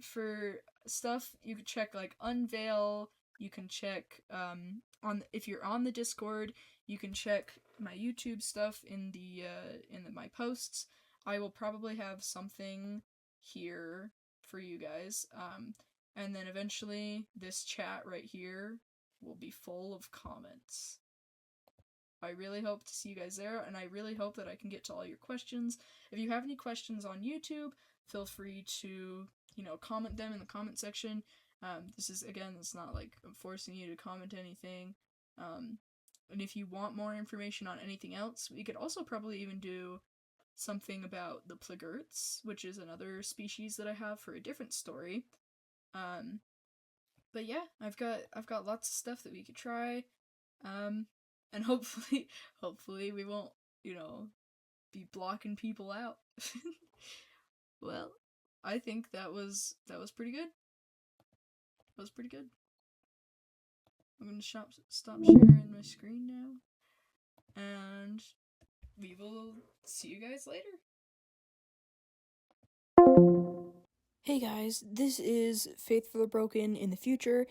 for stuff. You can check like Unveil. You can check on if you're on the Discord, you can check my YouTube stuff in my posts. I will probably have something here for you guys. And then eventually this chat right here will be full of comments. I really hope to see you guys there, and I really hope that I can get to all your questions. If you have any questions on YouTube, feel free to, comment them in the comment section. This is, again, it's not like I'm forcing you to comment anything. And if you want more information on anything else, we could also probably even do something about the plagerts, which is another species that I have for a different story. But yeah, I've got lots of stuff that we could try. And hopefully we won't, be blocking people out. Well, I think that was pretty good. That was pretty good. I'm gonna stop sharing my screen now, and we will see you guys later. Hey guys, this is Faith for the Broken in the future.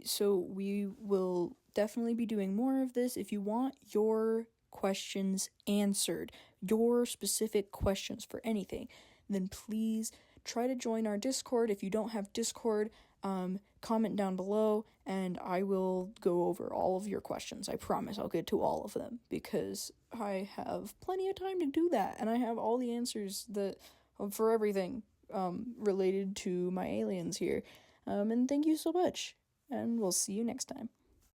So we will definitely be doing more of this. If you want your questions answered, your specific questions for anything, then please try to join our Discord. If you don't have Discord, comment down below and I will go over all of your questions. I promise I'll get to all of them because I have plenty of time to do that, and I have all the answers for everything related to my aliens here. And thank you so much, and we'll see you next time.